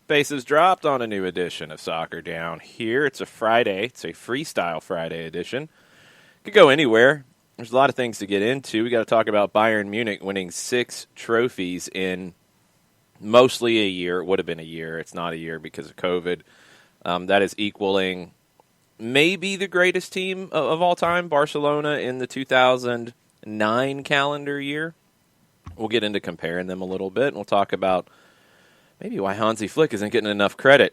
Bases dropped on a new edition of Soccer Down Here. It's a Friday. It's a Freestyle Friday edition. Could go anywhere. There's a lot of things to get into. We got to talk about Bayern Munich winning 6 trophies in mostly a year. It would have been a year. It's not a year because of COVID. That is equaling maybe the greatest team of all time, Barcelona, in the 2009 calendar year. We'll get into comparing them a little bit, and we'll talk about maybe why Hansi Flick isn't getting enough credit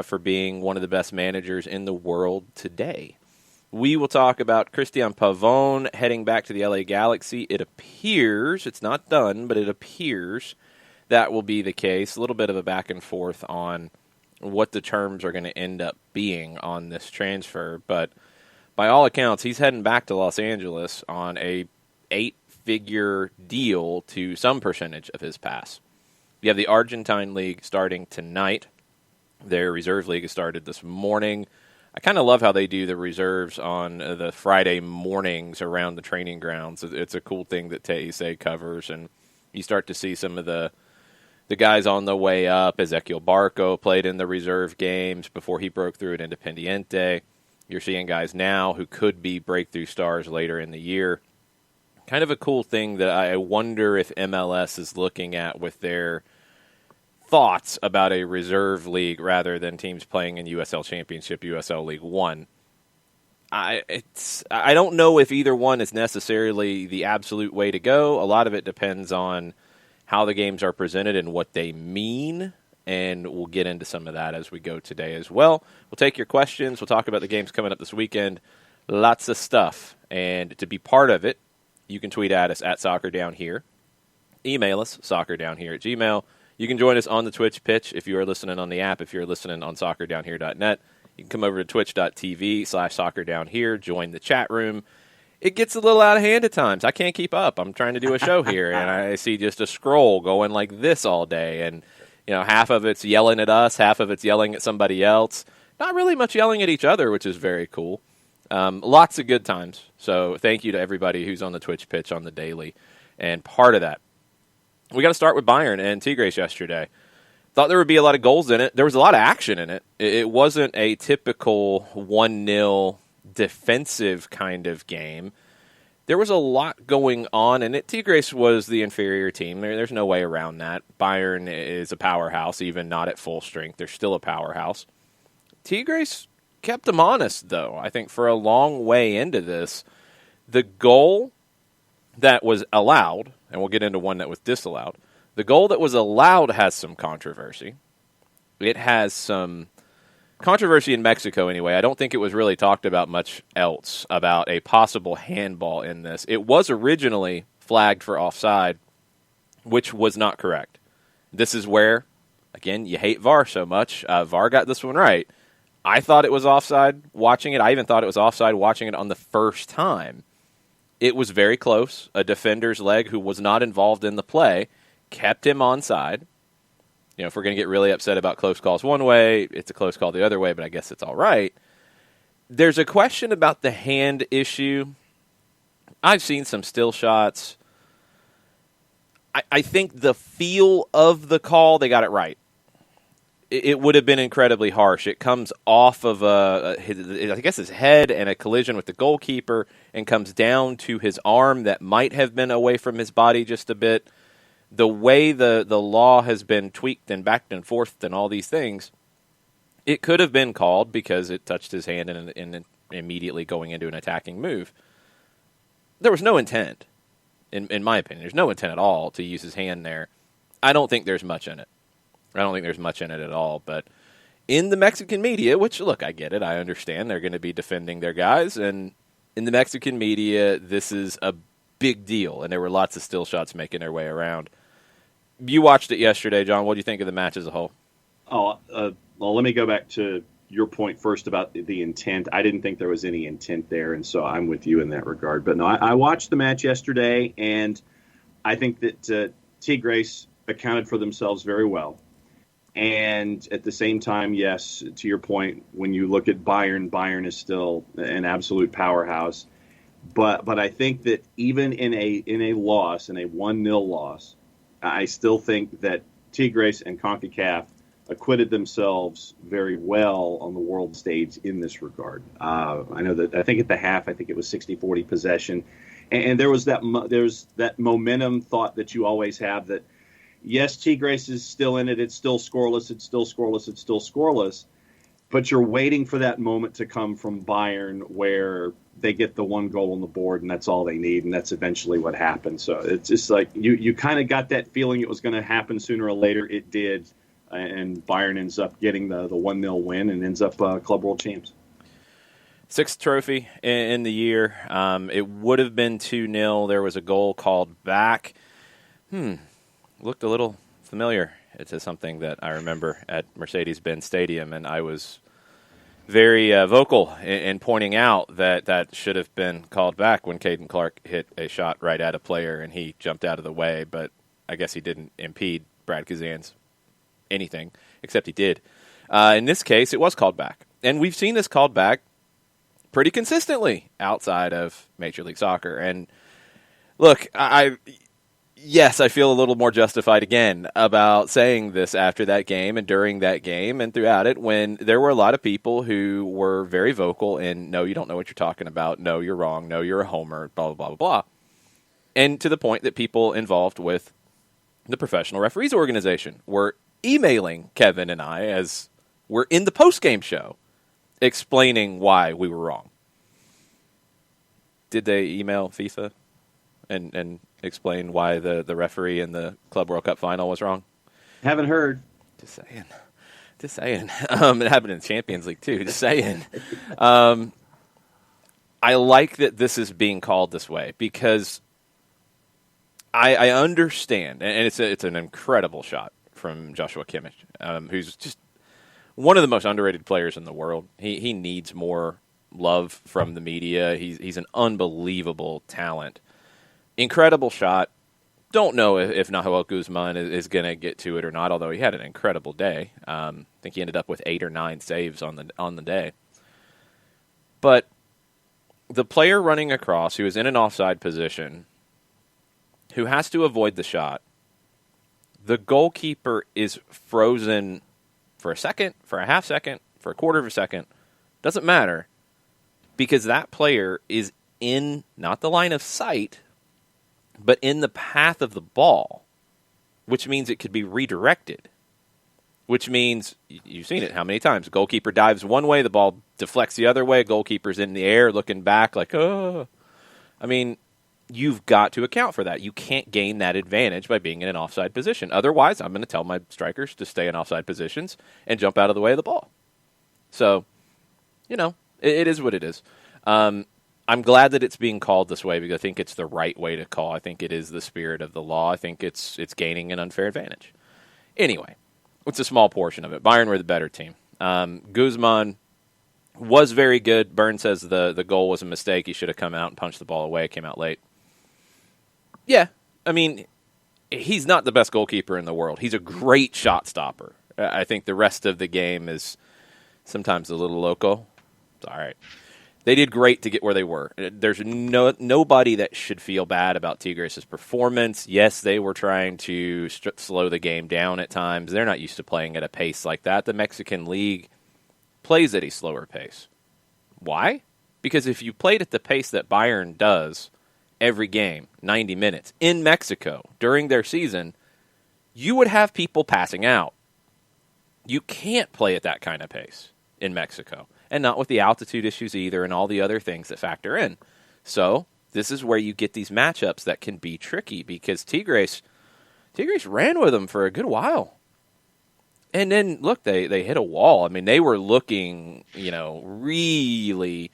for being one of the best managers in the world today. We will talk about Cristian Pavón heading back to the LA Galaxy. It appears, it's not done, but it appears that will be the case. A little bit of a back and forth on what the terms are going to end up being on this transfer. But by all accounts, he's heading back to Los Angeles on a 8-figure deal to some percentage of his pass. You have the Argentine League starting tonight. Their reserve league has started this morning. I kind of love how they do the reserves on the Friday mornings around the training grounds. It's a cool thing that Teise covers, and you start to see some of the guys on the way up. Ezequiel Barco played in the reserve games before he broke through at Independiente. You're seeing guys now who could be breakthrough stars later in the year. Kind of a cool thing that I wonder if MLS is looking at with their thoughts about a reserve league rather than teams playing in USL Championship, USL League One. I don't know if either one is necessarily the absolute way to go. A lot of it depends on how the games are presented and what they mean, and we'll get into some of that as we go today as well. We'll take your questions. We'll talk about the games coming up this weekend. Lots of stuff. And to be part of it, you can tweet at us at Soccer Down Here. Email us, soccerdownhere@gmail.com. You can join us on the Twitch pitch if you are listening on the app. If you're listening on soccerdownhere.net, you can come over to twitch.tv/soccerdownhere, join the chat room. It gets a little out of hand at times. I can't keep up. I'm trying to do a show here, and I see just a scroll going like this all day. And, you know, half of it's yelling at us, half of it's yelling at somebody else. Not really much yelling at each other, which is very cool. Lots of good times. So thank you to everybody who's on the Twitch pitch on the daily. And part of that, we got to start with Bayern and Tigres yesterday. Thought there would be a lot of goals in it. There was a lot of action in it. It wasn't a typical 1-0 defensive kind of game. There was a lot going on, and Tigres was the inferior team. There's no way around that. Bayern is a powerhouse, even not at full strength. They're still a powerhouse. Tigres kept them honest, though. I think for a long way into this, the goal that was allowed, and we'll get into one that was disallowed, the goal that was allowed has some controversy. It has some controversy in Mexico anyway. I don't think it was really talked about much else about a possible handball in this. It was originally flagged for offside, which was not correct. This is where, again, you hate VAR so much. VAR got this one right. I thought it was offside watching it. I even thought it was offside watching it on the first time. It was very close. A defender's leg who was not involved in the play kept him onside. You know, if we're going to get really upset about close calls one way, it's a close call the other way, but I guess it's all right. There's a question about the hand issue. I've seen some still shots. I think the feel of the call, they got it right. It would have been incredibly harsh. It comes off of his head and a collision with the goalkeeper and comes down to his arm that might have been away from his body just a bit. The way the law has been tweaked and backed and forth and all these things, it could have been called because it touched his hand and immediately going into an attacking move. There was no intent, in my opinion. There's no intent at all to use his hand there. I don't think there's much in it. I don't think there's much in it at all. But in the Mexican media, which, look, I get it. I understand they're going to be defending their guys. And in the Mexican media, this is a big deal. And there were lots of still shots making their way around. You watched it yesterday, John. What do you think of the match as a whole? Well, let me go back to your point first about the intent. I didn't think there was any intent there, and so I'm with you in that regard. But no, I watched the match yesterday, and I think that Tigres accounted for themselves very well. And at the same time, yes, to your point, when you look at Bayern, Bayern is still an absolute powerhouse. But I think that even in a loss, in a 1-0 loss, I still think that Tigres and CONCACAF acquitted themselves very well on the world stage in this regard. I know that I think at the half, I think it was 60-40 possession. And there's that momentum thought that you always have that, yes, Tigres is still in it. It's still scoreless. It's still scoreless. It's still scoreless. But you're waiting for that moment to come from Bayern where they get the one goal on the board, and that's all they need, and that's eventually what happened. So it's just like you kind of got that feeling it was going to happen sooner or later. It did, and Bayern ends up getting the 1-0 win and ends up Club World Champs. Sixth trophy in the year. It would have been 2-0. There was a goal called back. Looked a little familiar. It's something that I remember at Mercedes-Benz Stadium, and I was very vocal in pointing out that should have been called back when Caden Clark hit a shot right at a player, and he jumped out of the way, but I guess he didn't impede Brad Kazan's anything, except he did. In this case, it was called back, and we've seen this called back pretty consistently outside of Major League Soccer. And look, Yes, I feel a little more justified again about saying this after that game and during that game and throughout it when there were a lot of people who were very vocal in, no, you don't know what you're talking about, no, you're wrong, no, you're a homer, blah, blah, blah, blah, blah. And to the point that people involved with the Professional Referees Organization were emailing Kevin and I as we're in the post-game show explaining why we were wrong. Did they email FIFA and explain why the referee in the Club World Cup final was wrong? Haven't heard. Just saying. It happened in the Champions League too. Just saying. I like that this is being called this way because I understand, and it's an incredible shot from Joshua Kimmich, who's just one of the most underrated players in the world. He needs more love from the media. He's an unbelievable talent. Incredible shot. Don't know if Nahuel Guzman is going to get to it or not, although he had an incredible day. I think he ended up with 8 or 9 saves on the day. But the player running across, who is in an offside position, who has to avoid the shot, the goalkeeper is frozen for a second, for a half second, for a quarter of a second. Doesn't matter, because that player is in not the line of sight, but in the path of the ball, which means it could be redirected, which means, you've seen it how many times, goalkeeper dives one way, the ball deflects the other way, goalkeeper's in the air looking back like, oh. I mean, you've got to account for that. You can't gain that advantage by being in an offside position. Otherwise, I'm going to tell my strikers to stay in offside positions and jump out of the way of the ball. So, it is what it is. I'm glad that it's being called this way because I think it's the right way to call. I think it is the spirit of the law. I think it's gaining an unfair advantage. Anyway, it's a small portion of it. Bayern were the better team. Guzman was very good. Byrne says the goal was a mistake. He should have come out and punched the ball away. It came out late. Yeah, I mean, he's not the best goalkeeper in the world. He's a great shot stopper. I think the rest of the game is sometimes a little loco. It's all right. They did great to get where they were. There's nobody that should feel bad about Tigres' performance. Yes, they were trying to slow the game down at times. They're not used to playing at a pace like that. The Mexican League plays at a slower pace. Why? Because if you played at the pace that Bayern does every game, 90 minutes, in Mexico during their season, you would have people passing out. You can't play at that kind of pace in Mexico. And not with the altitude issues either and all the other things that factor in. So this is where you get these matchups that can be tricky because Tigres ran with them for a good while. And then, look, they hit a wall. I mean, they were looking, really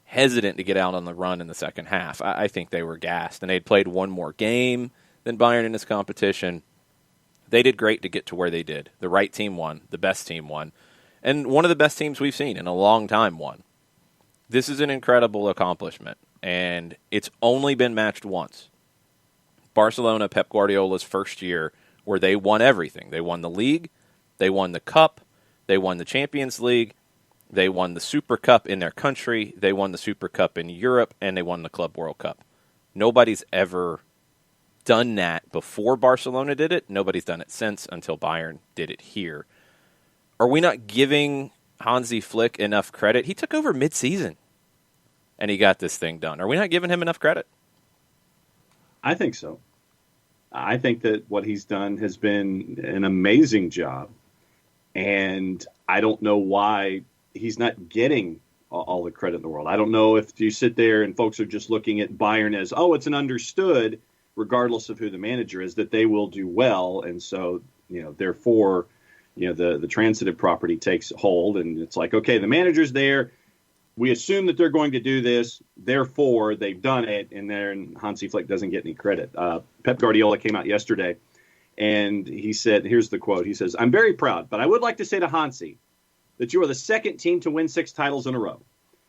hesitant to get out on the run in the second half. I think they were gassed. And they'd played one more game than Bayern in this competition. They did great to get to where they did. The right team won. The best team won. And one of the best teams we've seen in a long time won. This is an incredible accomplishment, and it's only been matched once. Barcelona, Pep Guardiola's first year, where they won everything. They won the league, they won the cup, they won the Champions League, they won the Super Cup in their country, they won the Super Cup in Europe, and they won the Club World Cup. Nobody's ever done that before Barcelona did it. Nobody's done it since until Bayern did it here. Are we not giving Hansi Flick enough credit? He took over mid-season, and he got this thing done. Are we not giving him enough credit? I think so. I think that what he's done has been an amazing job, and I don't know why he's not getting all the credit in the world. I don't know if you sit there and folks are just looking at Bayern as, oh, it's an understood, regardless of who the manager is, that they will do well, and so, therefore, the transitive property takes hold, and it's like, okay, the manager's there. We assume that they're going to do this, therefore they've done it, and then Hansi Flick doesn't get any credit. Pep Guardiola came out yesterday, and he said, here's the quote, he says, "I'm very proud, but I would like to say to Hansi that you are the second team to win 6 titles in a row.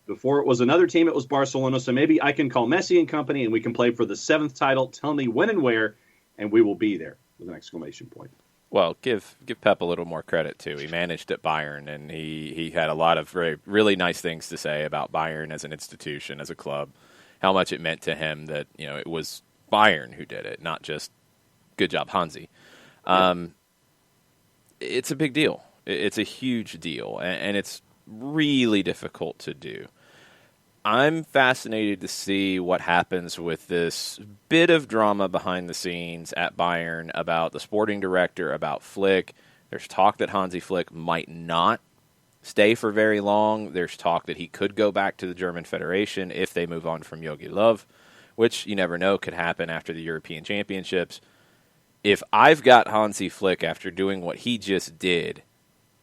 Before it was another team, it was Barcelona, so maybe I can call Messi and company, and we can play for the 7th title. Tell me when and where, and we will be there," with an exclamation point. Well, give Pep a little more credit, too. He managed at Bayern, and he had a lot of really nice things to say about Bayern as an institution, as a club, how much it meant to him that, it was Bayern who did it, not just good job, Hansi. It's a big deal. It's a huge deal, and it's really difficult to do. I'm fascinated to see what happens with this bit of drama behind the scenes at Bayern about the sporting director, about Flick. There's talk that Hansi Flick might not stay for very long. There's talk that he could go back to the German Federation if they move on from Jogi Löw, which you never know could happen after the European Championships. If I've got Hansi Flick after doing what he just did,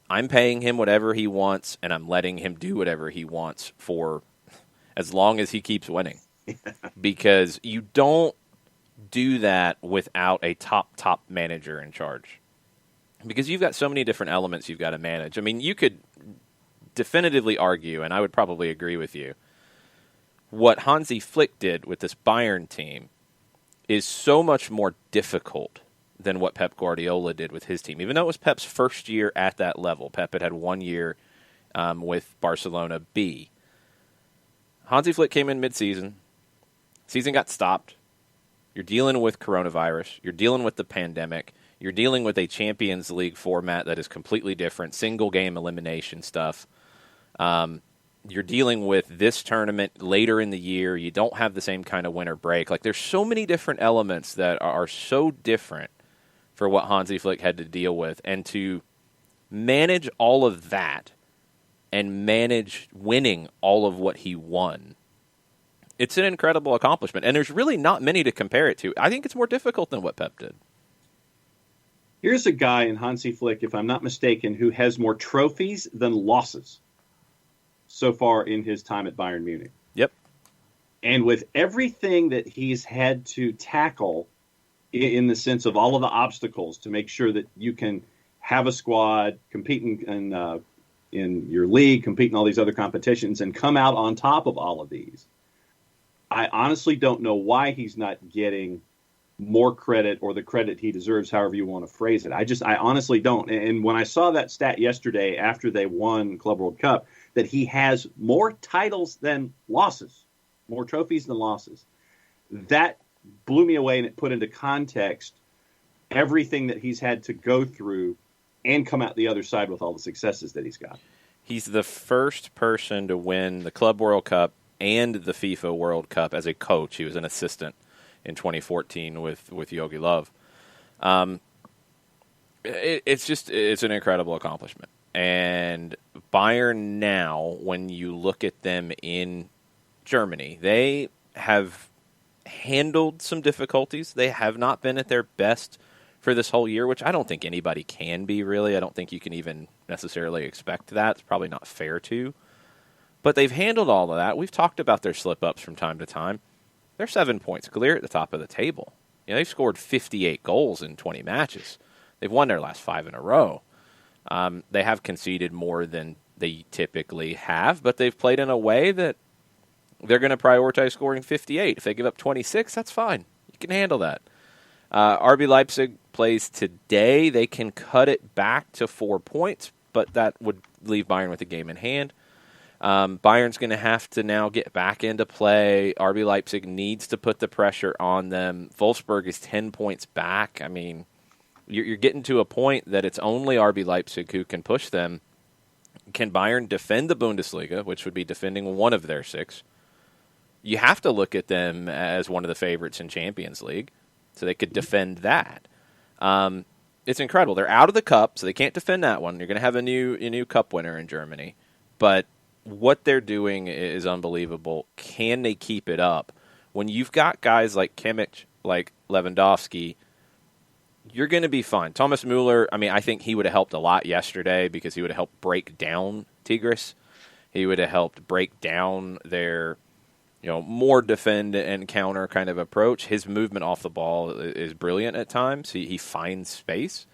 I'm paying him whatever he wants, and I'm letting him do whatever he wants for as long as he keeps winning. Because you don't do that without a top manager in charge. Because you've got so many different elements you've got to manage. I mean, you could definitively argue, and I would probably agree with you, what Hansi Flick did with this Bayern team is so much more difficult than what Pep Guardiola did with his team. Even though it was Pep's first year at that level, Pep had 1 year with Barcelona B. Hansi Flick came in mid-season. Season got stopped. You're dealing with coronavirus. You're dealing with the pandemic. You're dealing with a Champions League format that is completely different, single-game elimination stuff. You're dealing with this tournament later in the year. You don't have the same kind of winter break. Like, there's so many different elements that are so different for what Hansi Flick had to deal with. And to manage all of that and manage winning all of what he won, it's an incredible accomplishment. And there's really not many to compare it to. I think it's more difficult than what Pep did. Here's a guy in Hansi Flick, if I'm not mistaken, who has more trophies than losses so far in his time at Bayern Munich. Yep. And with everything that he's had to tackle in the sense of all of the obstacles to make sure that you can have a squad, compete in your league, compete in all these other competitions, and come out on top of all of these, I honestly don't know why he's not getting more credit or the credit he deserves, however you want to phrase it. I honestly don't. And when I saw that stat yesterday after they won Club World Cup, that he has more titles than losses, more trophies than losses, that blew me away, and it put into context everything that he's had to go through and come out the other side with all the successes that he's got. He's the first person to win the Club World Cup and the FIFA World Cup as a coach. He was an assistant in 2014 with Jogi Löw. It's an incredible accomplishment. And Bayern now, when you look at them in Germany, they have handled some difficulties. They have not been at their best for this whole year, which I don't think anybody can be, really. I don't think you can even necessarily expect that. It's probably not fair to. But they've handled all of that. We've talked about their slip-ups from time to time. They're 7 points clear at the top of the table. They've scored 58 goals in 20 matches. They've won their last 5 in a row. They have conceded more than they typically have, but they've played in a way that they're going to prioritize scoring 58. If they give up 26, that's fine. You can handle that. RB Leipzig plays today. They can cut it back to 4 points, but that would leave Bayern with a game in hand. Bayern's going to have to now get back into play. RB Leipzig needs to put the pressure on them. Wolfsburg is 10 points back. I mean, you're getting to a point that it's only RB Leipzig who can push them. Can Bayern defend the Bundesliga, which would be defending one of their 6? You have to look at them as one of the favorites in Champions League, so they could defend that. It's incredible. They're out of the cup, so they can't defend that one. You're going to have a new cup winner in Germany. But what they're doing is unbelievable. Can they keep it up? When you've got guys like Kimmich, like Lewandowski, you're going to be fine. Thomas Müller, I mean, I think he would have helped a lot yesterday because he would have helped break down Tigres. He would have helped break down their more defend and counter kind of approach. His movement off the ball is brilliant at times. He finds space.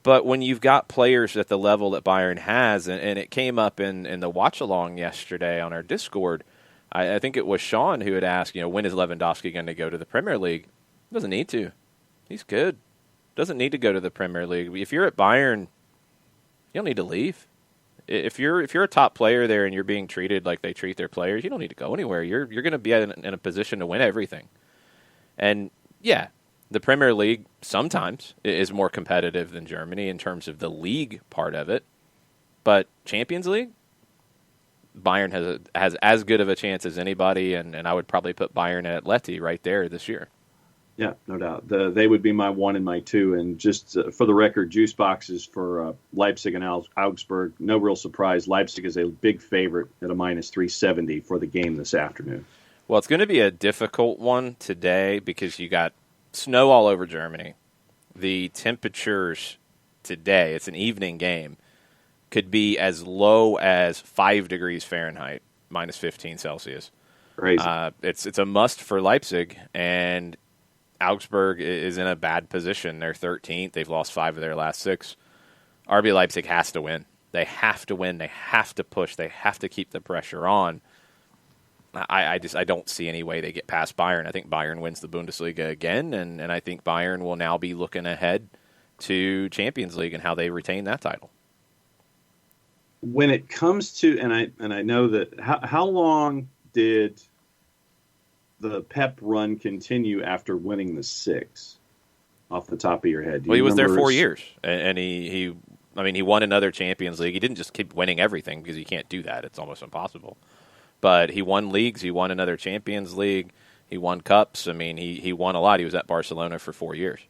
But when you've got players at the level that Bayern has, and it came up in the watch-along yesterday on our Discord, I think it was Sean who had asked, when is Lewandowski going to go to the Premier League? He doesn't need to. He's good. Doesn't need to go to the Premier League. If you're at Bayern, you don't need to leave. If you're a top player there and you're being treated like they treat their players, you don't need to go anywhere. You're going to be in a position to win everything. And yeah, the Premier League sometimes is more competitive than Germany in terms of the league part of it. But Champions League, Bayern has as good of a chance as anybody, and I would probably put Bayern at Atleti right there this year. Yeah, no doubt. They would be my 1 and my 2. And just for the record, juice boxes for Leipzig and Augsburg. No real surprise. Leipzig is a big favorite at a minus 370 for the game this afternoon. Well, it's going to be a difficult one today because you got snow all over Germany. The temperatures today, it's an evening game, could be as low as 5 degrees Fahrenheit, minus 15 Celsius. Crazy. It's a must for Leipzig, and Augsburg is in a bad position. They're 13th. They've lost 5 of their last 6. RB Leipzig has to win. They have to win. They have to push. They have to keep the pressure on. I don't see any way they get past Bayern. I think Bayern wins the Bundesliga again, and I think Bayern will now be looking ahead to Champions League and how they retain that title. When it comes to, and I know that, how long did the Pep run continue after winning the 6 off the top of your head? Well, he was there 4 years, and he won another Champions League. He didn't just keep winning everything because you can't do that. It's almost impossible. But he won leagues. He won another Champions League. He won cups. I mean, he won a lot. He was at Barcelona for 4 years.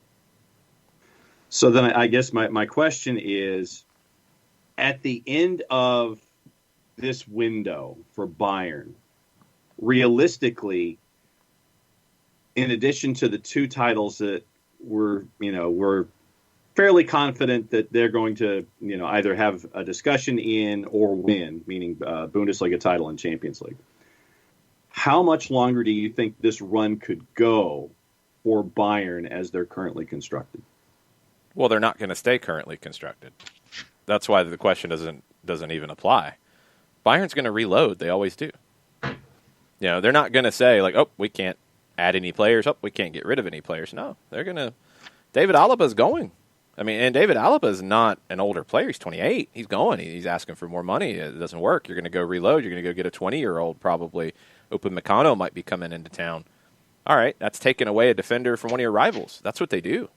So then I guess my question is, at the end of this window for Bayern, realistically, in addition to the 2 titles that we're fairly confident that they're going to, either have a discussion in or win, meaning Bundesliga title and Champions League. How much longer do you think this run could go for Bayern as they're currently constructed? Well, they're not going to stay currently constructed. That's why the question doesn't even apply. Bayern's going to reload. They always do. They're not going to say, like, oh, we can't add any players. Oh, we can't get rid of any players. No, they're going to. David Alaba's going. I mean, and David Alaba is not an older player. He's 28. He's going. He's asking for more money. It doesn't work. You're going to go reload. You're going to go get a 20-year-old probably. Upamecano might be coming into town. All right, that's taking away a defender from one of your rivals. That's what they do.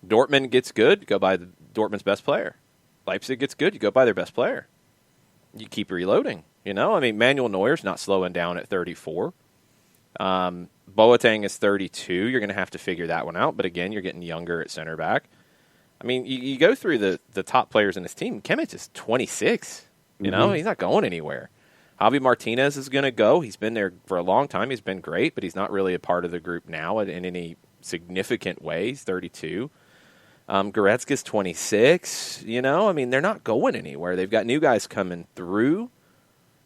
Dortmund gets good, you go buy Dortmund's best player. Leipzig gets good, you go buy their best player. You keep reloading. Manuel Neuer's not slowing down at 34. Boateng is 32. You're going to have to figure that one out. But again, you're getting younger at center back. You go through the top players in this team. Kimmich is 26. He's not going anywhere. Javi Martinez is going to go. He's been there for a long time. He's been great, but he's not really a part of the group now in any significant way. He's 32. Goretzka's 26. They're not going anywhere. They've got new guys coming through.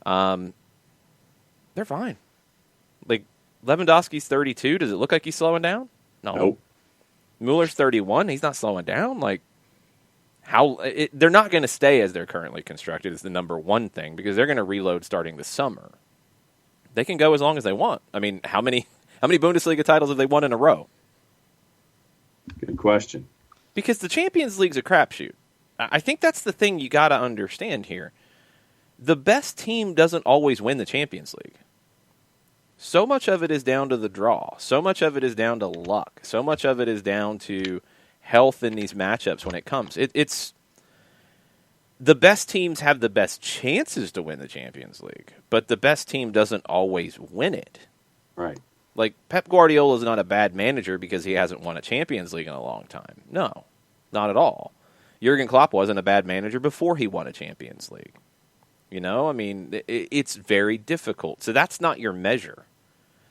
They're fine. Like, Lewandowski's 32. Does it look like he's slowing down? No. Nope. Mueller's 31. He's not slowing down. Like, They're not going to stay as they're currently constructed is the number one thing, because they're going to reload starting this summer. They can go as long as they want. I mean, how many Bundesliga titles have they won in a row? Good question. Because the Champions League's a crapshoot. I think that's the thing you got to understand here. The best team doesn't always win the Champions League. So much of it is down to the draw. So much of it is down to luck. So much of it is down to health in these matchups when it comes. It's the best teams have the best chances to win the Champions League, but the best team doesn't always win it. Right. Like, Pep Guardiola is not a bad manager because he hasn't won a Champions League in a long time. No, not at all. Jurgen Klopp wasn't a bad manager before he won a Champions League. You know, I mean, it's very difficult. So that's not your measure.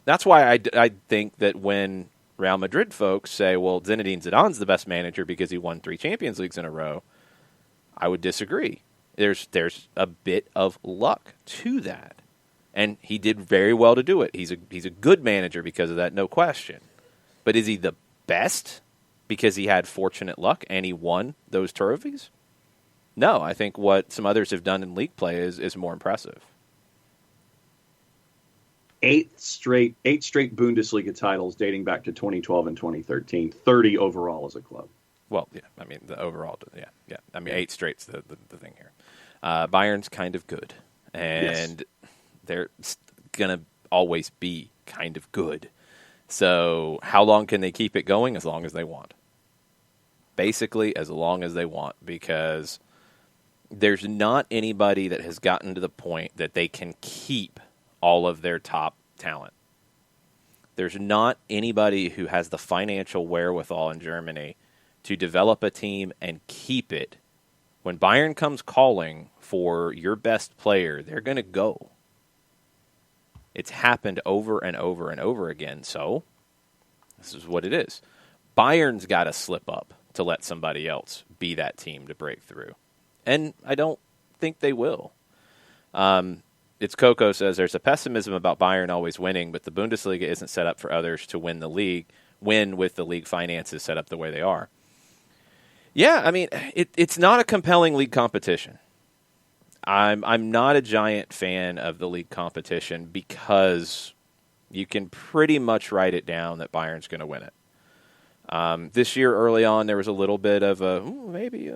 That's why I think that when Real Madrid folks say, well, Zinedine Zidane's the best manager because he won 3 Champions Leagues in a row, I would disagree. There's a bit of luck to that. And he did very well to do it. He's a good manager because of that, no question. But is he the best because he had fortunate luck and he won those trophies? No, I think what some others have done in league play is more impressive. 8 straight Bundesliga titles dating back to 2012 and 2013. 30 overall as a club. Well, yeah, I mean, the overall, yeah. I mean, 8 straight's the thing here. Bayern's kind of good, and they're going to always be kind of good. So how long can they keep it going? As long as they want. Basically, as long as they want, because there's not anybody that has gotten to the point that they can keep all of their top talent. There's not anybody who has the financial wherewithal in Germany to develop a team and keep it. When Bayern comes calling for your best player, they're going to go. It's happened over and over and over again, so this is what it is. Bayern's got to slip up to let somebody else be that team to break through. And I don't think they will. It's Coco says there's a pessimism about Bayern always winning, but the Bundesliga isn't set up for others to win with the league finances set up the way they are. Yeah, I mean, it's not a compelling league competition. I'm not a giant fan of the league competition because you can pretty much write it down that Bayern's going to win it. This year, early on, there was a little bit of a maybe.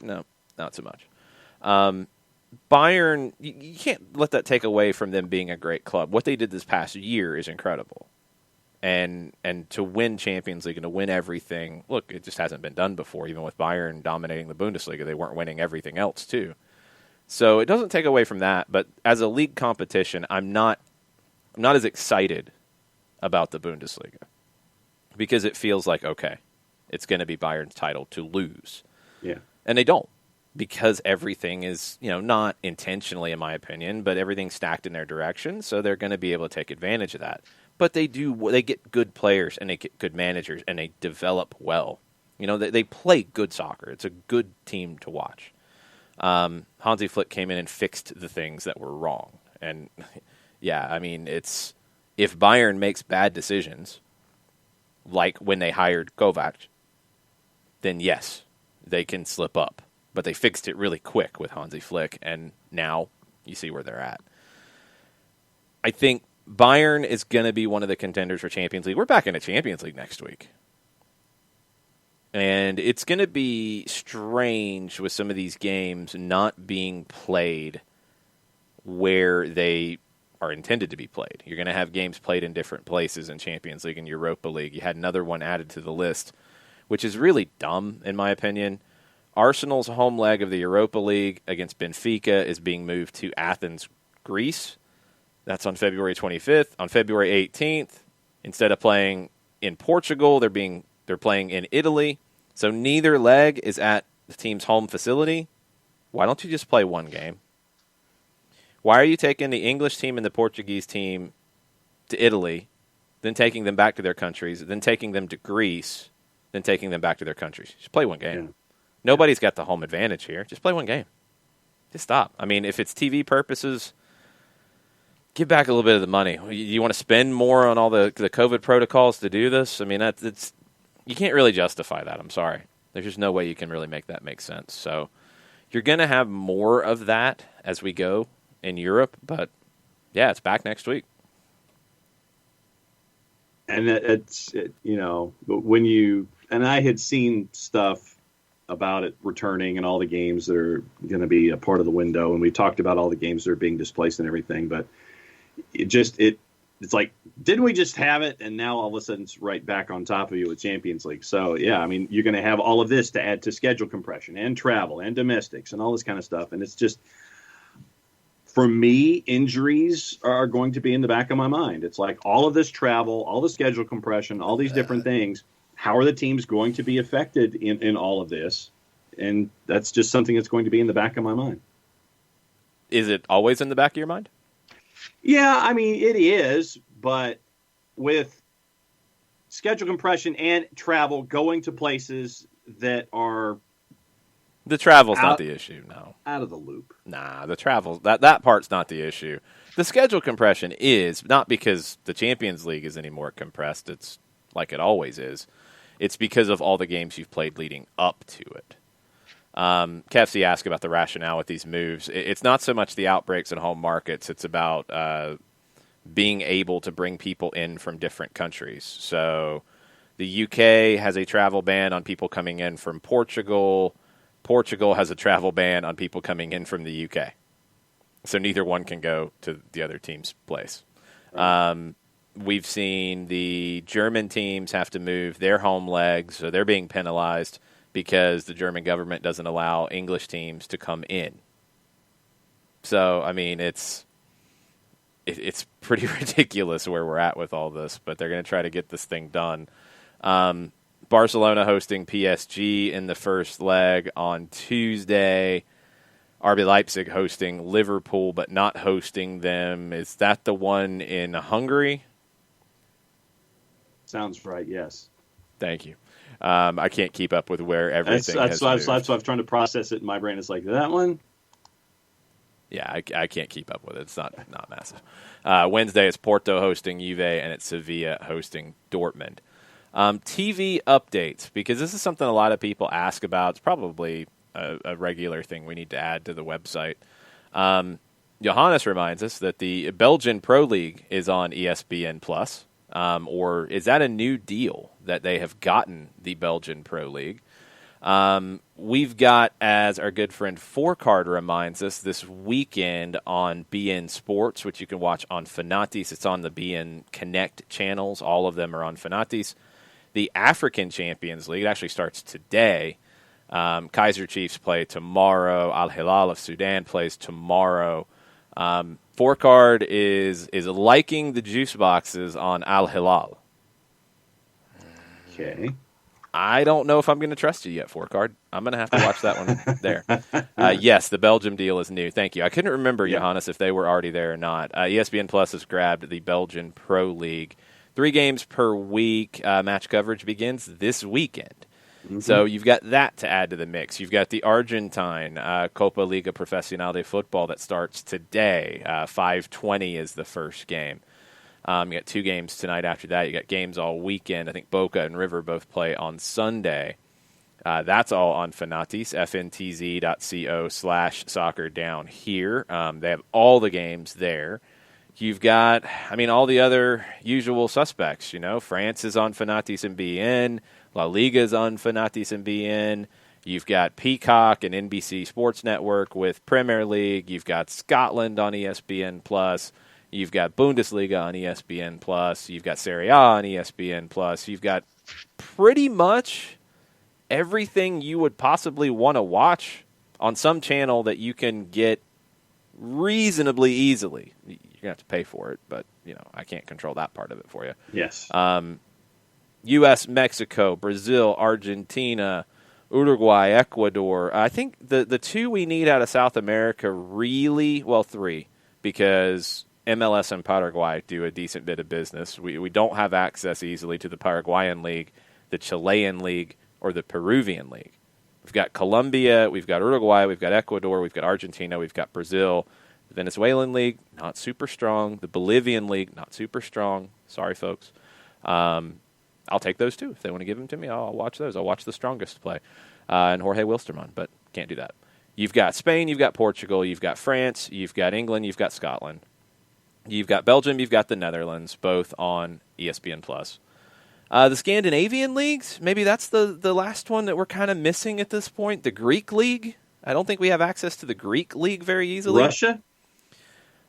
No, not so much. Bayern, you can't let that take away from them being a great club. What they did this past year is incredible. And to win Champions League and to win everything, look, it just hasn't been done before. Even with Bayern dominating the Bundesliga, they weren't winning everything else too. So it doesn't take away from that. But as a league competition, I'm not as excited about the Bundesliga because it feels like, okay, it's going to be Bayern's title to lose. Yeah, and they don't, because everything is, not intentionally, in my opinion, but everything's stacked in their direction. So they're going to be able to take advantage of that. But they get good players and they get good managers and they develop well. They play good soccer. It's a good team to watch. Hansi Flick came in and fixed the things that were wrong. And, yeah, I mean, if Bayern makes bad decisions, like when they hired Kovac, then yes, they can slip up. But they fixed it really quick with Hansi Flick, and now you see where they're at. I think Bayern is going to be one of the contenders for Champions League. We're back in the Champions League next week. And it's going to be strange with some of these games not being played where they are intended to be played. You're going to have games played in different places in Champions League and Europa League. You had another one added to the list, which is really dumb, in my opinion. Arsenal's home leg of the Europa League against Benfica is being moved to Athens, Greece. That's on February 25th. On February 18th, instead of playing in Portugal, they're playing in Italy. So neither leg is at the team's home facility. Why don't you just play one game? Why are you taking the English team and the Portuguese team to Italy, then taking them back to their countries, then taking them to Greece, then taking them back to their countries? Just play one game. Yeah. Nobody's got the home advantage here. Just play one game. Just stop. I mean, if it's TV purposes, give back a little bit of the money. You want to spend more on all the COVID protocols to do this? I mean, you can't really justify that. I'm sorry. There's just no way you can really make that make sense. So you're going to have more of that as we go in Europe, but yeah, it's back next week. And and I had seen stuff about it returning and all the games that are going to be a part of the window, and we talked about all the games that are being displaced and everything, but it's like, didn't we just have it? And now all of a sudden it's right back on top of you with Champions League. So yeah, I mean, you're going to have all of this to add to schedule compression and travel and domestics and all this kind of stuff. And it's just, for me, injuries are going to be in the back of my mind. It's like all of this travel, all the schedule compression, all these different things. How are the teams going to be affected in all of this? And that's just something that's going to be in the back of my mind. Is it always in the back of your mind? Yeah, I mean, it is, but with schedule compression and travel going to places that are... The travel's not the issue, no. Out of the loop. Nah, the travel, that part's not the issue. The schedule compression is, not because the Champions League is any more compressed, it's like it always is. It's because of all the games you've played leading up to it. KFC asked about the rationale with these moves. It's not so much the outbreaks in home markets. It's about being able to bring people in from different countries. So the UK has a travel ban on people coming in from Portugal. Portugal has a travel ban on people coming in from the UK. So neither one can go to the other team's place. We've seen the German teams have to move their home legs, so they're being penalized because the German government doesn't allow English teams to come in. So, I mean, it's pretty ridiculous where we're at with all this, but they're going to try to get this thing done. Barcelona hosting PSG in the first leg on Tuesday. RB Leipzig hosting Liverpool, but not hosting them. Is that the one in Hungary? Sounds right, yes. Thank you. I can't keep up with where everything that's has moved. why I was trying to process it in my brain. It's like, that one? Yeah, I can't keep up with it. It's not massive. Wednesday, it's Porto hosting Juve, and it's Sevilla hosting Dortmund. TV updates, because this is something a lot of people ask about. It's probably a regular thing we need to add to the website. Johannes reminds us that the Belgian Pro League is on ESPN+. Or is that a new deal that they have gotten, the Belgian Pro League? We've got, as our good friend Fourcard reminds us, this weekend on BN Sports, which you can watch on Fanatis. It's on the BN Connect channels. All of them are on Fanatis. The African Champions League, it actually starts today. Kaiser Chiefs play tomorrow. Al Hilal of Sudan plays tomorrow. Fourcard is liking the juice boxes on Al Hilal. Okay. I don't know if I'm going to trust you yet, Fourcard. I'm going to have to watch that one there. Yes, the Belgium deal is new. Thank you. I couldn't remember, Johannes, if they were already there or not. ESPN Plus has grabbed the Belgian Pro League. 3 games per week. Match coverage begins this weekend. Mm-hmm. So you've got that to add to the mix. You've got the Argentine Copa Liga Profesional de Football that starts today. 5:20 is the first game. You got 2 games tonight after that. You got games all weekend. I think Boca and River both play on Sunday. That's all on Fanatis, fntz.co/soccer down here. They have all the games there. You've got, all the other usual suspects. France is on Fanatis and BN. La Liga is on Fanatis and BN. You've got Peacock and NBC Sports Network with Premier League. You've got Scotland on ESPN+. You've got Bundesliga on ESPN+. You've got Serie A on ESPN+. You've got pretty much everything you would possibly want to watch on some channel that you can get reasonably easily. You're going to have to pay for it, but I can't control that part of it for you. Yes. U.S., Mexico, Brazil, Argentina, Uruguay, Ecuador. I think the 2 we need out of South America really, 3, because MLS and Paraguay do a decent bit of business. We don't have access easily to the Paraguayan League, the Chilean League, or the Peruvian League. We've got Colombia, we've got Uruguay, we've got Ecuador, we've got Argentina, we've got Brazil. The Venezuelan League, not super strong. The Bolivian League, not super strong. Sorry, folks. I'll take those too. If they want to give them to me, I'll watch those. I'll watch the strongest play. And Jorge Wilstermann, but can't do that. You've got Spain, you've got Portugal, you've got France, you've got England, you've got Scotland. You've got Belgium, you've got the Netherlands, both on ESPN+. The Scandinavian leagues, maybe that's the last one that we're kind of missing at this point. The Greek league. I don't think we have access to the Greek league very easily. Russia?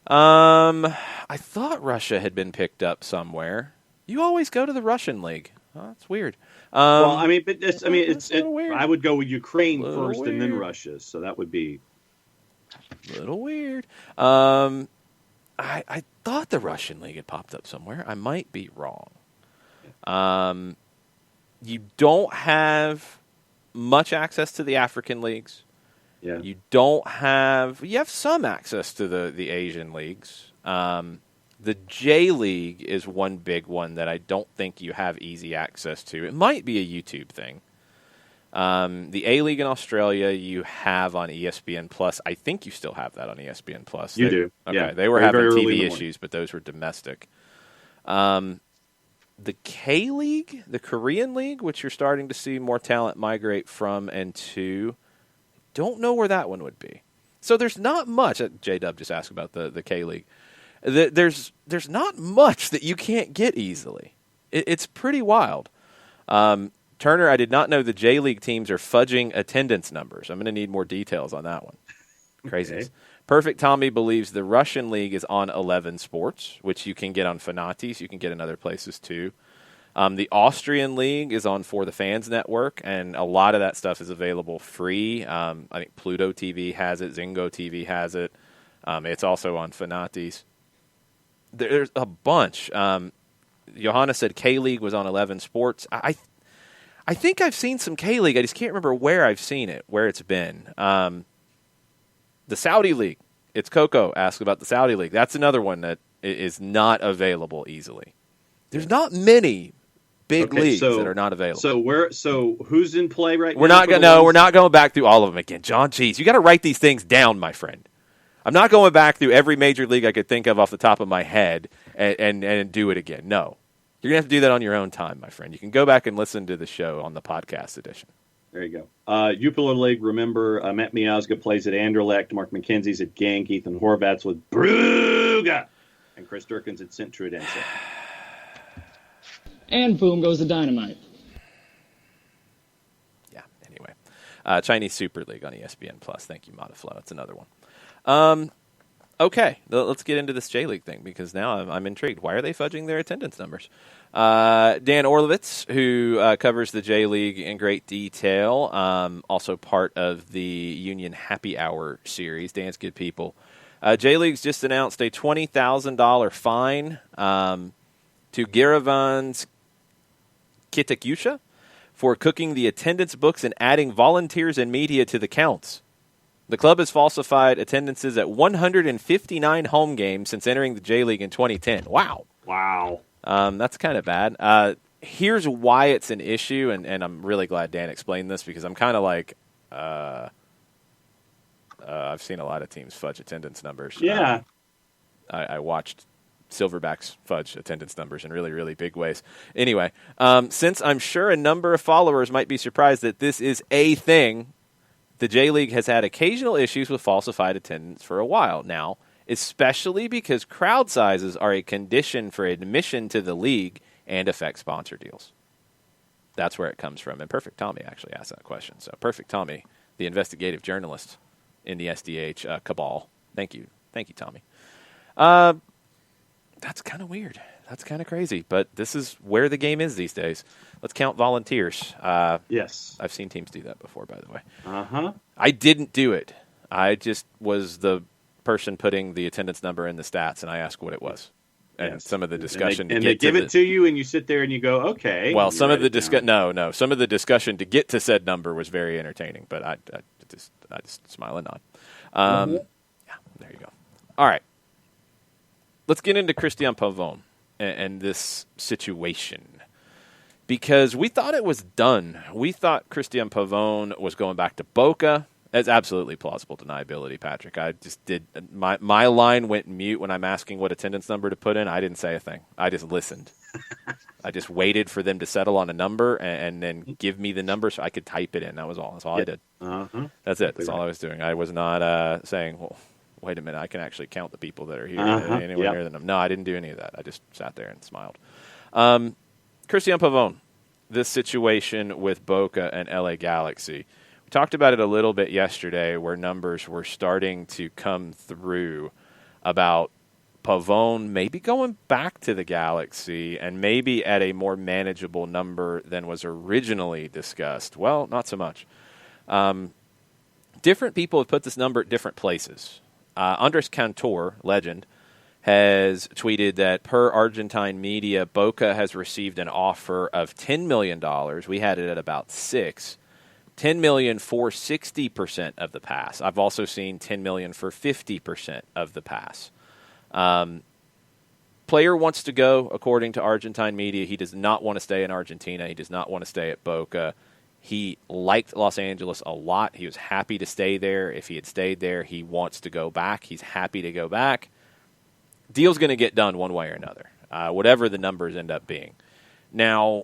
I thought Russia had been picked up somewhere. You always go to the Russian league. Oh, that's weird. Well, I mean, but it's weird. I would go with Ukraine first weird. and then Russia, so that would be a little weird. I thought the Russian league had popped up somewhere. I might be wrong. You don't have much access to the African leagues. Yeah. You have some access to the Asian leagues. The J League is one big one that I don't think you have easy access to. It might be a YouTube thing. The A League in Australia you have on ESPN Plus. I think you still have that on ESPN Plus. You do. Okay. Yeah. They were very having early TV in the issues, but those were domestic. The K League, the Korean League, which you're starting to see more talent migrate from and to, don't know where that one would be. So there's not much. J-Dub just asked about the K League. There's not much that you can't get easily. It's pretty wild. Turner, I did not know the J League teams are fudging attendance numbers. I'm going to need more details on that one. Craziness. Okay. Perfect Tommy believes the Russian league is on 11 Sports, which you can get on Fanatis. You can get in other places too. The Austrian league is on For the Fans Network, and a lot of that stuff is available free. I think Pluto TV has it. Zingo TV has it. It's also on Fanatis. There's a bunch. Johanna said K-League was on 11 Sports. I think I've seen some K-League. I just can't remember where I've seen it, where it's been. The Saudi League. It's Coco asked about the Saudi League. That's another one that is not available easily. There's not many big leagues that are not available. So who's in play right now? We're not going back through all of them again. John, geez, you got to write these things down, my friend. I'm not going back through every major league I could think of off the top of my head and do it again. No. You're going to have to do that on your own time, my friend. You can go back and listen to the show on the podcast edition. There you go. Jupiler League, remember, Matt Miazga plays at Anderlecht, Mark McKenzie's at Genk, Ethan Horvath's with Brugge, and Chris Durkin's at Sint Truidense. And boom goes the dynamite. Yeah, anyway. Chinese Super League on ESPN+. Thank you, Modiflow. It's another one. Okay, let's get into this J-League thing, because now I'm intrigued. Why are they fudging their attendance numbers? Dan Orlovitz, who covers the J-League in great detail, also part of the Union Happy Hour series. Dan's good people. J-League's just announced a $20,000 fine to Giravan's Kitakyusha for cooking the attendance books and adding volunteers and media to the counts. The club has falsified attendances at 159 home games since entering the J-League in 2010. Wow. That's kind of bad. Here's why it's an issue, and I'm really glad Dan explained this, because I'm kind of like, I've seen a lot of teams fudge attendance numbers. Yeah. I watched Silverbacks fudge attendance numbers in really, really big ways. Anyway, since I'm sure a number of followers might be surprised that this is a thing, the J-League has had occasional issues with falsified attendance for a while now, especially because crowd sizes are a condition for admission to the league and affect sponsor deals. That's where it comes from. And Perfect Tommy actually asked that question. So Perfect Tommy, the investigative journalist in the SDH cabal. Thank you. Thank you, Tommy. That's kind of weird. That's kind of crazy. But this is where the game is these days. Let's count volunteers. Yes. I've seen teams do that before, by the way. Uh-huh. I didn't do it. I just was the person putting the attendance number in the stats, and I asked what it was. And some of the discussion and they give it to you, and you sit there and you go, okay. Well, some of the some of the discussion to get to said number was very entertaining, but I just smile and nod. Yeah, there you go. All right, let's get into Cristian Pavón and this situation, because we thought it was done. We thought Cristian Pavón was going back to Boca. That's absolutely plausible deniability, Patrick. I just did my line went mute when I'm asking what attendance number to put in. I didn't say a thing. I just listened. I just waited for them to settle on a number and then give me the number so I could type it in. That was all. That's all I did. Uh-huh. That's it. That's all I was doing. I was not saying, well, wait a minute, I can actually count the people that are here anywhere near them. No, I didn't do any of that. I just sat there and smiled. Cristian Pavón, this situation with Boca and LA Galaxy. We talked about it a little bit yesterday where numbers were starting to come through about Pavón maybe going back to the Galaxy and maybe at a more manageable number than was originally discussed. Well, not so much. Different people have put this number at different places. Andres Cantor, legend, has tweeted that per Argentine media, Boca has received an offer of $10 million. We had it at about $6 $10 million for 60% of the pass. I've also seen $10 million for 50% of the pass. Player wants to go, according to Argentine media. He does not want to stay in Argentina. He does not want to stay at Boca. He liked Los Angeles a lot. He was happy to stay there. If he had stayed there, he wants to go back. He's happy to go back. Deal's going to get done one way or another, whatever the numbers end up being. Now,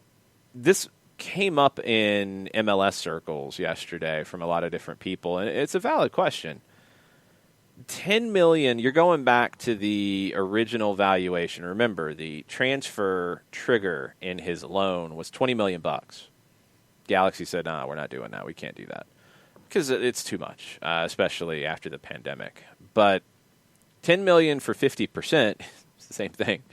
this came up in MLS circles yesterday from a lot of different people, and it's a valid question. $10 million, you're going back to the original valuation. Remember, the transfer trigger in his loan was $20 million. Galaxy said, "No, we're not doing that. We can't do that because it's too much, especially after the pandemic." But $10 million for 50%, it's the same thing.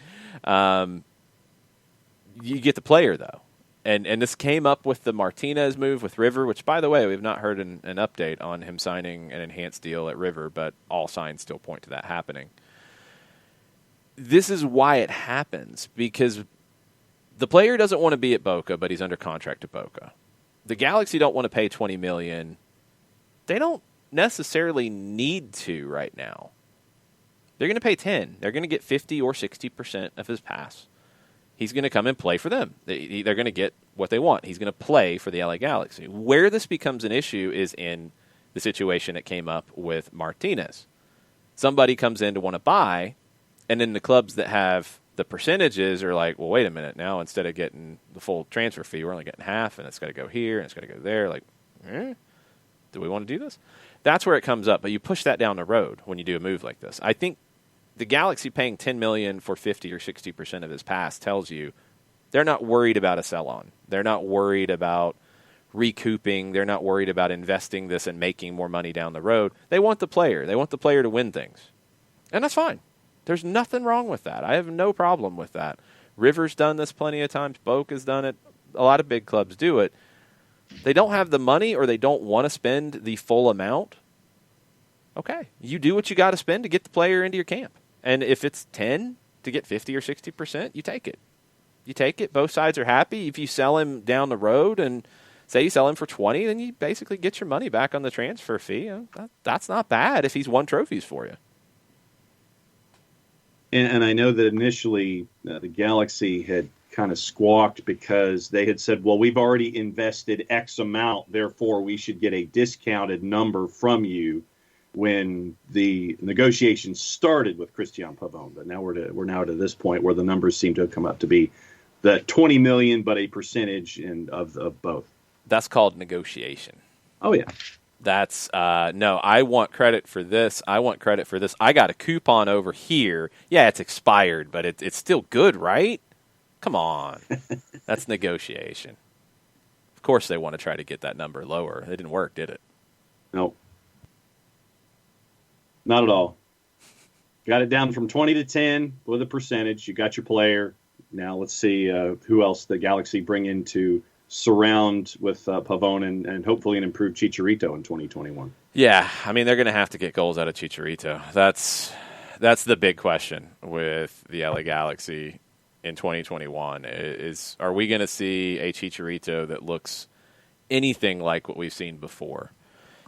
You get the player, though. And this came up with the Martinez move with River, which, by the way, we've not heard an update on him signing an enhanced deal at River, but all signs still point to that happening. This is why it happens, because the player doesn't want to be at Boca, but he's under contract at Boca. The Galaxy don't want to pay $20 million. They don't necessarily need to right now. They're going to pay 10. They're going to get 50 or 60% of his pass. He's going to come and play for them. They're going to get what they want. He's going to play for the LA Galaxy. Where this becomes an issue is in the situation that came up with Martinez. Somebody comes in to want to buy, and then the clubs that have the percentages are like, well, wait a minute. Now, instead of getting the full transfer fee, we're only getting half, and it's got to go here, and it's got to go there. Like, do we want to do this? That's where it comes up. But you push that down the road when you do a move like this. I think the Galaxy paying $10 million for 50 or 60% of his pass tells you they're not worried about a sell-on. They're not worried about recouping. They're not worried about investing this and making more money down the road. They want the player. They want the player to win things. And that's fine. There's nothing wrong with that. I have no problem with that. River's done this plenty of times. Boca's done it. A lot of big clubs do it. They don't have the money or they don't want to spend the full amount. Okay. You do what you got to spend to get the player into your camp. And if it's 10 to get 50 or 60%, you take it. You take it. Both sides are happy. If you sell him down the road and say you sell him for 20, then you basically get your money back on the transfer fee. That's not bad if he's won trophies for you. And I know that initially the Galaxy had kind of squawked because they had said, well, we've already invested X amount, therefore we should get a discounted number from you when the negotiations started with Cristian Pavón. But now we're now to this point where the numbers seem to have come up to be the $20 million, but a percentage of both. That's called negotiation. Oh, yeah. That's, no, I want credit for this. I want credit for this. I got a coupon over here. Yeah, it's expired, but it's still good, right? Come on. That's negotiation. Of course they want to try to get that number lower. It didn't work, did it? No. Not at all. Got it down from 20 to 10 with a percentage. You got your player. Now let's see who else the Galaxy bring in to surround with Pavón and hopefully an improved Chicharito in 2021. Yeah, I mean, they're going to have to get goals out of Chicharito. That's the big question with the LA Galaxy in 2021 is are we going to see a Chicharito that looks anything like what we've seen before?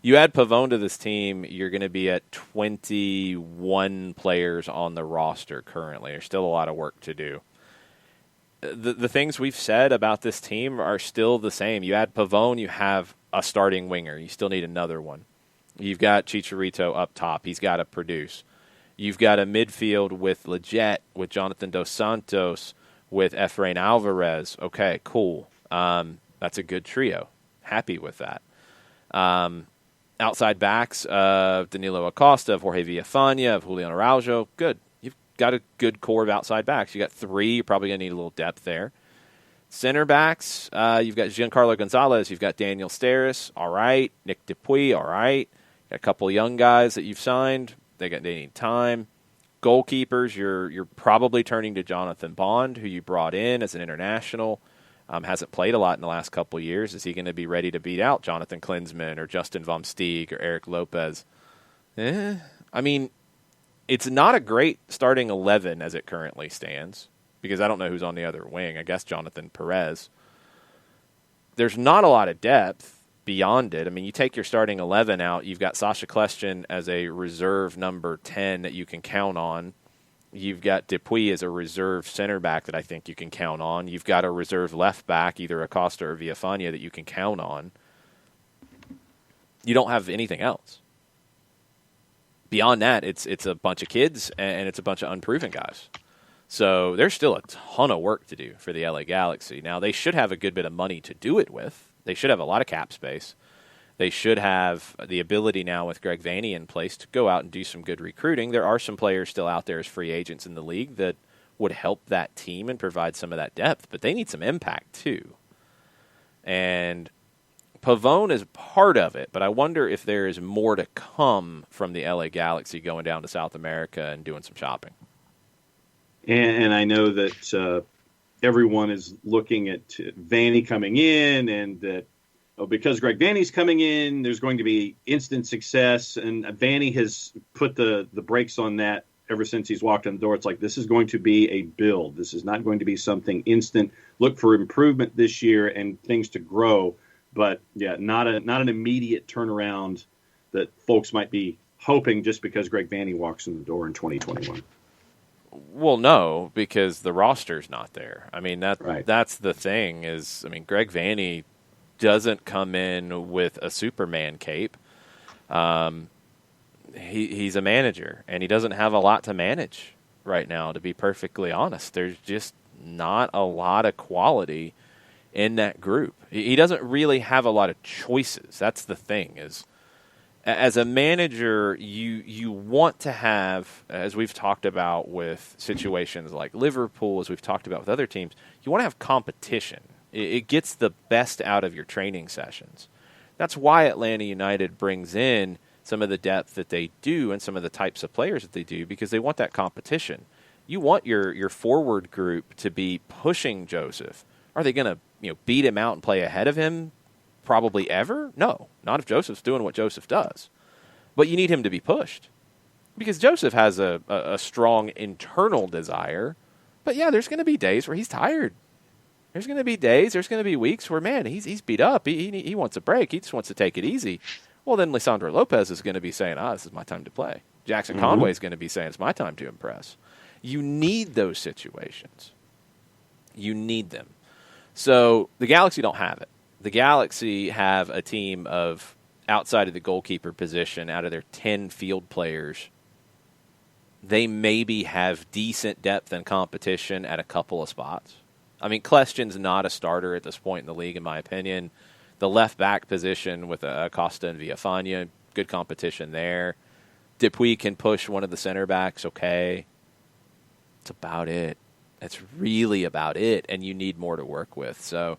You add Pavón to this team, you're going to be at 21 players on the roster currently. There's still a lot of work to do. The things we've said about this team are still the same. You add Pavón, you have a starting winger. You still need another one. You've got Chicharito up top. He's got to produce. You've got a midfield with Leggett, with Jonathan Dos Santos, with Efrain Alvarez. Okay, cool. That's a good trio. Happy with that. Outside backs, Danilo Acosta, of Jorge Villafana, of Julian Araujo. Good. You've got a good core of outside backs. You got three. You're probably going to need a little depth there. Center backs, you've got Giancarlo Gonzalez. You've got Daniel Steres. All right. Nick Dupuis. All right. Got a couple of young guys that you've signed. They need time. Goalkeepers, you're probably turning to Jonathan Bond, who you brought in as an international. Hasn't played a lot in the last couple of years. Is he going to be ready to beat out Jonathan Klinsmann or Justin Vom Steeg or Eric Lopez? I mean, it's not a great starting 11 as it currently stands, because I don't know who's on the other wing. I guess Jonathan Perez. There's not a lot of depth beyond it. I mean, you take your starting 11 out, you've got Sasha Kljestan as a reserve number 10 that you can count on. You've got Dupuis as a reserve center back that I think you can count on. You've got a reserve left back, either Acosta or Villafana, that you can count on. You don't have anything else. Beyond that, it's a bunch of kids and it's a bunch of unproven guys. So there's still a ton of work to do for the LA Galaxy. Now, they should have a good bit of money to do it with. They should have a lot of cap space. They should have the ability now with Greg Vanney in place to go out and do some good recruiting. There are some players still out there as free agents in the league that would help that team and provide some of that depth, but they need some impact too. And Pavón is part of it, but I wonder if there is more to come from the LA Galaxy going down to South America and doing some shopping. And I know that everyone is looking at Vanney coming in, and that because Greg Vanney's coming in, there's going to be instant success. And Vanney has put the brakes on that ever since he's walked in the door. It's like, this is going to be a build. This is not going to be something instant. Look for improvement this year and things to grow. But, yeah, not an immediate turnaround that folks might be hoping just because Greg Vanney walks in the door in 2021. Well, no, because the roster's not there. I mean, Right. That's the thing is, I mean, Greg Vanney doesn't come in with a Superman cape. He's a manager, and he doesn't have a lot to manage right now, to be perfectly honest. There's just not a lot of quality in that group. He doesn't really have a lot of choices. That's the thing is, as a manager, you want to have, as we've talked about with situations like Liverpool, as we've talked about with other teams, you want to have competition. It gets the best out of your training sessions. That's why Atlanta United brings in some of the depth that they do and some of the types of players that they do, because they want that competition. You want your forward group to be pushing Joseph. Are they going to beat him out and play ahead of him? Probably ever? No, not if Joseph's doing what Joseph does. But you need him to be pushed, because Joseph has a strong internal desire. But, yeah, there's going to be days where he's tired. There's going to be days, there's going to be weeks where, man, he's beat up. He wants a break. He just wants to take it easy. Well, then Lisandro Lopez is going to be saying, this is my time to play. Jackson Conway is going to be saying, it's my time to impress. You need those situations. You need them. So the Galaxy don't have it. The Galaxy have a team of, outside of the goalkeeper position, out of their 10 field players, they maybe have decent depth and competition at a couple of spots. I mean, Kljestan's not a starter at this point in the league, in my opinion. The left back position with Acosta and Villafana, good competition there. Dupuis can push one of the center backs, okay. That's about it. That's really about it, and you need more to work with. So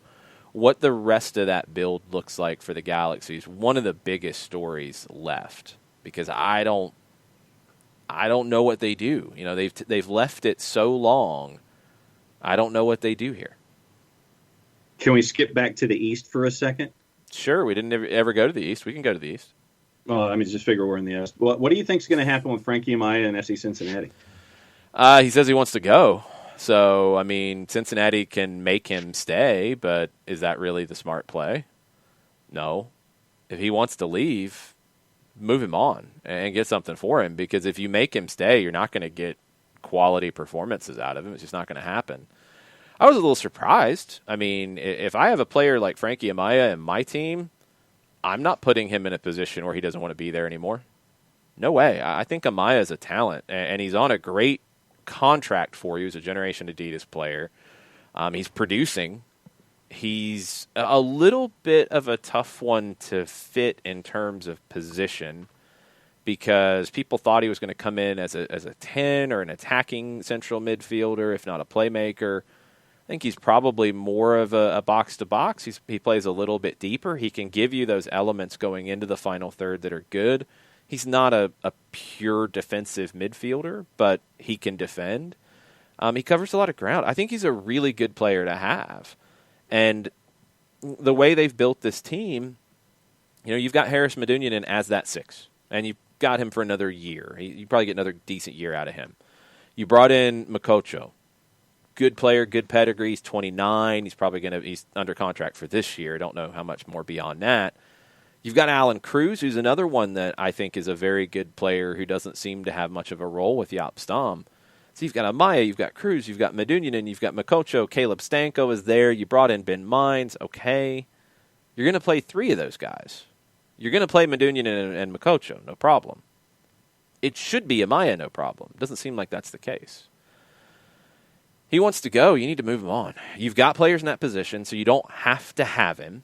what the rest of that build looks like for the Galaxy is one of the biggest stories left, because I don't know what they do. They've left it so long. I don't know what they do here. Can we skip back to the East for a second? Sure, we didn't ever go to the East. We can go to the East. Well, I mean, just figure we're in the East. What do you think is going to happen with Frankie Amaya and SC Cincinnati? He says he wants to go. So, I mean, Cincinnati can make him stay, but is that really the smart play? No. If he wants to leave, move him on and get something for him, because if you make him stay, you're not going to get quality performances out of him. It's just not going to happen. I was a little surprised. I mean, if I have a player like Frankie Amaya in my team, I'm not putting him in a position where he doesn't want to be there anymore. No way. I think Amaya is a talent, and he's on a great contract for you as a Generation Adidas player. He's producing. He's a little bit of a tough one to fit in terms of position because people thought he was going to come in as a 10 or an attacking central midfielder, if not a playmaker. I think he's probably more of a box-to-box. He plays a little bit deeper. He can give you those elements going into the final third that are good. He's not a pure defensive midfielder, but he can defend. He covers a lot of ground. I think he's a really good player to have. And the way they've built this team, you've got Harris Medunjanin as that 6, and you've got him for another year. You probably get another decent year out of him. You brought in Makocho. Good player, good pedigree. He's 29. He's under contract for this year. Don't know how much more beyond that. You've got Alan Cruz, who's another one that I think is a very good player who doesn't seem to have much of a role with Jaap Stam. So you've got Amaya, you've got Cruz, you've got Medunjanin, you've got Makocho, Caleb Stanko is there. You brought in Ben Mines. Okay. You're going to play 3 of those guys. You're going to play Medunjanin and Makocho, no problem. It should be Amaya, no problem. Doesn't seem like that's the case. He wants to go. You need to move him on. You've got players in that position, so you don't have to have him.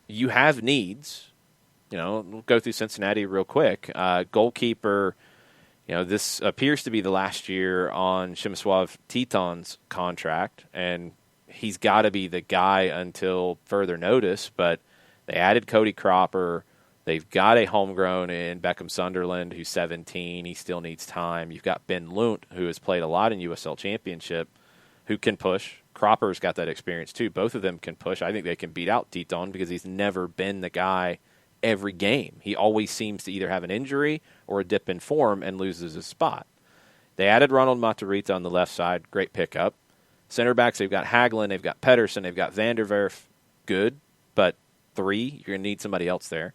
You have needs. We'll go through Cincinnati real quick. Goalkeeper, this appears to be the last year on Przemysław Titon's contract, and he's got to be the guy until further notice, but they added Cody Cropper. They've got a homegrown in Beckham Sunderland who's 17. He still needs time. You've got Ben Lunt, who has played a lot in USL Championship, who can push. Cropper's got that experience too. Both of them can push. I think they can beat out Titon because he's never been the guy every game. He always seems to either have an injury or a dip in form and loses his spot. They added Ronald Matarrita on the left side. Great pickup. Center backs, they've got Hagelin, they've got Pedersen, they've got Vanderwerf. Good, but 3, you're going to need somebody else there.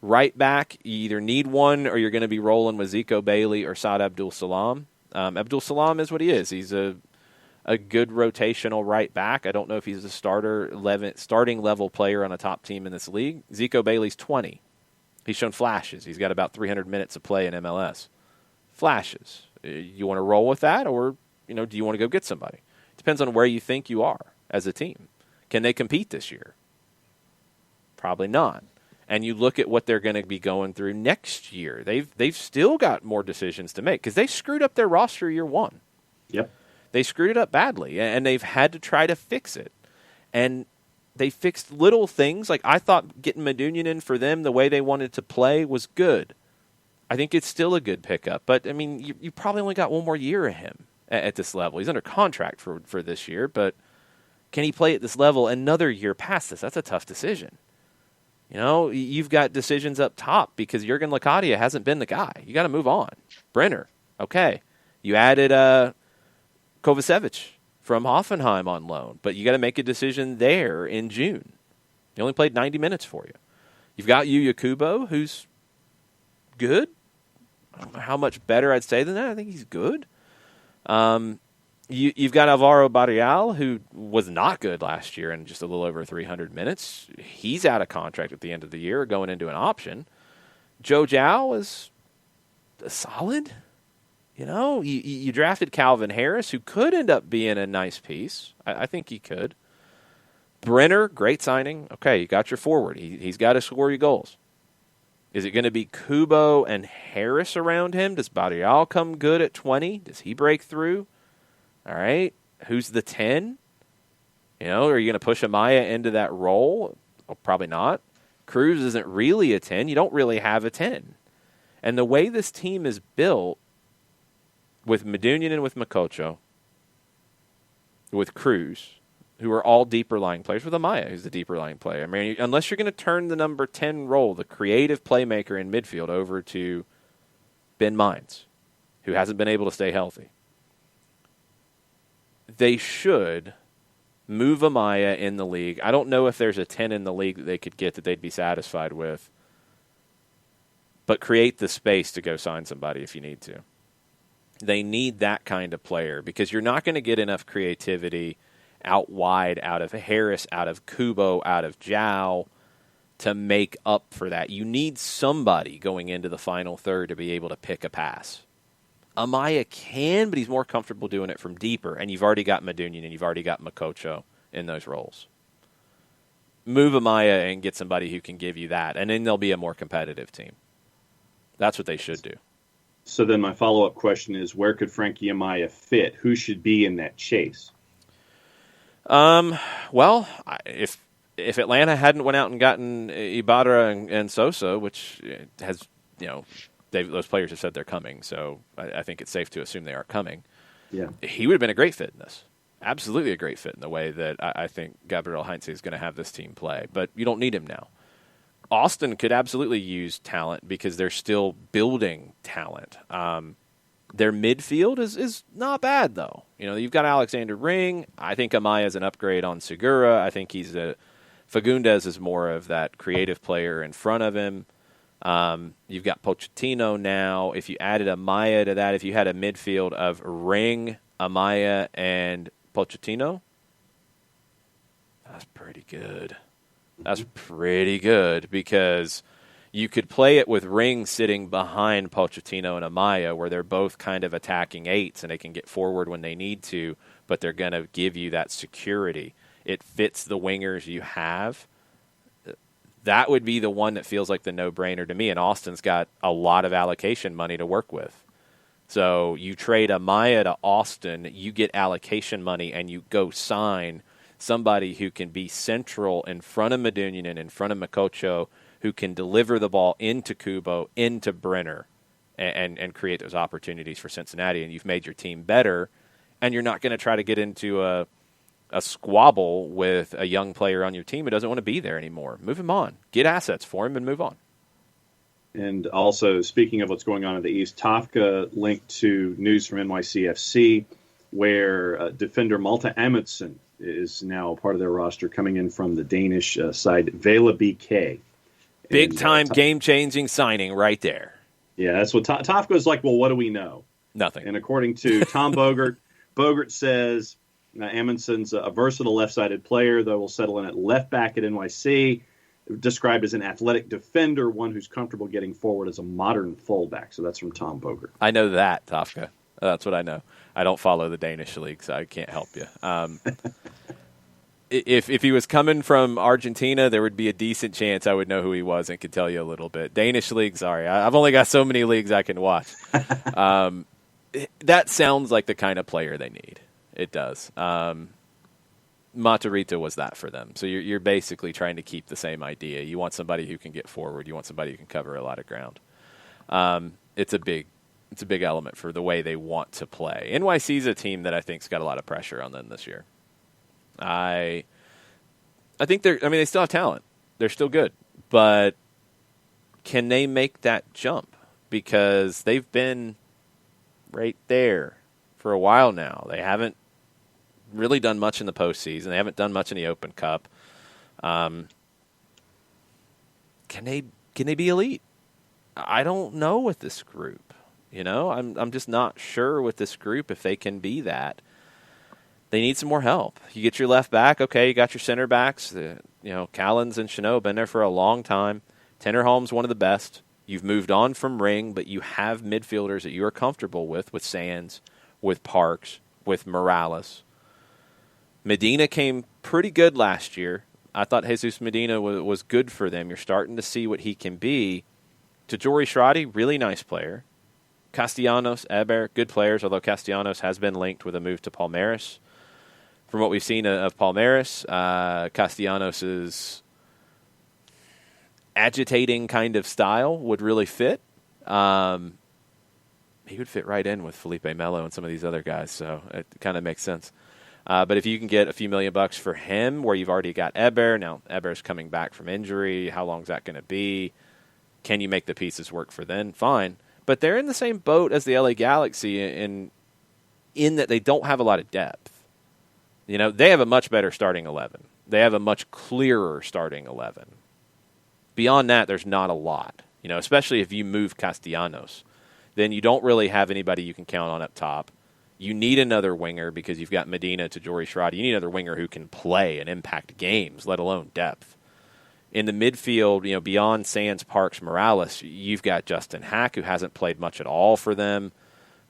Right back, you either need one or you're going to be rolling with Zico Bailey or Saad Abdul Salam. Abdul Salam is what he is. He's a good rotational right back. I don't know if he's a starting level player on a top team in this league. Zico Bailey's 20. He's shown flashes. He's got about 300 minutes of play in MLS. Flashes. You want to roll with that, or do you want to go get somebody? Depends on where you think you are as a team. Can they compete this year? Probably not. And you look at what they're going to be going through next year. They've still got more decisions to make because they screwed up their roster year 1. Yep. They screwed it up badly, and they've had to try to fix it. And they fixed little things. Like, I thought getting Medunjanin for them the way they wanted to play was good. I think it's still a good pickup. But, I mean, you probably only got one more year of him at this level. He's under contract for this year, but can he play at this level another year past this? That's a tough decision. You've got decisions up top because Jurgen Locadia hasn't been the guy. You got to move on. Brenner, okay. You added Kovacevic from Hoffenheim on loan, but you got to make a decision there in June. He only played 90 minutes for you. You've got Yuya Kubo, who's good. I don't know how much better I'd say than that. I think he's good. You've got Alvaro Barrial, who was not good last year in just a little over 300 minutes. He's out of contract at the end of the year, going into an option. Joe Zhao is solid. You drafted Calvin Harris, who could end up being a nice piece. I think he could. Brenner, great signing. Okay, you got your forward. He's got to score your goals. Is it going to be Kubo and Harris around him? Does Barrial come good at 20? Does he break through? All right. Who's the 10? Are you going to push Amaya into that role? Well, probably not. Cruz isn't really a 10. You don't really have a 10. And the way this team is built, with Medunjanin and with Makocho, with Cruz, who are all deeper lying players, with Amaya, who's the deeper lying player. I mean, unless you're going to turn the number 10 role, the creative playmaker in midfield, over to Ben Mines, who hasn't been able to stay healthy. They should move Amaya in the league. I don't know if there's a 10 in the league that they could get that they'd be satisfied with, but create the space to go sign somebody if you need to. They need that kind of player because you're not going to get enough creativity out wide out of Harris, out of Kubo, out of Zhao to make up for that. You need somebody going into the final third to be able to pick a pass. Amaya can, but he's more comfortable doing it from deeper, and you've already got Medunyan and you've already got Makocho in those roles. Move Amaya and get somebody who can give you that, and then they'll be a more competitive team. That's what they should do. So then my follow-up question is, where could Frankie Amaya fit? Who should be in that chase? Well, if Atlanta hadn't went out and gotten Ibarra and Sosa, which has, those players have said they're coming, so I think it's safe to assume they are coming. Yeah, he would have been a great fit in this. Absolutely a great fit in the way that I think Gabriel Heinze is going to have this team play. But you don't need him now. Austin could absolutely use talent because they're still building talent. Their midfield is not bad, though. You've got Alexander Ring. I think Amaya is an upgrade on Segura. I think Fagundes is more of that creative player in front of him. You've got Pochettino now. If you added Amaya to that, if you had a midfield of Ring, Amaya, and Pochettino, that's pretty good. That's pretty good because you could play it with Ring sitting behind Pochettino and Amaya where they're both kind of attacking eights and they can get forward when they need to, but they're going to give you that security. It fits the wingers you have. That would be the one that feels like the no-brainer to me, and Austin's got a lot of allocation money to work with. So you trade Amaya to Austin, you get allocation money, and you go sign somebody who can be central in front of Medunyan and in front of Makocho, who can deliver the ball into Kubo, into Brenner, and create those opportunities for Cincinnati. And you've made your team better, and you're not going to try to get into a squabble with a young player on your team who doesn't want to be there anymore. Move him on. Get assets for him and move on. And also, speaking of what's going on in the East, Tafka linked to news from NYCFC where defender Malte Amundsen is now part of their roster, coming in from the Danish side, Vela BK. Big-time, game-changing signing right there. Yeah, that's what Tafka is like, well, what do we know? Nothing. And according to Tom Bogert, Bogert says Amundsen's a versatile left-sided player that will settle in at left back at NYC, described as an athletic defender, one who's comfortable getting forward as a modern fullback. So that's from Tom Bogert. I know that, Tafka. That's what I know. I don't follow the Danish league, so I can't help you. If he was coming from Argentina, there would be a decent chance I would know who he was and could tell you a little bit. Danish league, sorry. I've only got so many leagues I can watch. That sounds like the kind of player they need. It does. Matarrita was that for them. So you're basically trying to keep the same idea. You want somebody who can get forward. You want somebody who can cover a lot of ground. It's a big element for the way they want to play. NYC is a team that I think's got a lot of pressure on them this year. I think they still have talent. They're still good. But can they make that jump? Because they've been right there for a while now. They haven't really done much in the postseason. They haven't done much in the Open Cup. Can they be elite? I don't know with this group. I'm just not sure with this group if they can be that. They need some more help. You get your left back, okay, you got your center backs. Callens and Chanot been there for a long time. Tennerholm's one of the best. You've moved on from Ring, but you have midfielders that you are comfortable with Sands, with Parks, with Morales. Medina came pretty good last year. I thought Jesus Medina was good for them. You're starting to see what he can be. Tajori Shradi, really nice player. Castellanos, Eber, good players, although Castellanos has been linked with a move to Palmeiras. From what we've seen of Palmeiras, Castellanos' agitating kind of style would really fit. He would fit right in with Felipe Melo and some of these other guys, so it kind of makes sense. But if you can get a few $1 million for him, where you've already got Eber, now Eber's coming back from injury, how long is that going to be? Can you make the pieces work for then? Fine. But they're in the same boat as the LA Galaxy in that they don't have a lot of depth. They have a much better starting 11. They have a much clearer starting 11. Beyond that, there's not a lot. Especially if you move Castellanos, then you don't really have anybody you can count on up top. You need another winger because you've got Medina, Tajori Shradi. You need another winger who can play and impact games, let alone depth. In the midfield, beyond Sands, Parks, Morales, you've got Justin Hack, who hasn't played much at all for them.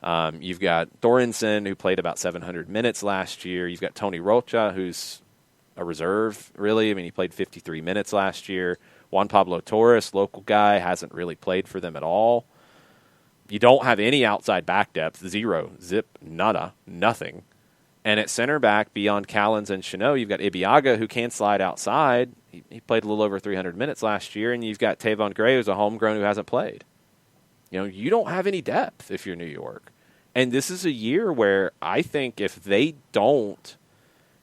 You've got Thorensen, who played about 700 minutes last year. You've got Tony Rocha, who's a reserve, really. I mean, he played 53 minutes last year. Juan Pablo Torres, local guy, hasn't really played for them at all. You don't have any outside back depth. Zero. Zip. Nada. Nothing. And at center back, beyond Callens and Chanot, you've got Ibiaga, who can slide outside. He played a little over 300 minutes last year. And you've got Tavon Gray, who's a homegrown who hasn't played. You don't have any depth if you're New York. And this is a year where I think if they don't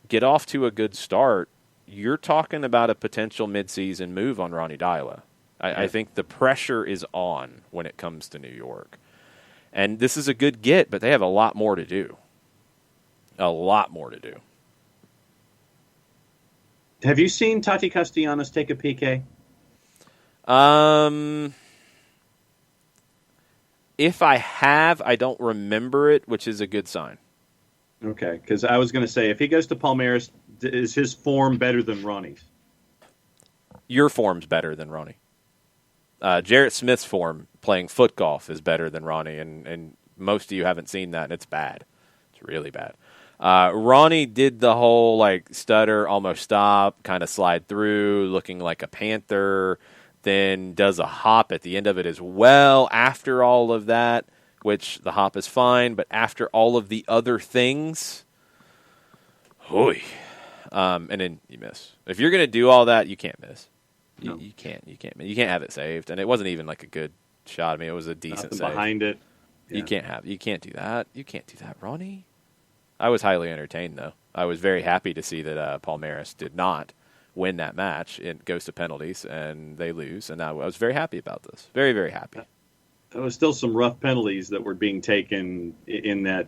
get off to a good start, you're talking about a potential midseason move on Ronny Deila. I think the pressure is on when it comes to New York. And this is a good get, but they have a lot more to do. A lot more to do. Have you seen Tati Castellanos take a PK? If I have, I don't remember it, which is a good sign. Okay, because I was going to say, if he goes to Palmeiras, is his form better than Ronnie's? Your form's better than Ronnie. Jarrett Smith's form playing foot golf is better than Ronnie, and most of you haven't seen that, and it's bad. It's really bad. Ronnie did the whole stutter, almost stop, kind of slide through, looking like a panther, then does a hop at the end of it as well after all of that, which the hop is fine, but after all of the other things, and then you miss. If you're going to do all that, you can't miss. No. You can't have it saved, and it wasn't even a good shot. I mean, it was a decent save. Behind it. Yeah. You can't do that. You can't do that, Ronnie. I was highly entertained, though. I was very happy to see that Palmeiras did not win that match. It goes to penalties, and they lose, and I was very happy about this. Very, very happy. There was still some rough penalties that were being taken in that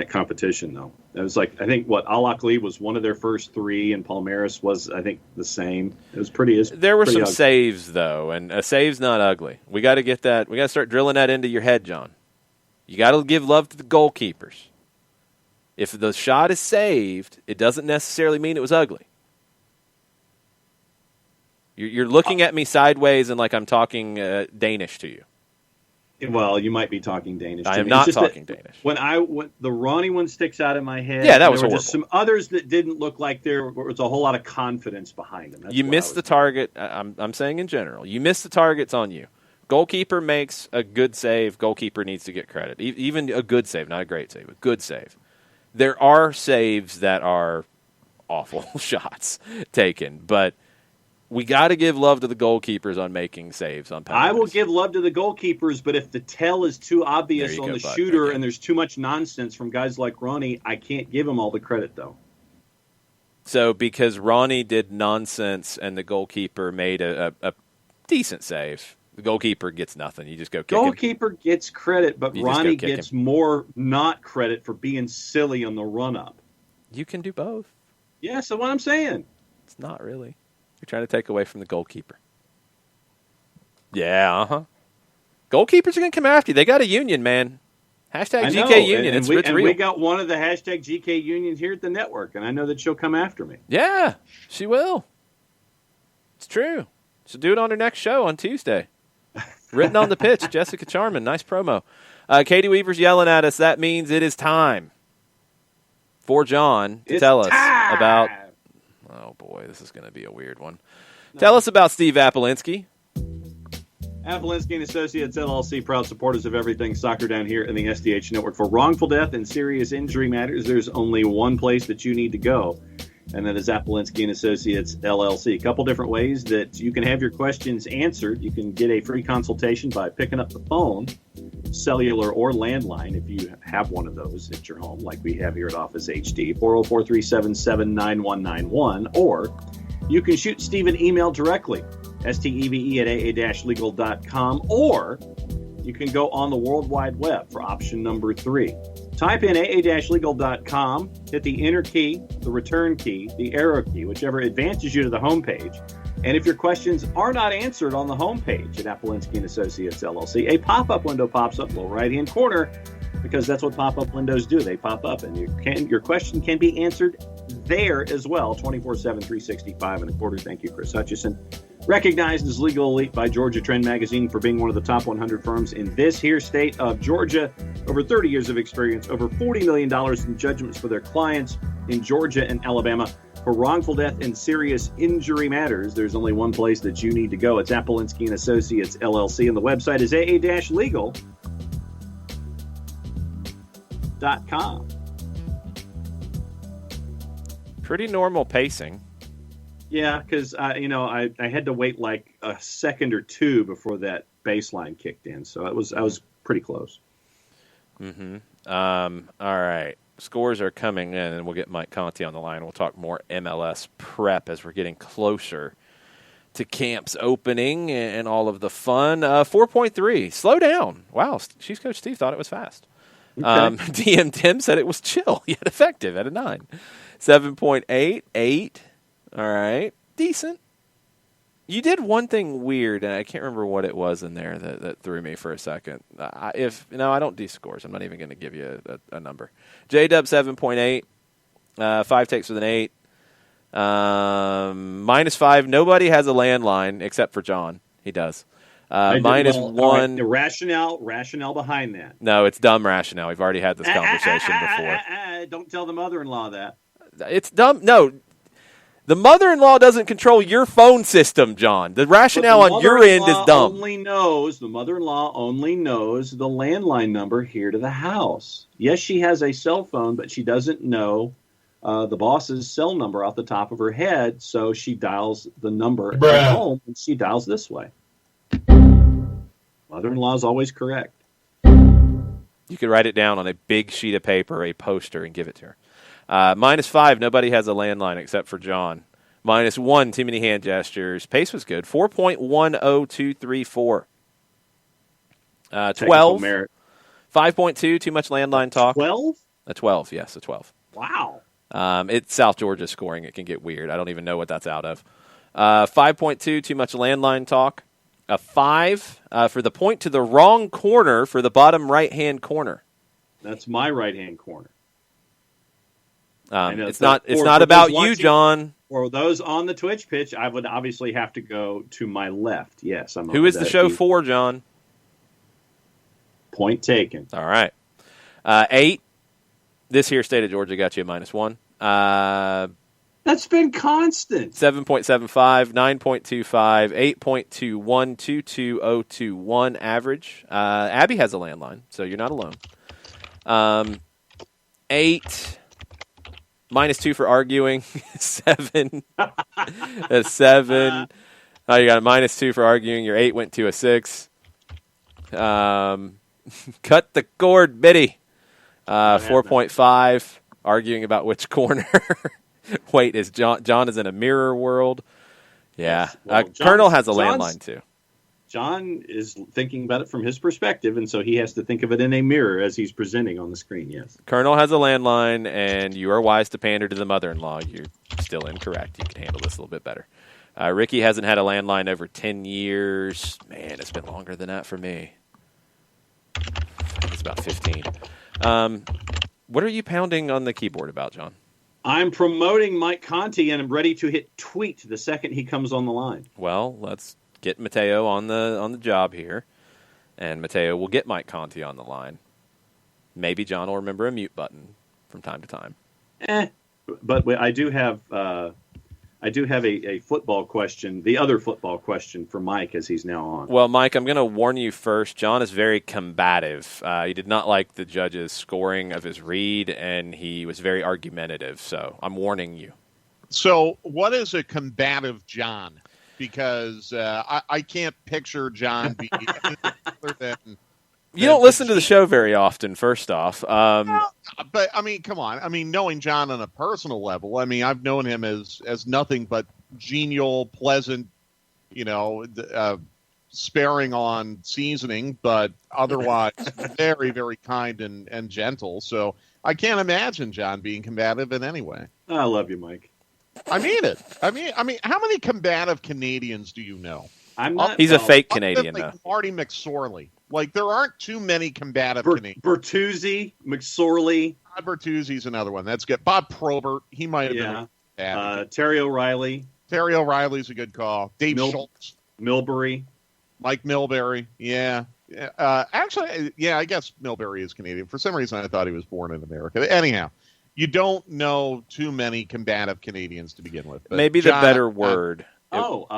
competition, though. It was I think Al-Akhli was one of their first three, and Palmeiras was, I think, the same. It was pretty. There were some ugly saves, though, and a save's not ugly. We got to get that. We got to start drilling that into your head, John. You got to give love to the goalkeepers. If the shot is saved, it doesn't necessarily mean it was ugly. You're looking at me sideways and like I'm talking Danish to you. Well, you might be talking Danish. I am not talking Danish. When the Ronnie one sticks out in my head. Yeah, that was there were horrible. just some others that didn't look like there was a whole lot of confidence behind them. You missed the target. I'm saying in general. You missed the targets on you. Goalkeeper makes a good save. Goalkeeper needs to get credit. Even a good save, not a great save, a good save. There are saves that are awful shots taken, but we got to give love to the goalkeepers on making saves on penalties. I will give love to the goalkeepers, but if the tell is too obvious on the shooter and there's too much nonsense from guys like Ronnie, I can't give him all the credit, though. So because Ronnie did nonsense and the goalkeeper made a decent save, the goalkeeper gets nothing. You just go kick him. Goalkeeper gets credit, but Ronnie gets more not credit for being silly on the run-up. You can do both. Yeah, so what I'm saying. It's not really. You're trying to take away from the goalkeeper. Yeah, Goalkeepers are going to come after you. They got a union, man. Hashtag GK Union. It's real. We got one of the hashtag GK Unions here at the network, and I know that she'll come after me. Yeah, she will. It's true. She'll do it on her next show on Tuesday. Written on the pitch, Jessica Charman. Nice promo. Katie Weaver's yelling at us. That means it is time for John to tell us about... Oh, boy, this is going to be a weird one. No. Tell us about Steve Apolinsky. Apolinsky & Associates, LLC, proud supporters of everything soccer down here in the SDH network. For wrongful death and serious injury matters, there's only one place that you need to go, and that is Apolinsky & Associates, LLC. A couple different ways that you can have your questions answered. You can get a free consultation by picking up the phone, cellular or landline, if you have one of those at your home, like we have here at Office HD, 404-377-9191, or you can shoot Steve an email directly, steve@aa-legal.com, or you can go on the World Wide Web for option number 3. Type in aa-legal.com, hit the enter key, the return key, the arrow key, whichever advances you to the homepage. And if your questions are not answered on the homepage at Apolinsky & Associates, LLC, a pop-up window pops up in the right-hand corner, because that's what pop-up windows do. They pop up, and your question can be answered there as well, 24/7, 365 and a quarter. Thank you, Chris Hutchison. Recognized as legal elite by Georgia Trend Magazine for being one of the top 100 firms in this here state of Georgia. Over 30 years of experience, over $40 million in judgments for their clients in Georgia and Alabama. For wrongful death and serious injury matters, there's only one place that you need to go. It's Apolinsky & Associates, LLC, and the website is aa-legal.com. Pretty normal pacing. Yeah, because I had to wait like a second or two before that baseline kicked in, so I was pretty close. Mm-hmm. All right, scores are coming in, and we'll get Mike Conti on the line. We'll talk more MLS prep as we're getting closer to camp's opening and all of the fun. 4.3, slow down. Wow, Chiefs coach Steve thought it was fast. Okay. DM Tim said it was chill yet effective at a 9. 7.8, 8. All right, decent. You did one thing weird, and I can't remember what it was in there that threw me for a second. I don't do scores. I'm not even going to give you a number. J-Dub 7.8, 5 takes with an 8. -5. Nobody has a landline except for John. He does. -1. Right, the rationale behind that. No, it's dumb rationale. We've already had this conversation before. Don't tell the mother-in-law that. It's dumb. No. The mother-in-law doesn't control your phone system, John. The rationale on your end is dumb. The mother-in-law only knows the landline number here to the house. Yes, she has a cell phone, but she doesn't know the boss's cell number off the top of her head, so she dials the number at home, and she dials this way. Mother-in-law is always correct. You could write it down on a big sheet of paper, a poster, and give it to her. -5, nobody has a landline except for John. -1, too many hand gestures. Pace was good. 4.10234. 12. 5.2, too much landline talk. 12? A 12, yes, a 12. Wow. It's South Georgia scoring. It can get weird. I don't even know what that's out of. 5.2, too much landline talk. A 5 for the point to the wrong corner for the bottom right-hand corner. That's my right-hand corner. It's not about you, John. For those on the Twitch pitch, I would obviously have to go to my left. Yes, I'm. Who is the show for, John? Point taken. All right. 8. This here state of Georgia got you a -1. That's been constant. 7.75, 9.25, 8.21, 22021 average. Abby has a landline, so you're not alone. 8. -2 for arguing. 7. A 7. Oh, you got a -2 for arguing. Your 8 went to a 6. Cut the cord, Biddy. 4.5. Arguing about which corner. Wait, is John is in a mirror world? Yeah. Yes. Well, Colonel has a landline, too. John is thinking about it from his perspective, and so he has to think of it in a mirror as he's presenting on the screen, yes. Colonel has a landline, and you are wise to pander to the mother-in-law. You're still incorrect. You can handle this a little bit better. Ricky hasn't had a landline over 10 years. Man, it's been longer than that for me. I think it's about 15. What are you pounding on the keyboard about, John? I'm promoting Mike Conti, and I'm ready to hit tweet the second he comes on the line. Well, let's get Mateo on the job here, and Mateo will get Mike Conti on the line. Maybe John will remember a mute button from time to time. But I do have a football question, the other football question for Mike as he's now on. Well, Mike, I'm going to warn you first. John is very combative. He did not like the judge's scoring of his read, and he was very argumentative. So I'm warning you. So what is a combative John? Because I can't picture John being anything other than... You don't listen to the show very often, first off. But, I mean, come on. I mean, knowing John on a personal level, I mean, I've known him as nothing but genial, pleasant, sparing on seasoning, but otherwise very, very kind and gentle. So I can't imagine John being combative in any way. I love you, Mike. I mean it. I mean, how many combative Canadians do you know? He's a fake Canadian, like though. Marty McSorley. Like, there aren't too many combative Canadians. Bertuzzi, McSorley. Bob Bertuzzi's another one. That's good. Bob Probert. He might have been. Terry O'Reilly. Terry O'Reilly's a good call. Dave Schultz. Milbury. Mike Milbury. Yeah. Actually, I guess Milbury is Canadian. For some reason, I thought he was born in America. Anyhow, you don't know too many combative Canadians to begin with. But maybe the better word. Georges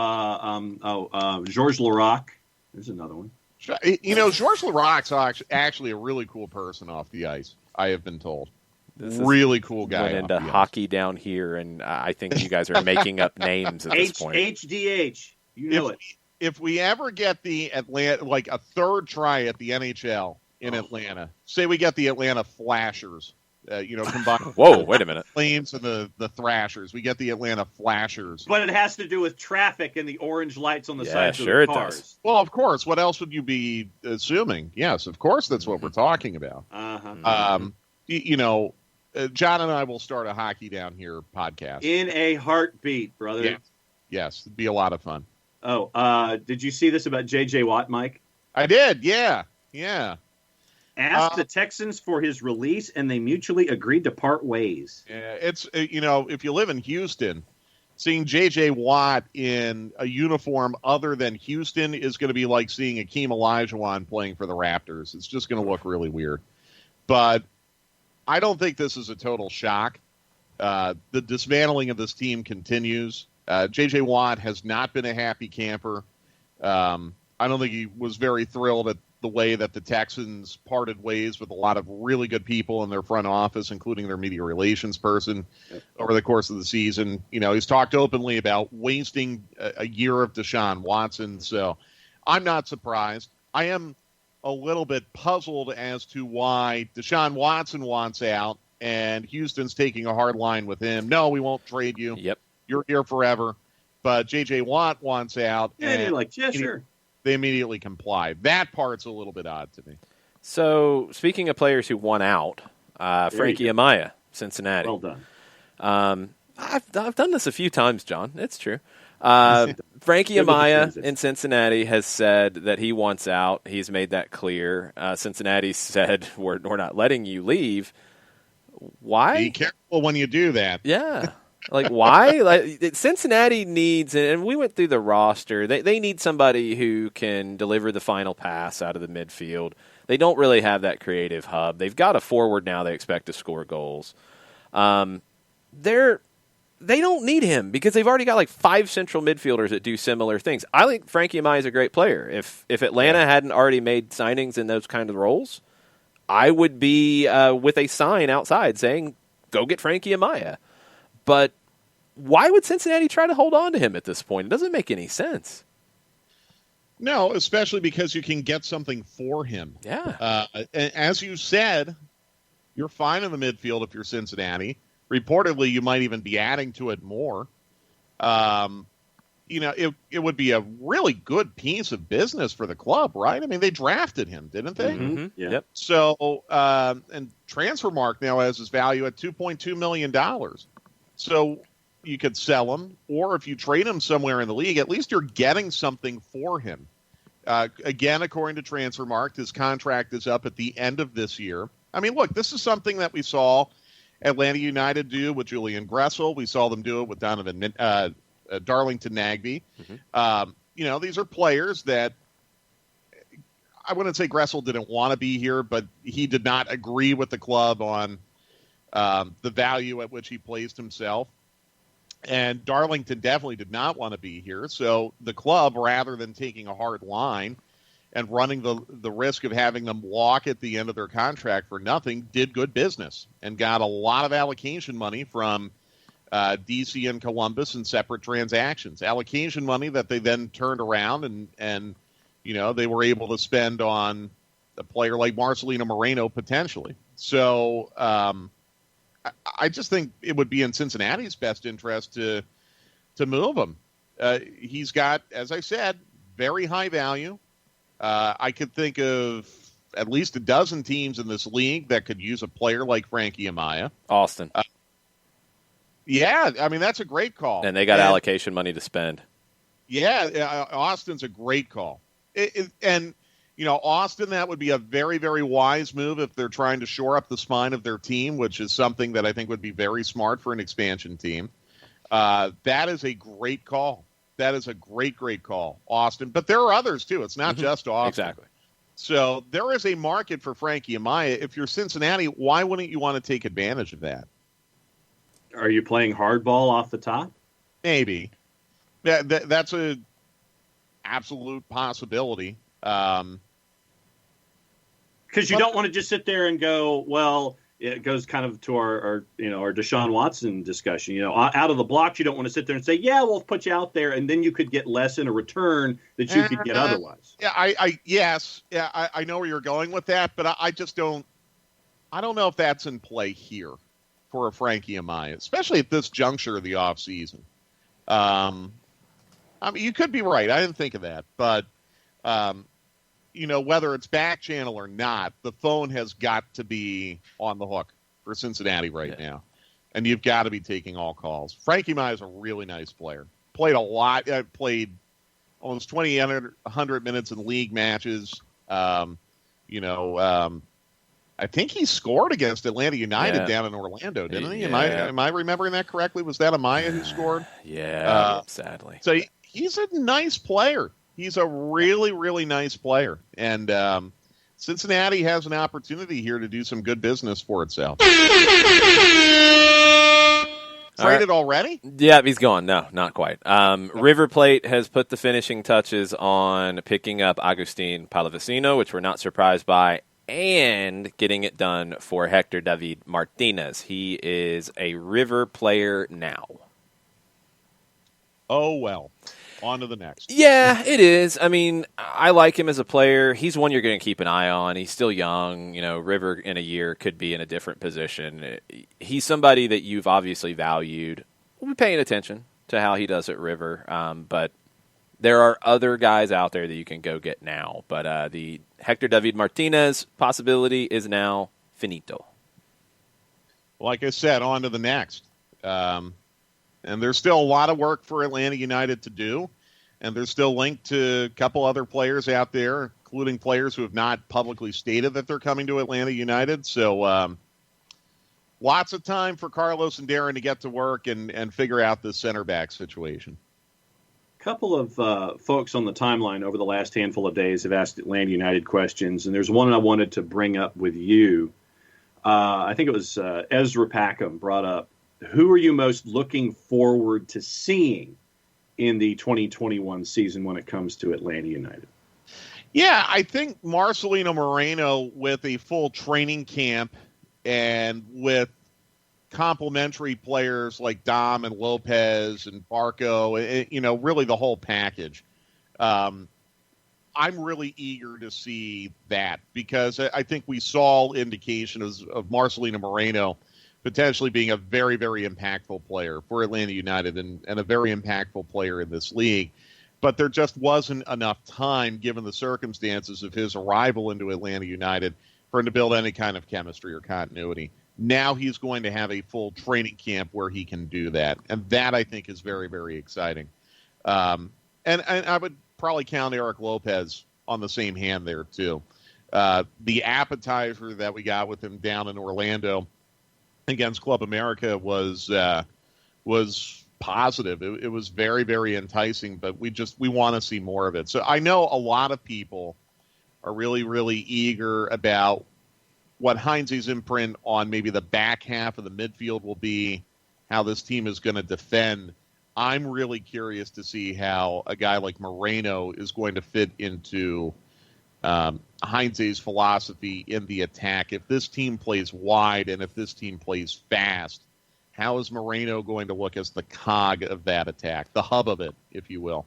Larac. There's another one. Georges Larocque's actually a really cool person off the ice, I have been told. Really cool guy. Went into hockey down here, and I think you guys are making up names at this point. HDH. You know it. If we ever get the Atlanta, like a third try at the NHL in Atlanta, say we get the Atlanta Flashers, combined. Whoa, wait a minute. Flames and the Thrashers. We get the Atlanta Flashers. But it has to do with traffic and the orange lights on the sides of the cars. It does. Well, of course. What else would you be assuming? Yes, of course. That's what we're talking about. Uh-huh. John and I will start a Hockey Down Here podcast. In a heartbeat, brother. Yes. It'd be a lot of fun. Oh, did you see this about J.J. Watt, Mike? I did, yeah. Asked the Texans for his release, and they mutually agreed to part ways. Yeah, it's, if you live in Houston, seeing J.J. Watt in a uniform other than Houston is going to be like seeing Akeem Olajuwon playing for the Raptors. It's just going to look really weird. But I don't think this is a total shock. The dismantling of this team continues. J.J. Watt has not been a happy camper. I don't think he was very thrilled at the way that the Texans parted ways with a lot of really good people in their front office, including their media relations person, over the course of the season. He's talked openly about wasting a year of Deshaun Watson, so I'm not surprised. I am a little bit puzzled as to why Deshaun Watson wants out and Houston's taking a hard line with him. No, we won't trade you. Yep. You're here forever. But J.J. Watt wants out. And you're like, sure. They immediately comply. That part's a little bit odd to me. So, speaking of players who won out, Frankie Amaya, Cincinnati. Well done. I've done this a few times, John. It's true. Frankie Amaya in Cincinnati has said that he wants out. He's made that clear. Cincinnati said, we're not letting you leave. Why? Be careful when you do that. Yeah. Like, why? Cincinnati needs, and we went through the roster, they need somebody who can deliver the final pass out of the midfield. They don't really have that creative hub. They've got a forward now they expect to score goals. They don't need him because they've already got like 5 central midfielders that do similar things. I think Frankie Amaya is a great player. If Atlanta hadn't already made signings in those kind of roles, I would be with a sign outside saying, go get Frankie Amaya. But why would Cincinnati try to hold on to him at this point? It doesn't make any sense. No, especially because you can get something for him. Yeah. As you said, you're fine in the midfield if you're Cincinnati. Reportedly, you might even be adding to it more. It would be a really good piece of business for the club, right? I mean, they drafted him, didn't they? Mm-hmm. Yeah. Yep. So, and Transfermarkt now has his value at $2.2 million. So you could sell him, or if you trade him somewhere in the league, at least you're getting something for him. Again, according to Transfermarkt, his contract is up at the end of this year. I mean, look, this is something that we saw Atlanta United do with Julian Gressel. We saw them do it with Donovan Darlington Nagbe. Mm-hmm. These are players that I wouldn't say Gressel didn't want to be here, but he did not agree with the club on the value at which he placed himself. And Darlington definitely did not want to be here. So the club, rather than taking a hard line and running the risk of having them walk at the end of their contract for nothing, did good business and got a lot of allocation money from DC and Columbus in separate transactions. Allocation money that they then turned around and they were able to spend on a player like Marcelino Moreno potentially. So I just think it would be in Cincinnati's best interest to move him. He's got, as I said, very high value. I could think of at least a dozen teams in this league that could use a player like Frankie Amaya. Austin. Yeah, I mean, that's a great call. And they got allocation money to spend. Yeah, Austin's a great call. Austin, that would be a very, very wise move if they're trying to shore up the spine of their team, which is something that I think would be very smart for an expansion team. That is a great call. That is a great, great call, Austin. But there are others, too. It's not just Austin. Exactly. So there is a market for Frankie Amaya. If you're Cincinnati, why wouldn't you want to take advantage of that? Are you playing hardball off the top? Maybe. Yeah, that's a absolute possibility. Because you don't want to just sit there and go, well, it goes kind of to our Deshaun Watson discussion. Out of the blocks, you don't want to sit there and say, yeah, we'll put you out there, and then you could get less in a return that you could get otherwise. Yeah, I know where you're going with that, but I just don't. I don't know if that's in play here for a Frankie Amaya, especially at this juncture of the offseason. I mean, you could be right. I didn't think of that, but whether it's back channel or not, the phone has got to be on the hook for Cincinnati right now, and you've got to be taking all calls. Frankie Amaya is a really nice player. Played a lot. Played almost 2,100 minutes in league matches. I think he scored against Atlanta United down in Orlando, didn't he? Am I remembering that correctly? Was that Amaya who scored? Sadly. So he's a nice player. He's a really, really nice player. And Cincinnati has an opportunity here to do some good business for itself. Traded already? Yeah, he's gone. No, not quite. River Plate has put the finishing touches on picking up Agustin Palavecino, which we're not surprised by, and getting it done for Hector David Martinez. He is a River player now. Oh, well. On to the next. Yeah, it is. I mean, I like him as a player. He's one you're going to keep an eye on. He's still young. River in a year could be in a different position. He's somebody that you've obviously valued. We'll be paying attention to how he does at River. But there are other guys out there that you can go get now. But the Hector David Martinez possibility is now finito. Like I said, on to the next. And there's still a lot of work for Atlanta United to do. And they're still linked to a couple other players out there, including players who have not publicly stated that they're coming to Atlanta United. So lots of time for Carlos and Darren to get to work and figure out this center back situation. A couple of folks on the timeline over the last handful of days have asked Atlanta United questions, and there's one I wanted to bring up with you. I think it was Ezra Packham brought up, who are you most looking forward to seeing in the 2021 season when it comes to Atlanta United? Yeah, I think Marcelino Moreno with a full training camp and with complementary players like Dom and Lopez and Barco, really the whole package. I'm really eager to see that because I think we saw indications of Marcelino Moreno potentially being a very, very impactful player for Atlanta United and a very impactful player in this league. But there just wasn't enough time, given the circumstances of his arrival into Atlanta United, for him to build any kind of chemistry or continuity. Now he's going to have a full training camp where he can do that. And that, I think, is very, very exciting. And I would probably count Eric Lopez on the same hand there, too. The appetizer that we got with him down in Orlando against Club America was positive. It was very, very enticing, but we want to see more of it. So I know a lot of people are really, really eager about what Heinze's imprint on maybe the back half of the midfield will be, how this team is going to defend. I'm really curious to see how a guy like Moreno is going to fit into Heinze's philosophy in the attack. If this team plays wide and if this team plays fast, how is Moreno going to look as the cog of that attack, the hub of it, if you will?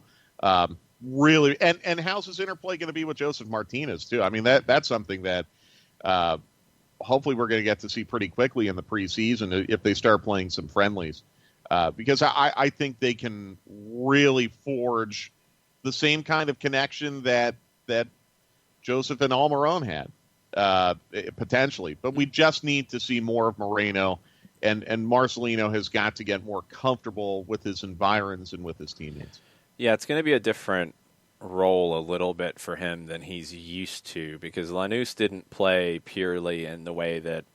Really, and how's his interplay going to be with Joseph Martinez, too? I mean, that's something that hopefully we're going to get to see pretty quickly in the preseason if they start playing some friendlies. Because I think they can really forge the same kind of connection that Joseph and Almiron had, potentially. But we just need to see more of Moreno, and Marcelino has got to get more comfortable with his environs and with his teammates. Yeah, it's going to be a different role a little bit for him than he's used to, because Lanús didn't play purely in the way that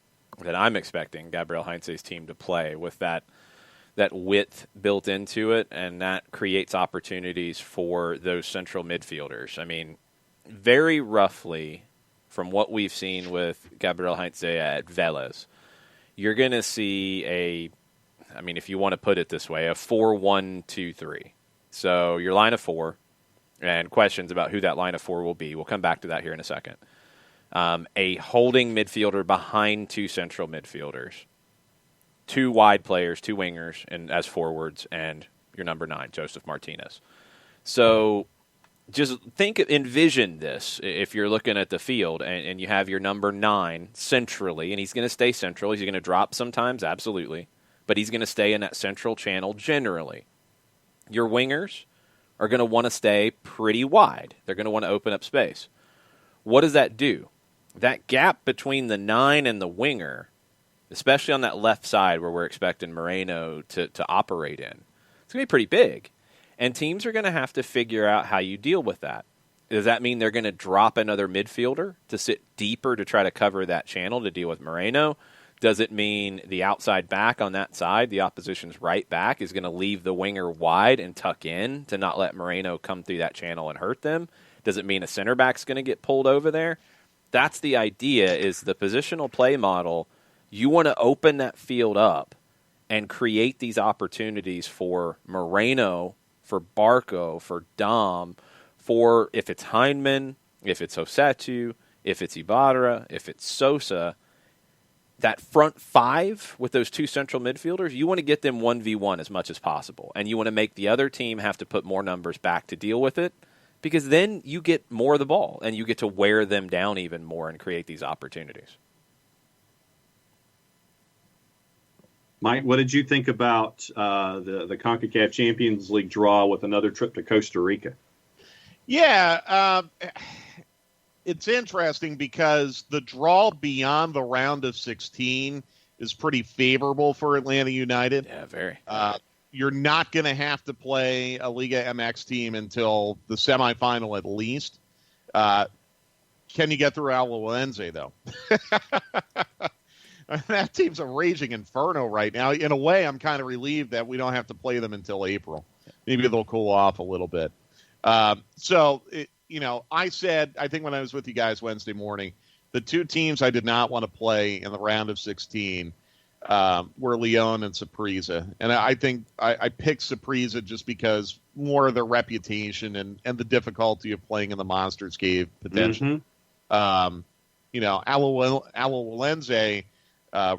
I'm expecting Gabriel Heinze's team to play, with that that width built into it, and that creates opportunities for those central midfielders. I mean, very roughly, from what we've seen with Gabriel Heinze at Vélez, you're going to see if you want to put it this way, a 4-1-2-3. So your line of four, and questions about who that line of four will be. We'll come back to that here in a second. A holding midfielder behind two central midfielders, two wide players, two wingers, and as forwards, and your number 9, Joseph Martinez. So just envision this if you're looking at the field and you have your number 9 centrally, and he's going to stay central. He's going to drop sometimes, absolutely, but he's going to stay in that central channel generally. Your wingers are going to want to stay pretty wide. They're going to want to open up space. What does that do? That gap between the 9 and the winger, especially on that left side where we're expecting Moreno to operate in, it's going to be pretty big. And teams are going to have to figure out how you deal with that. Does that mean they're going to drop another midfielder to sit deeper to try to cover that channel to deal with Moreno? Does it mean the outside back on that side, the opposition's right back, is going to leave the winger wide and tuck in to not let Moreno come through that channel and hurt them? Does it mean a center back's going to get pulled over there? That's the idea, is the positional play model. You want to open that field up and create these opportunities for Moreno, for Barco, for Dom, for if it's Heinemann, if it's Hosetu, if it's Ibarra, if it's Sosa. That front 5 with those two central midfielders, you want to get them 1v1 as much as possible. And you want to make the other team have to put more numbers back to deal with it, because then you get more of the ball and you get to wear them down even more and create these opportunities. Mike, what did you think about the CONCACAF Champions League draw with another trip to Costa Rica? Yeah, it's interesting because the draw beyond the round of 16 is pretty favorable for Atlanta United. Yeah, very. You're not going to have to play a Liga MX team until the semifinal at least. Can you get through Alajuelense, though? That team's a raging inferno right now. In a way, I'm kind of relieved that we don't have to play them until April. Maybe they'll cool off a little bit. I said, I think when I was with you guys Wednesday morning, the two teams I did not want to play in the round of 16 were Lyon and Saprissa. And I think I picked Saprissa just because more of their reputation and the difficulty of playing in the Monsters Cave potential. Alajuelense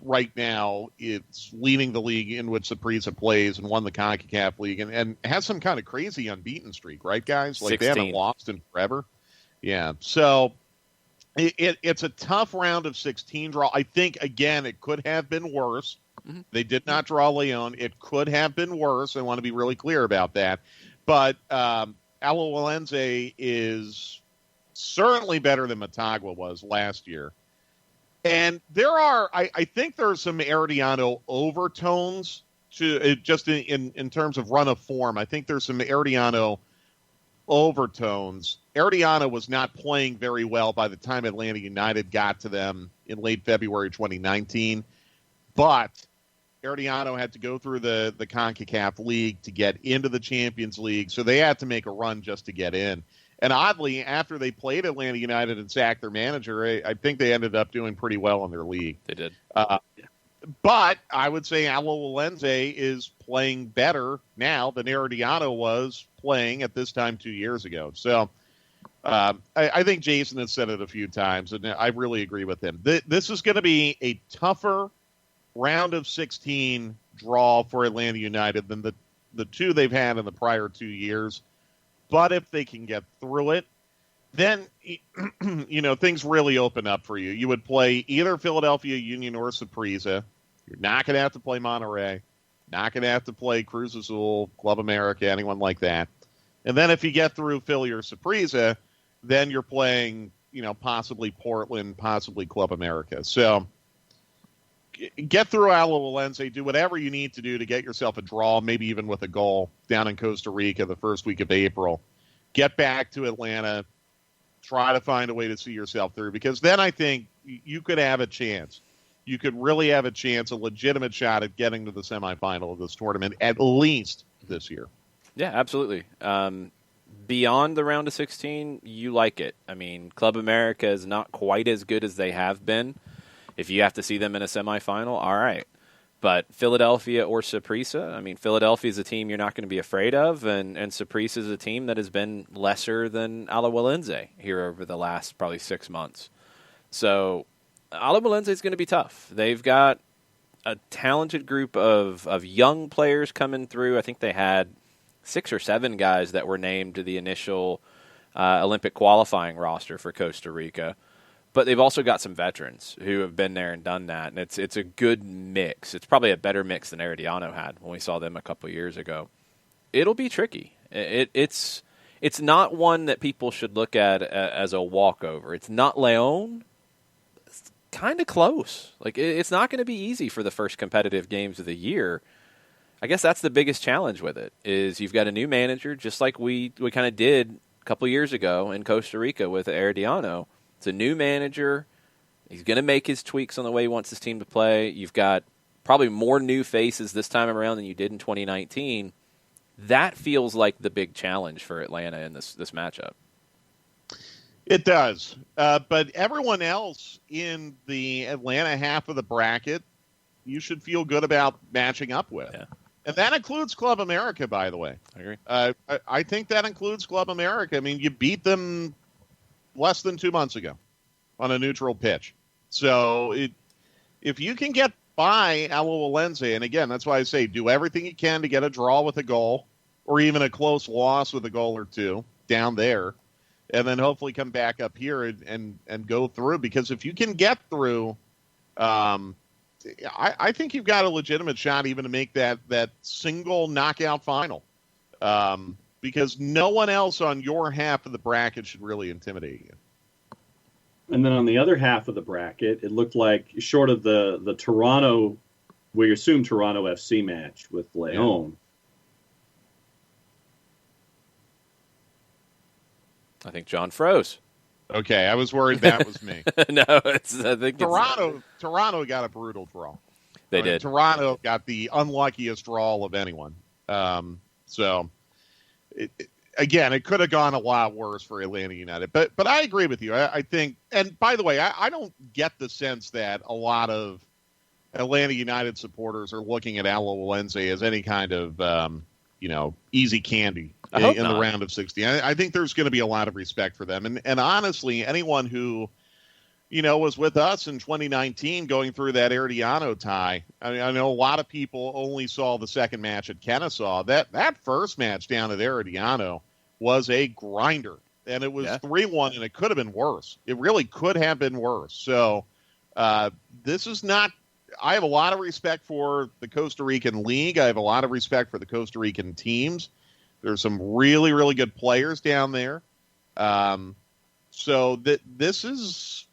right now it's leading the league in which Saprissa plays and won the CONCACAF League and has some kind of crazy unbeaten streak, right, guys? Like 16. They haven't lost in forever. Yeah. So it's a tough round of 16 draw. I think, again, it could have been worse. Mm-hmm. They did not draw Leon. It could have been worse. I want to be really clear about that. But Alajuelense is certainly better than Motagua was last year. And I think there's some Herediano overtones to just in terms of run of form. I think there's some Herediano overtones. Herediano was not playing very well by the time Atlanta United got to them in late February 2019. But Herediano had to go through the CONCACAF League to get into the Champions League, so they had to make a run just to get in. And oddly, after they played Atlanta United and sacked their manager, I think they ended up doing pretty well in their league. They did. But I would say Alajuelense is playing better now than Herediano was playing at this time 2 years ago. So I think Jason has said it a few times, and I really agree with him. This is going to be a tougher round of 16 draw for Atlanta United than the two they've had in the prior 2 years. But if they can get through it, then, things really open up for you. You would play either Philadelphia Union or Saprissa. You're not going to have to play Monterrey. Not going to have to play Cruz Azul, Club America, anyone like that. And then if you get through Philly or Saprissa, then you're playing, possibly Portland, possibly Club America. So get through Alajuelense, do whatever you need to do to get yourself a draw, maybe even with a goal down in Costa Rica the first week of April. Get back to Atlanta, try to find a way to see yourself through, because then I think you could have a chance you could really have a chance, a legitimate shot at getting to the semifinal of this tournament, at least this year. Yeah, absolutely. Beyond the round of 16, you like it. I mean, Club America is not quite as good as they have been. If you have to see them in a semifinal, all right. But Philadelphia or Saprissa, I mean, Philadelphia is a team you're not going to be afraid of, and Saprissa is a team that has been lesser than Alajuelense here over the last probably 6 months. So Alajuelense is going to be tough. They've got a talented group of young players coming through. I think they had 6 or 7 guys that were named to the initial Olympic qualifying roster for Costa Rica. But they've also got some veterans who have been there and done that, and it's a good mix. It's probably a better mix than Herediano had when we saw them a couple years ago. It'll be tricky. It's not one that people should look at as a walkover. It's not León. It's kind of close. Like, it's not going to be easy for the first competitive games of the year. I guess that's the biggest challenge with it, is you've got a new manager, just like we kind of did a couple years ago in Costa Rica with Herediano. It's a new manager. He's going to make his tweaks on the way he wants his team to play. You've got probably more new faces this time around than you did in 2019. That feels like the big challenge for Atlanta in this matchup. It does. But everyone else in the Atlanta half of the bracket, you should feel good about matching up with. Yeah. And that includes Club America, by the way. I agree. I think that includes Club America. I mean, you beat them less than 2 months ago on a neutral pitch. So if you can get by Alajuelense, and again, that's why I say do everything you can to get a draw with a goal, or even a close loss with a goal or two down there, and then hopefully come back up here and go through. Because if you can get through, I think you've got a legitimate shot even to make that single knockout final. Because no one else on your half of the bracket should really intimidate you. And then on the other half of the bracket, it looked like, short of the Toronto, we assume Toronto FC match with León. I think John froze. Okay, I was worried that was me. No, I think Toronto got a brutal draw. They did. Toronto got the unluckiest draw of anyone. Again, it could have gone a lot worse for Atlanta United. But I agree with you. I think, and by the way, I don't get the sense that a lot of Atlanta United supporters are looking at Alajuelense as any kind of easy candy in the round of 16. I think there's going to be a lot of respect for them. And honestly, anyone who was with us in 2019 going through that Herediano tie. I mean, I know a lot of people only saw the second match at Kennesaw. That first match down at Herediano was a grinder, and it was 3-1, and it could have been worse. It really could have been worse. So this is not – I have a lot of respect for the Costa Rican League. I have a lot of respect for the Costa Rican teams. There's some really, really good players down there. So this is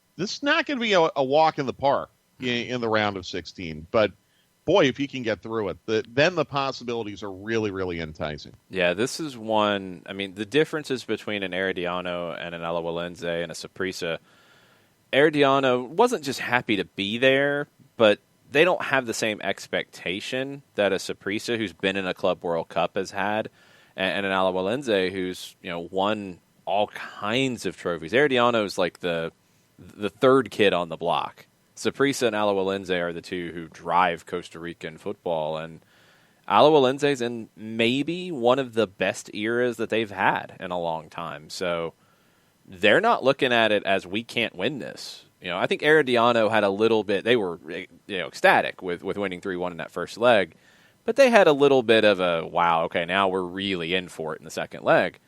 not going to be a walk in the park in the round of 16. But, boy, if you can get through it, then the possibilities are really, really enticing. Yeah, this is one – I mean, the differences between an Herediano and an Alajuelense and a Saprissa, Herediano wasn't just happy to be there, but they don't have the same expectation that a Saprissa, who's been in a Club World Cup, has had, and an Alajuelense who's won all kinds of trophies. Herediano is like the third kid on the block. Saprissa and Alajuelense are the two who drive Costa Rican football, and Alajuelense is in maybe one of the best eras that they've had in a long time. So they're not looking at it as we can't win this. I think Herediano had a little bit. They were ecstatic with winning 3-1 in that first leg, but they had a little bit of a wow. Okay, now we're really in for it in the second leg.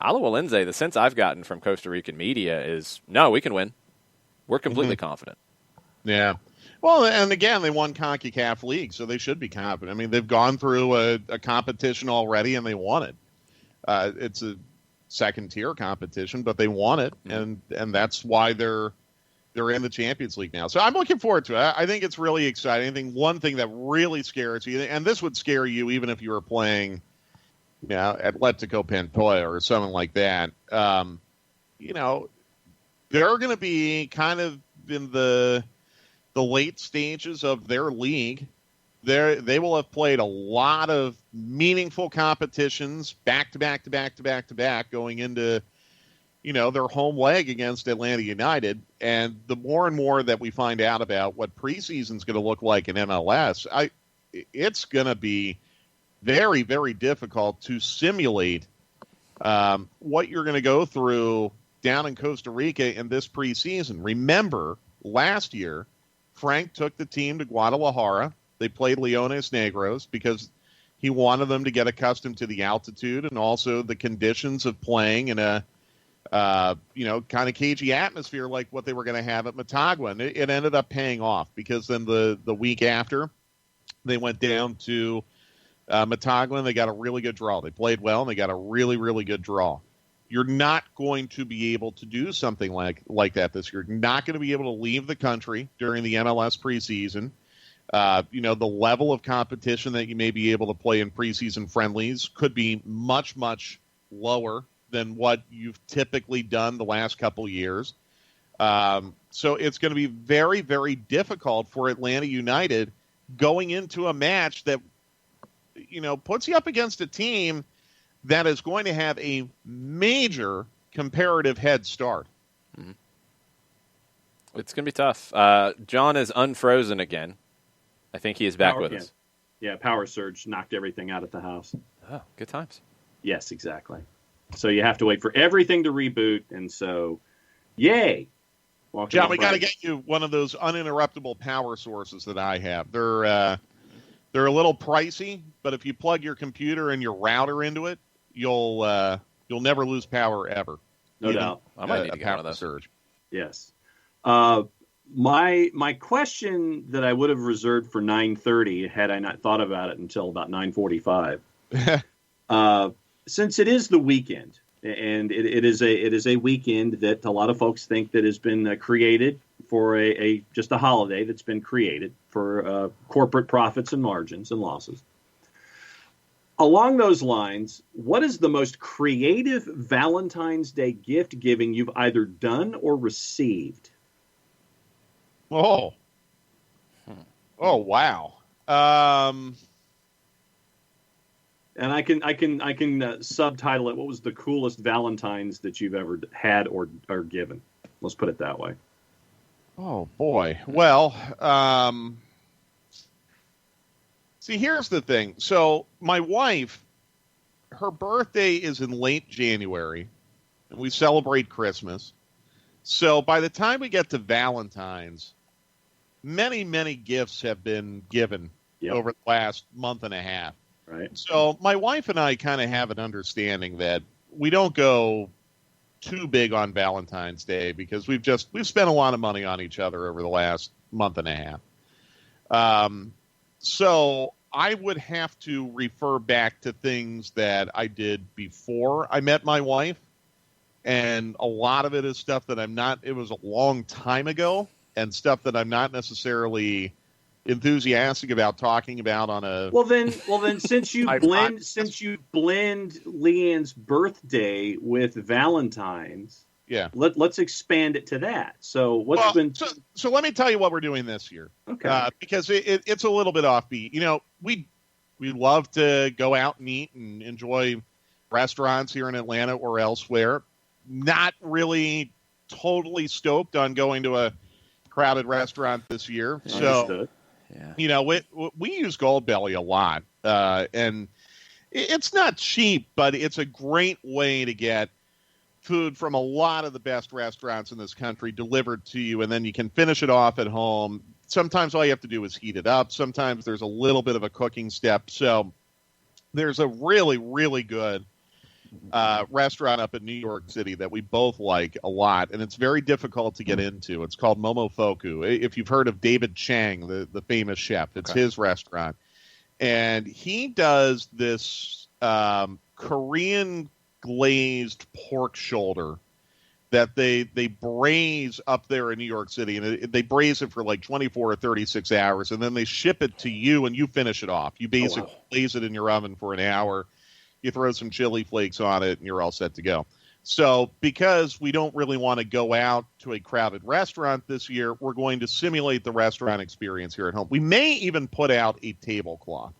Alajuelense, the sense I've gotten from Costa Rican media is, no, we can win. We're completely confident. Yeah. Well, and again, they won CONCACAF League, so they should be confident. I mean, they've gone through a competition already, and they won it. It's a second-tier competition, but they won it, and that's why they're in the Champions League now. So I'm looking forward to it. I think it's really exciting. I think one thing that really scares you, and this would scare you even if you were playing Atletico Pantoja or something like that, they're going to be kind of in the the late stages of their league. They will have played a lot of meaningful competitions back to back going into, their home leg against Atlanta United. And the more and more that we find out about what preseason is going to look like in MLS, it's going to be very, very difficult to simulate what you're going to go through down in Costa Rica in this preseason. Remember, last year, Frank took the team to Guadalajara. They played Leones Negros because he wanted them to get accustomed to the altitude and also the conditions of playing in a, kind of cagey atmosphere like what they were going to have at Motagua. And it ended up paying off because then the week after, they went down to Motagua and they got a really good draw. They played well and they got a really, really good draw. You're not going to be able to do something like that this year. You're not going to be able to leave the country during the MLS preseason. The level of competition that you may be able to play in preseason friendlies could be much, much lower than what you've typically done the last couple years. So it's going to be very, very difficult for Atlanta United going into a match that, puts you up against a team that is going to have a major comparative head start. Mm-hmm. It's going to be tough. John is unfrozen again. I think he is back with us. Yeah, power surge knocked everything out at the house. Oh, good times. Yes, exactly. So you have to wait for everything to reboot, and so, yay. John, we got to get you one of those uninterruptible power sources that I have. They're a little pricey, but if you plug your computer and your router into it, you'll never lose power ever. No doubt. I might need to get one of those. Surge. Yes. My question that I would have reserved for 9:30 had I not thought about it until about 9:45. Since it is the weekend, and it is a weekend that a lot of folks think that has been created for just a holiday that's been created for corporate profits and margins and losses. Along those lines, what is the most creative Valentine's Day gift giving you've either done or received? Oh, wow. And I can subtitle it. What was the coolest Valentine's that you've ever had or given? Let's put it that way. Oh boy. Well, see, here's the thing. So my wife, her birthday is in late January, and we celebrate Christmas. So by the time we get to Valentine's, many, many gifts have been given over the last month and a half. Right. So my wife and I kind of have an understanding that we don't go too big on Valentine's Day because we've spent a lot of money on each other over the last month and a half. So I would have to refer back to things that I did before I met my wife. And a lot of it is stuff that it was a long time ago and stuff that I'm not necessarily enthusiastic about talking about on a. Well then since you blend Leanne's birthday with Valentine's, let's expand it to that. So so let me tell you what we're doing this year. Okay. Because it's a little bit offbeat. We love to go out and eat and enjoy restaurants here in Atlanta or elsewhere. Not really totally stoked on going to a crowded restaurant this year. Understood. So, we use Goldbelly a lot. And it's not cheap, but it's a great way to get food from a lot of the best restaurants in this country delivered to you, and then you can finish it off at home. Sometimes all you have to do is heat it up. Sometimes there's a little bit of a cooking step. So there's a really, really good restaurant up in New York City that we both like a lot, and it's very difficult to get into. It's called Momofuku. If you've heard of David Chang, the famous chef, it's his restaurant. And he does this Korean glazed pork shoulder that they braise up there in New York City, and they braise it for like 24 or 36 hours, and then they ship it to you, and you finish it off. You basically glaze it in your oven for an hour. You throw some chili flakes on it, and you're all set to go. So because we don't really want to go out to a crowded restaurant this year, we're going to simulate the restaurant experience here at home. We may even put out a tablecloth,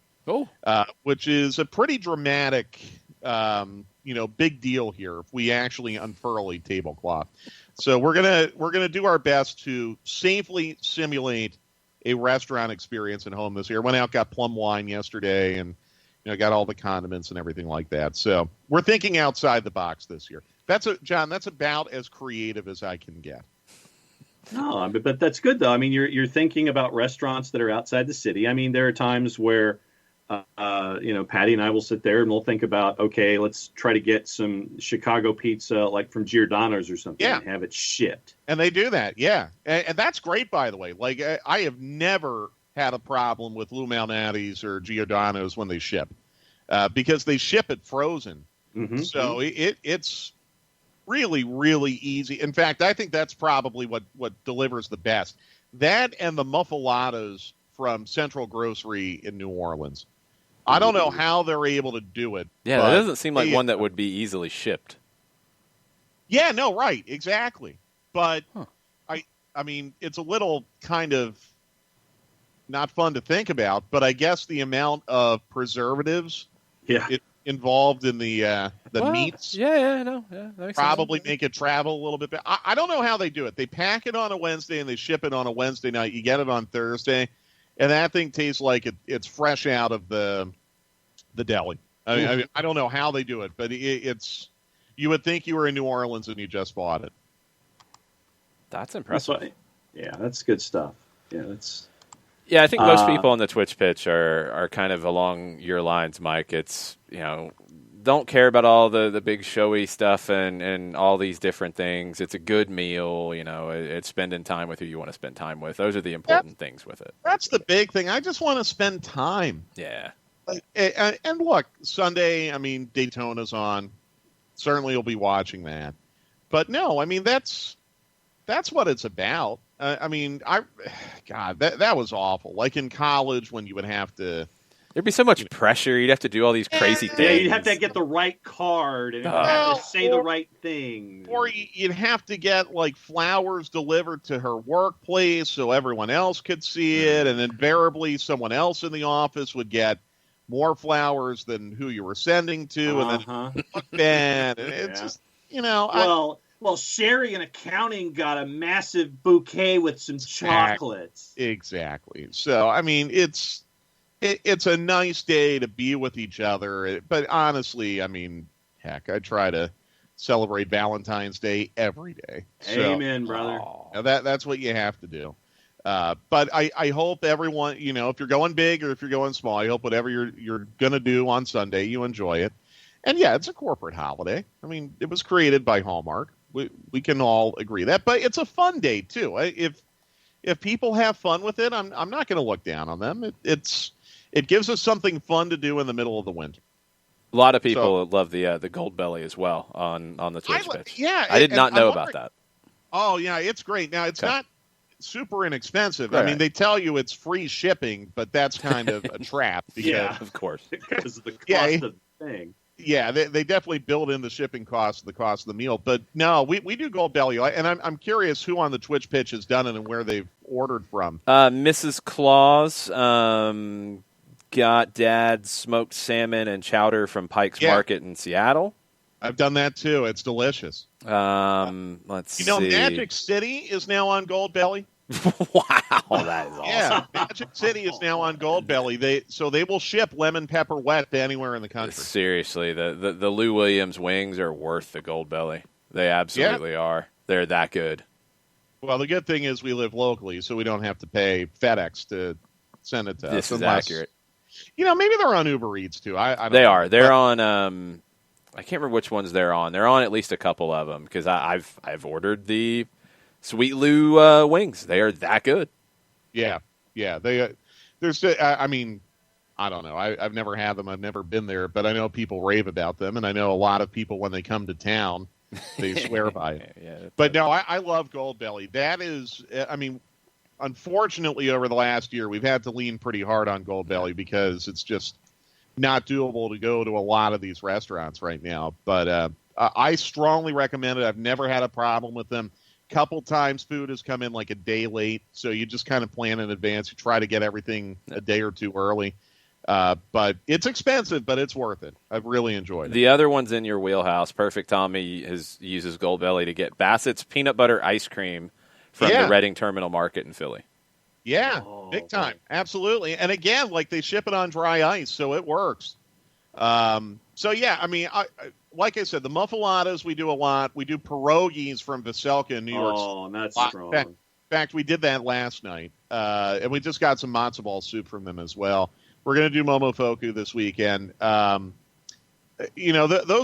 which is a pretty dramatic, big deal here if we actually unfurl a tablecloth. So we're gonna do our best to safely simulate a restaurant experience at home this year. Went out, got plum wine yesterday, and got all the condiments and everything like that. So we're thinking outside the box this year. John, that's about as creative as I can get. No, but that's good though. I mean, you're thinking about restaurants that are outside the city. I mean, there are times where, Patty and I will sit there and we'll think about, okay, let's try to get some Chicago pizza, like from Giordano's or something, and have it shipped. And they do that, yeah. And that's great, by the way. Like, I have never had a problem with Lou Malnati's or Giordano's when they ship, because they ship it frozen. Mm-hmm. So it's really, really easy. In fact, I think that's probably what delivers the best. That and the muffaladas from Central Grocery in New Orleans. I don't know how they're able to do it. Yeah, that doesn't seem like one that would be easily shipped. Yeah, no, right, exactly. But I mean, it's a little kind of not fun to think about, but I guess the amount of preservatives involved in the meats probably make it travel a little bit better. I don't know how they do it. They pack it on a Wednesday and they ship it on a Wednesday night. You get it on Thursday, and that thing tastes like it's fresh out of the deli. I mean, I don't know how they do it, but it's you would think you were in New Orleans and you just bought it. That's impressive. That's good stuff. Yeah, I think most people on the Twitch pitch are kind of along your lines, Mike. It's, don't care about all the big showy stuff and all these different things. It's a good meal, it's spending time with who you want to spend time with. Those are the important things with it. That's the big thing. I just want to spend time. Yeah. And look, Sunday, I mean, Daytona's on. Certainly you'll be watching that. But no, I mean, that's what it's about. That was awful. Like in college when you would have to... There'd be so much pressure. You'd have to do all these crazy things. Yeah, you'd have to get the right card and have to say the right thing. Or you'd have to get, like, flowers delivered to her workplace so everyone else could see it, and invariably someone else in the office would get more flowers than who you were sending to, and then it looked bad. And it's just, Well, Sherry in accounting got a massive bouquet with some chocolates. Exactly. So, I mean, it's a nice day to be with each other. But honestly, I mean, heck, I try to celebrate Valentine's Day every day. Amen, brother. That's what you have to do. But I hope everyone, if you're going big or if you're going small, I hope whatever you're going to do on Sunday, you enjoy it. And yeah, it's a corporate holiday. I mean, it was created by Hallmark. We can all agree that, but it's a fun day too. If people have fun with it, I'm not going to look down on them. It gives us something fun to do in the middle of the winter. A lot of people love the Gold Belly as well on the Twitch pitch. Yeah, I did not know about that. Oh yeah, it's great. Now it's not super inexpensive. Right. I mean, they tell you it's free shipping, but that's kind of a trap. Because, of course, because of the cost of the thing. Yeah, they definitely build in the shipping cost, the cost of the meal. But no, we do Gold Belly, and I'm curious who on the Twitch pitch has done it and where they've ordered from. Mrs. Claus got Dad's smoked salmon and chowder from Pike's Market in Seattle. I've done that too. It's delicious. Let's see. Magic City is now on Gold Belly. Wow, that is awesome. Yeah, Magic City is now on Gold Belly. They will ship lemon pepper wet to anywhere in the country. Seriously, the Lou Williams wings are worth the Gold Belly. They absolutely are. They're that good. Well, the good thing is we live locally, so we don't have to pay FedEx to send it to us. This is accurate. Maybe they're on Uber Eats too. I don't they know. are. They're on. I can't remember which ones they're on. They're on at least a couple of them because I've ordered the Sweet Lou wings. They are that good. Yeah. There's. I mean, I don't know. I've never had them. I've never been there, but I know people rave about them, and I know a lot of people when they come to town, they swear by it. Yeah, but no, I love Gold Belly. That is. I mean, unfortunately, over the last year, we've had to lean pretty hard on Gold Belly because it's just not doable to go to a lot of these restaurants right now. But I strongly recommend it. I've never had a problem with them. Couple times food has come in like a day late, so you just kind of plan in advance. You try to get everything a day or two early. But it's expensive, but it's worth it. I've really enjoyed it. The other one's in your wheelhouse. Perfect Tommy uses Goldbelly to get Bassett's peanut butter ice cream from the Reading Terminal Market in Philly. Yeah, big time. Absolutely. And again, like they ship it on dry ice, so it works. So, yeah, I mean, like I said, the muffaladas we do a lot. We do pierogies from Veselka in New York. Oh, that's strong. In fact, we did that last night. And we just got some matzo ball soup from them as well. We're going to do Momofuku this weekend. Those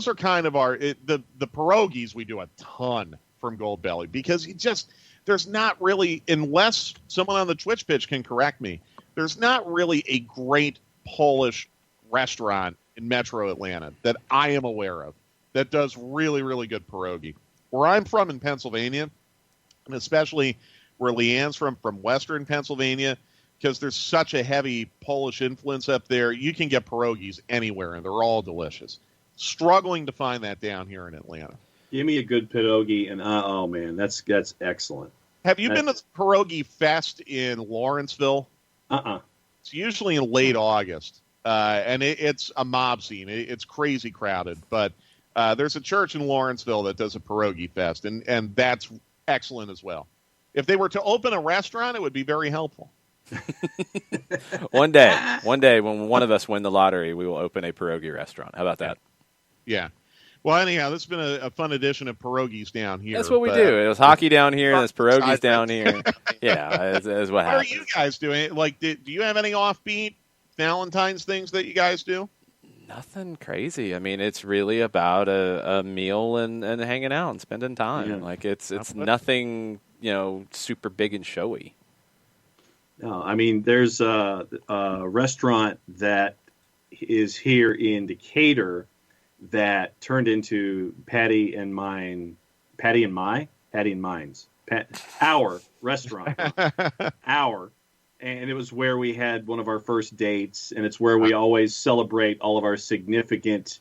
are kind of the pierogies we do a ton from Goldbelly because there's not really, unless someone on the Twitch pitch can correct me, there's not really a great Polish restaurant in Metro Atlanta that I am aware of that does really, really good pierogi. Where I'm from in Pennsylvania, and especially where Leanne's from Western Pennsylvania, because there's such a heavy Polish influence up there, you can get pierogies anywhere, and they're all delicious. Struggling to find that down here in Atlanta. Give me a good pierogi, and oh man, that's excellent. Have you been to the Pierogi Fest in Lawrenceville? It's usually in late August, and it's a mob scene. It's crazy crowded, but there's a church in Lawrenceville that does a Pierogi Fest, and that's excellent as well. If they were to open a restaurant, it would be very helpful. One day, when one of us win the lottery, we will open a pierogi restaurant. How about that? Yeah. Well, anyhow, this has been a fun edition of pierogies down here. That's what we do. It was hockey down here, and there's pierogies down here. Yeah, that's what happens. How are you guys doing? Like, do you have any offbeat Valentine's things that you guys do? Nothing crazy. I mean, it's really about a meal and hanging out and spending time. Yeah. Like it's nothing, super big and showy. No, I mean, there's a restaurant that is here in Decatur that turned into Patty and Mine's, our restaurant, and it was where we had one of our first dates, and it's where we always celebrate all of our significant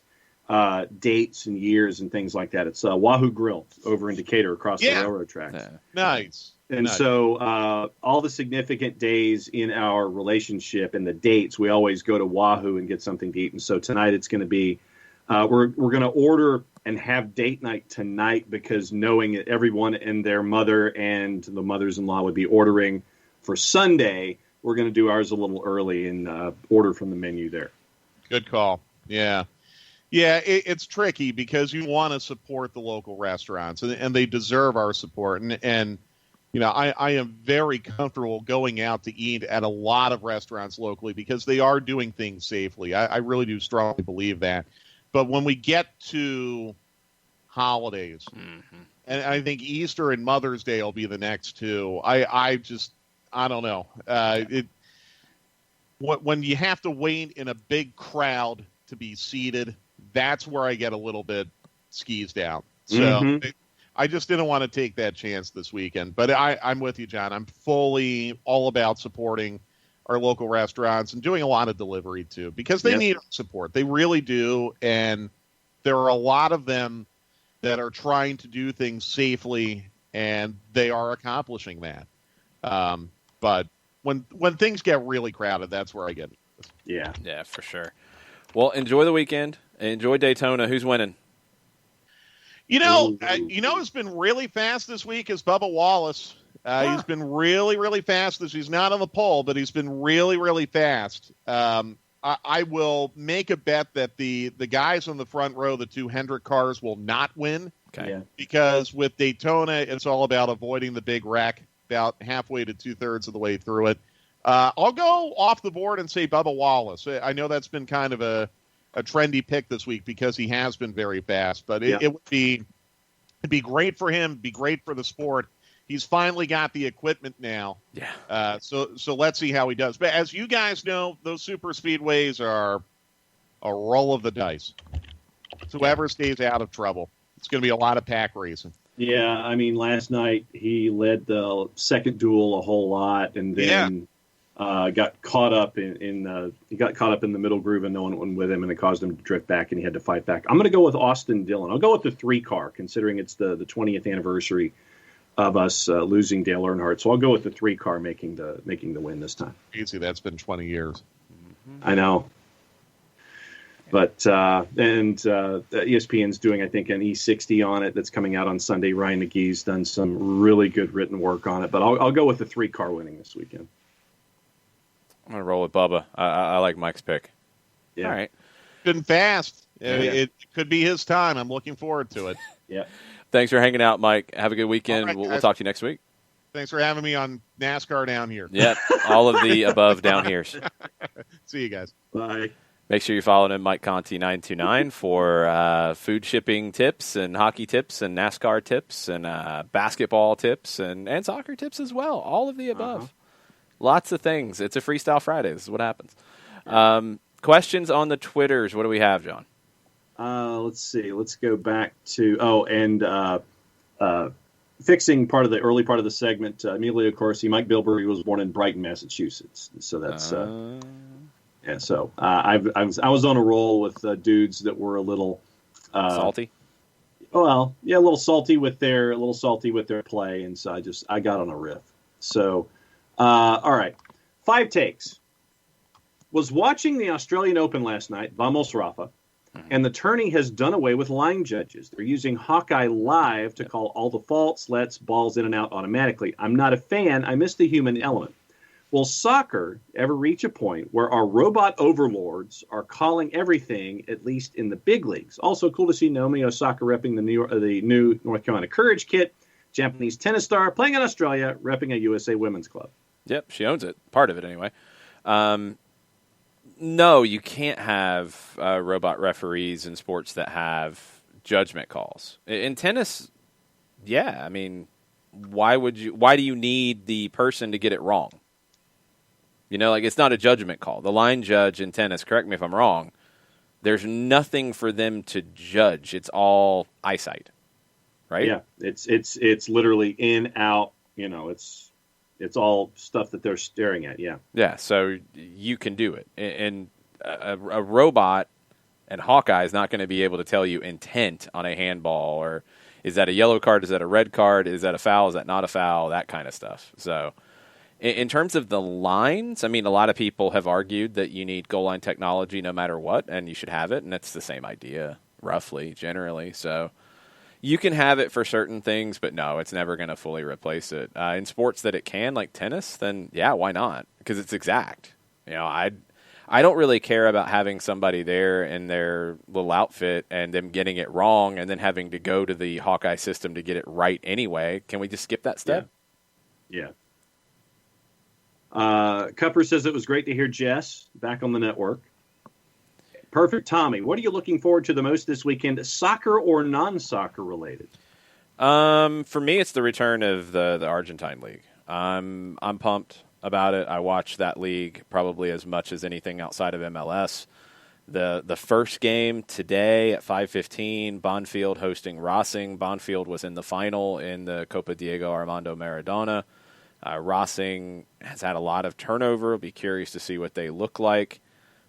dates and years and things like that. It's Wahoo Grill over in Decatur across the railroad tracks. Yeah. Nice. And so all the significant days in our relationship and the dates, we always go to Wahoo and get something to eat. And so tonight it's going to be, we're going to order and have date night tonight because knowing that everyone and their mother and the mothers-in-law would be ordering for Sunday, we're going to do ours a little early and order from the menu there. Good call. Yeah. Yeah, it's tricky because you want to support the local restaurants, and they deserve our support. And I am very comfortable going out to eat at a lot of restaurants locally because they are doing things safely. I really do strongly believe that. But when we get to holidays, and I think Easter and Mother's Day will be the next two, I don't know. When you have to wait in a big crowd to be seated, that's where I get a little bit skis down. So I just didn't want to take that chance this weekend. But I'm with you, John. I'm fully all about supporting our local restaurants and doing a lot of delivery, too, because they need our support. They really do. And there are a lot of them that are trying to do things safely, and they are accomplishing that. But when things get really crowded, that's where I get it. Yeah, for sure. Well, enjoy the weekend. Enjoy Daytona. Who's winning? Who's been really fast this week is Bubba Wallace. He's been really, really fast. He's not on the pole, but he's been really, really fast. I will make a bet that the guys on the front row, the two Hendrick cars, will not win. Okay. Yeah. Because with Daytona, it's all about avoiding the big wreck about halfway to 2/3 of the way through it. I'll go off the board and say Bubba Wallace. I know that's been kind of a trendy pick this week because he has been very fast, but it would be great for him, be great for the sport. He's finally got the equipment now. Yeah. So let's see how he does. But as you guys know, those super speedways are a roll of the dice. So whoever stays out of trouble, it's going to be a lot of pack racing. Yeah, I mean, last night he led the second duel a whole lot, and then got caught up he got caught up in the middle groove and no one went with him, and it caused him to drift back, and he had to fight back. I'm going to go with Austin Dillon. I'll go with the 3-car, considering it's the 20th anniversary of us losing Dale Earnhardt. So I'll go with the 3-car making the win this time. Easy, that's been 20 years. I know. But ESPN's doing, I think, an E60 on it that's coming out on Sunday. Ryan McGee's done some really good written work on it. But I'll go with the 3-car winning this weekend. I'm going to roll with Bubba. I like Mike's pick. Yeah. All right. Been fast. Yeah. It could be his time. I'm looking forward to it. Yeah. Thanks for hanging out, Mike. Have a good weekend. All right, we'll talk to you next week. Thanks for having me on NASCAR Down Here. Yep. All of the above down here. See you guys. Bye. Make sure you follow him, Mike Conti 929, for food shipping tips and hockey tips and NASCAR tips and basketball tips and soccer tips as well. All of the above. Uh-huh. Lots of things. It's a Freestyle Friday. This is what happens. Questions on the Twitters. What do we have, John? Let's see. Let's go back to fixing part of the early part of the segment. Emilio Corsi, Mike Bilberry was born in Brighton, Massachusetts. So that's yeah. So I was on a roll with dudes that were a little salty. Well, yeah, a little salty with their play, and so I got on a riff. So all right, 5 takes. Was watching the Australian Open last night. Vamos Rafa. And the tourney has done away with line judges. They're using Hawkeye Live to call all the faults, lets, balls in and out automatically. I'm not a fan. I miss the human element. Will soccer ever reach a point where our robot overlords are calling everything, at least in the big leagues? Also, cool to see Naomi Osaka repping the new North Carolina Courage kit, Japanese tennis star, playing in Australia, repping a USA women's club. Yep, she owns it. Part of it, anyway. No, you can't have robot referees in sports that have judgment calls. In tennis, yeah. I mean, why do you need the person to get it wrong? You know, like, it's not a judgment call. The line judge in tennis, correct me if I'm wrong, there's nothing for them to judge. It's all eyesight, right? Yeah, it's literally in, out, you know, it's all stuff that they're staring at, yeah. Yeah, so you can do it. And a robot and Hawkeye is not going to be able to tell you intent on a handball, or is that a yellow card, is that a red card, is that a foul, is that not a foul, that kind of stuff. So in terms of the lines, I mean, a lot of people have argued that you need goal line technology no matter what, and you should have it, and it's the same idea, roughly, generally. So you can have it for certain things, but no, it's never going to fully replace it. In sports that it can, like tennis, then yeah, why not? Because it's exact. You know, I don't really care about having somebody there in their little outfit and them getting it wrong and then having to go to the Hawkeye system to get it right anyway. Can we just skip that step? Yeah. Cupper says it was great to hear Jess back on the network. Perfect Tommy, what are you looking forward to the most this weekend, soccer or non-soccer related? For me, it's the return of the Argentine League. I'm pumped about it. I watch that league probably as much as anything outside of MLS. The first game today at 5:15, Bonfield hosting Racing. Bonfield was in the final in the Copa Diego Armando Maradona. Racing has had a lot of turnover. I'll be curious to see what they look like.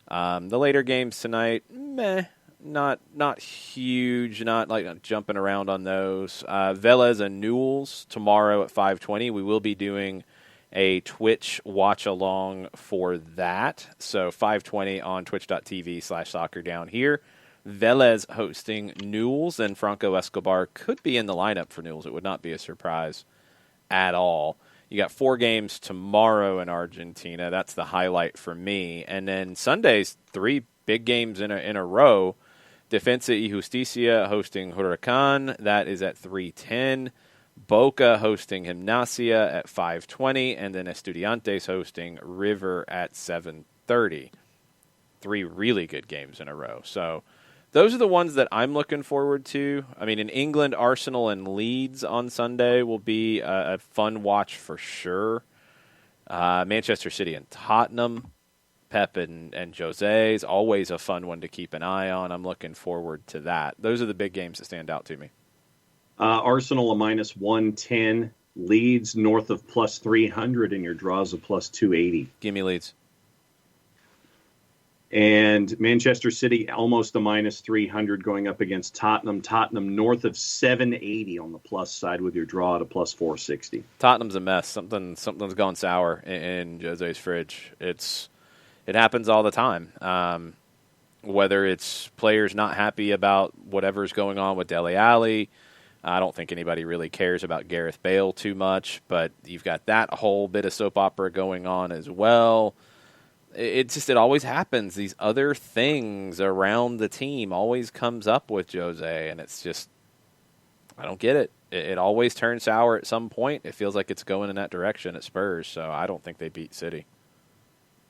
The later games tonight, not huge, not jumping around on those. Vélez and Newell's tomorrow at 5:20. We will be doing a Twitch watch along for that. So 5:20 on twitch.tv/soccer down here. Vélez hosting Newell's, and Franco Escobar could be in the lineup for Newell's. It would not be a surprise at all. You got 4 games tomorrow in Argentina. That's the highlight for me. And then Sunday's 3 big games in a row. Defensa y Justicia hosting Huracan. That is at 3:10. Boca hosting Gimnasia at 5:20. And then Estudiantes hosting River at 7:30. 3 really good games in a row. So those are the ones that I'm looking forward to. I mean, in England, Arsenal and Leeds on Sunday will be a fun watch for sure. Manchester City and Tottenham, Pep and Jose is always a fun one to keep an eye on. I'm looking forward to that. Those are the big games that stand out to me. Arsenal a -110, Leeds north of plus 300, and your draws of plus 280. Give me Leeds. And Manchester City almost a minus 300 going up against Tottenham. Tottenham north of 780 on the plus side with your draw at a plus 460. Tottenham's a mess. Something's gone sour in Jose's fridge. It happens all the time. Whether it's players not happy about whatever's going on with Dele Alli. I don't think anybody really cares about Gareth Bale too much, but you've got that whole bit of soap opera going on as well. It always happens. These other things around the team always comes up with Jose, and it's just, I don't get it. It always turns sour at some point. It feels like it's going in that direction at Spurs, so I don't think they beat City.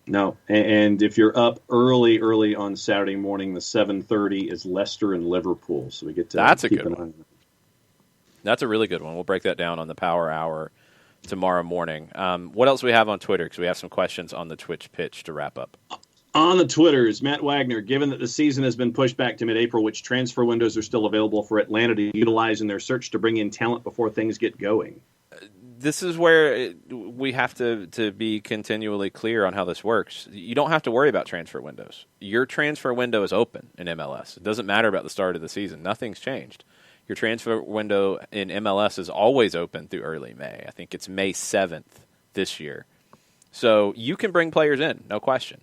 No, and if you're up early on Saturday morning, the 7:30 is Leicester and Liverpool, so we get to That's a keep good an one. eye. That's a really good one. We'll break that down on the Power Hour tomorrow morning. What else do we have on Twitter? Because we have some questions on the Twitch pitch to wrap up. On the Twitters, Matt Wagner, given that the season has been pushed back to mid-April, which transfer windows are still available for Atlanta to utilize in their search to bring in talent before things get going? This is where we have to be continually clear on how this works. You don't have to worry about transfer windows. Your transfer window is open in MLS. It doesn't matter about the start of the season. Nothing's changed. Your transfer window in MLS is always open through early May. I think it's May 7th this year. So you can bring players in, no question.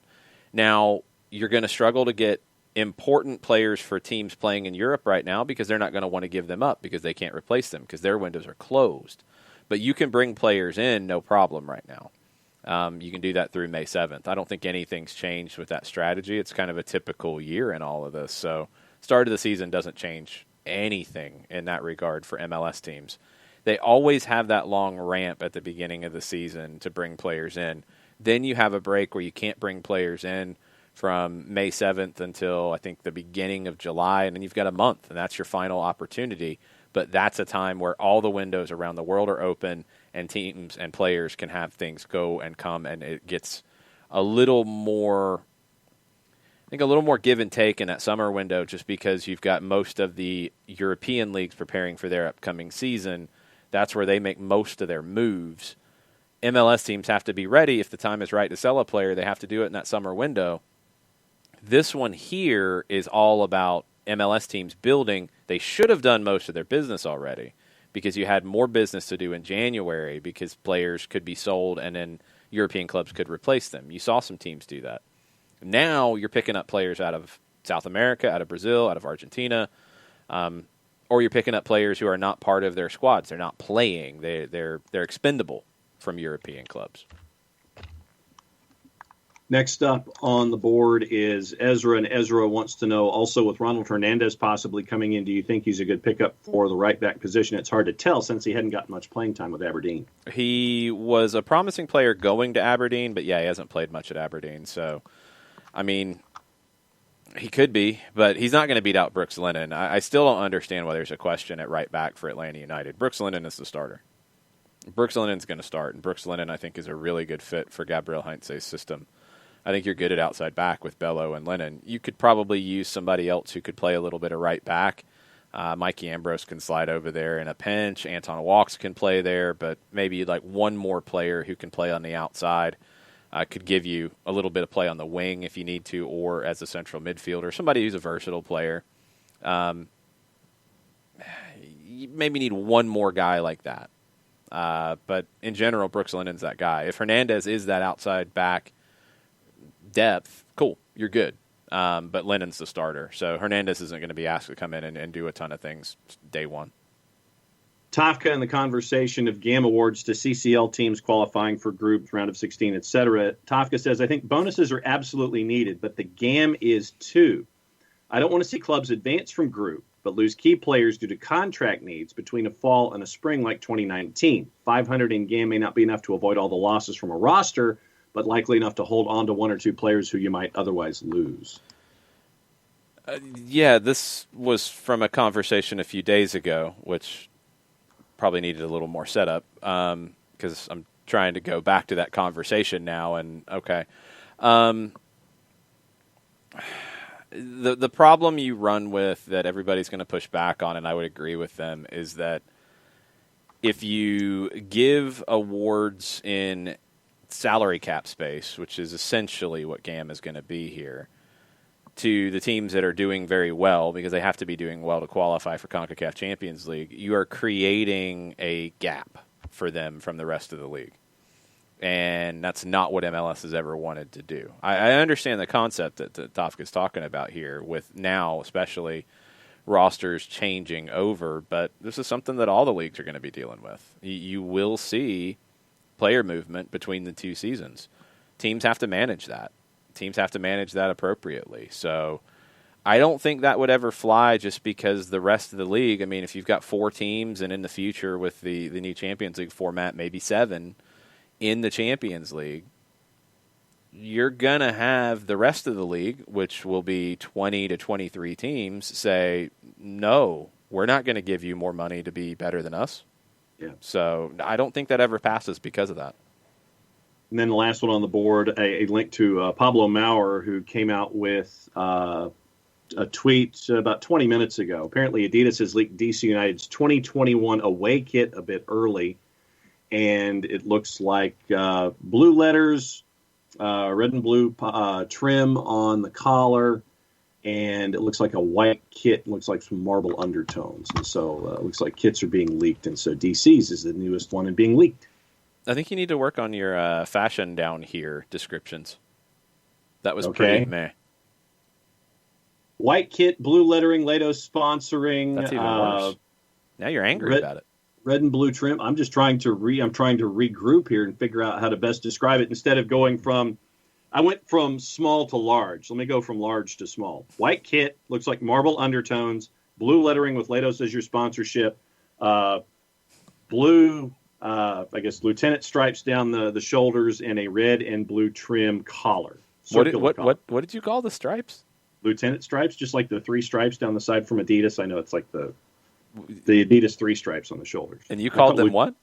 Now, you're going to struggle to get important players for teams playing in Europe right now because they're not going to want to give them up because they can't replace them because their windows are closed. But you can bring players in, no problem right now. You can do that through May 7th. I don't think anything's changed with that strategy. It's kind of a typical year in all of this. So start of the season doesn't change anything in that regard for MLS teams. They always have that long ramp at the beginning of the season to bring players in. Then you have a break where you can't bring players in from May 7th until I think the beginning of July, and then you've got a month, and that's your final opportunity. But that's a time where all the windows around the world are open and teams and players can have things go and come, and it gets a little more give and take in that summer window just because you've got most of the European leagues preparing for their upcoming season. That's where they make most of their moves. MLS teams have to be ready. If the time is right to sell a player, they have to do it in that summer window. This one here is all about MLS teams building. They should have done most of their business already because you had more business to do in January because players could be sold and then European clubs could replace them. You saw some teams do that. Now you're picking up players out of South America, out of Brazil, out of Argentina, or you're picking up players who are not part of their squads. They're not playing. They're expendable from European clubs. Next up on the board is Ezra, and Ezra wants to know, also with Ronald Hernandez possibly coming in, do you think he's a good pickup for the right back position? It's hard to tell since he hadn't gotten much playing time with Aberdeen. He was a promising player going to Aberdeen, but yeah, he hasn't played much at Aberdeen. So, I mean, he could be, but he's not going to beat out Brooks Lennon. I still don't understand why there's a question at right back for Atlanta United. Brooks Lennon is the starter. Brooks Lennon's going to start, and Brooks Lennon, I think, is a really good fit for Gabriel Heinze's system. I think you're good at outside back with Bello and Lennon. You could probably use somebody else who could play a little bit of right back. Mikey Ambrose can slide over there in a pinch. Anton Walks can play there, but maybe you'd like one more player who can play on the outside. Could give you a little bit of play on the wing if you need to, or as a central midfielder, somebody who's a versatile player. You maybe need one more guy like that. But in general, Brooks Lennon's that guy. If Hernandez is that outside back depth, cool, you're good. But Lennon's the starter. So Hernandez isn't going to be asked to come in and do a ton of things day one. Tafka in the conversation of GAM awards to CCL teams qualifying for groups, round of 16, etc. Tafka says, I think bonuses are absolutely needed, but the GAM is too. I don't want to see clubs advance from group, but lose key players due to contract needs between a fall and a spring like 2019. 500 in GAM may not be enough to avoid all the losses from a roster, but likely enough to hold on to one or two players who you might otherwise lose. Yeah, this was from a conversation a few days ago, which probably needed a little more setup because I'm trying to go back to that conversation now. And okay, the problem you run with that everybody's going to push back on, and I would agree with them, is that if you give awards in salary cap space, which is essentially what GAM is going to be here, to the teams that are doing very well, because they have to be doing well to qualify for CONCACAF Champions League, you are creating a gap for them from the rest of the league. And that's not what MLS has ever wanted to do. I understand the concept that Tafka's talking about here, with now especially rosters changing over, but this is something that all the leagues are going to be dealing with. You will see player movement between the two seasons. Teams have to manage that. Teams have to manage that appropriately. So I don't think that would ever fly, just because the rest of the league, I mean, if you've got 4 teams, and in the future with the new Champions League format, maybe 7 in the Champions League, you're going to have the rest of the league, which will be 20 to 23 teams, say, no, we're not going to give you more money to be better than us. Yeah. So I don't think that ever passes because of that. And then the last one on the board, a link to Pablo Maurer, who came out with a tweet about 20 minutes ago. Apparently, Adidas has leaked DC United's 2021 away kit a bit early, and it looks like blue letters, red and blue trim on the collar, and it looks like a white kit. It looks like some marble undertones. And so it looks like kits are being leaked, and so DC's is the newest one and being leaked. I think you need to work on your fashion down here descriptions. That was Okay. pretty meh. White kit, blue lettering, Latos sponsoring. That's even worse. Now you're angry about it. Red and blue trim. I'm just trying to regroup here and figure out how to best describe it, instead of going from. I went from small to large. Let me go from large to small. White kit, looks like marble undertones. Blue lettering with Latos as your sponsorship. Blue. I guess lieutenant stripes down the shoulders, and a red and blue trim collar. What did you call the stripes? Lieutenant stripes, just like the 3 stripes down the side from Adidas. I know it's like the Adidas 3 stripes on the shoulders. And you called them what?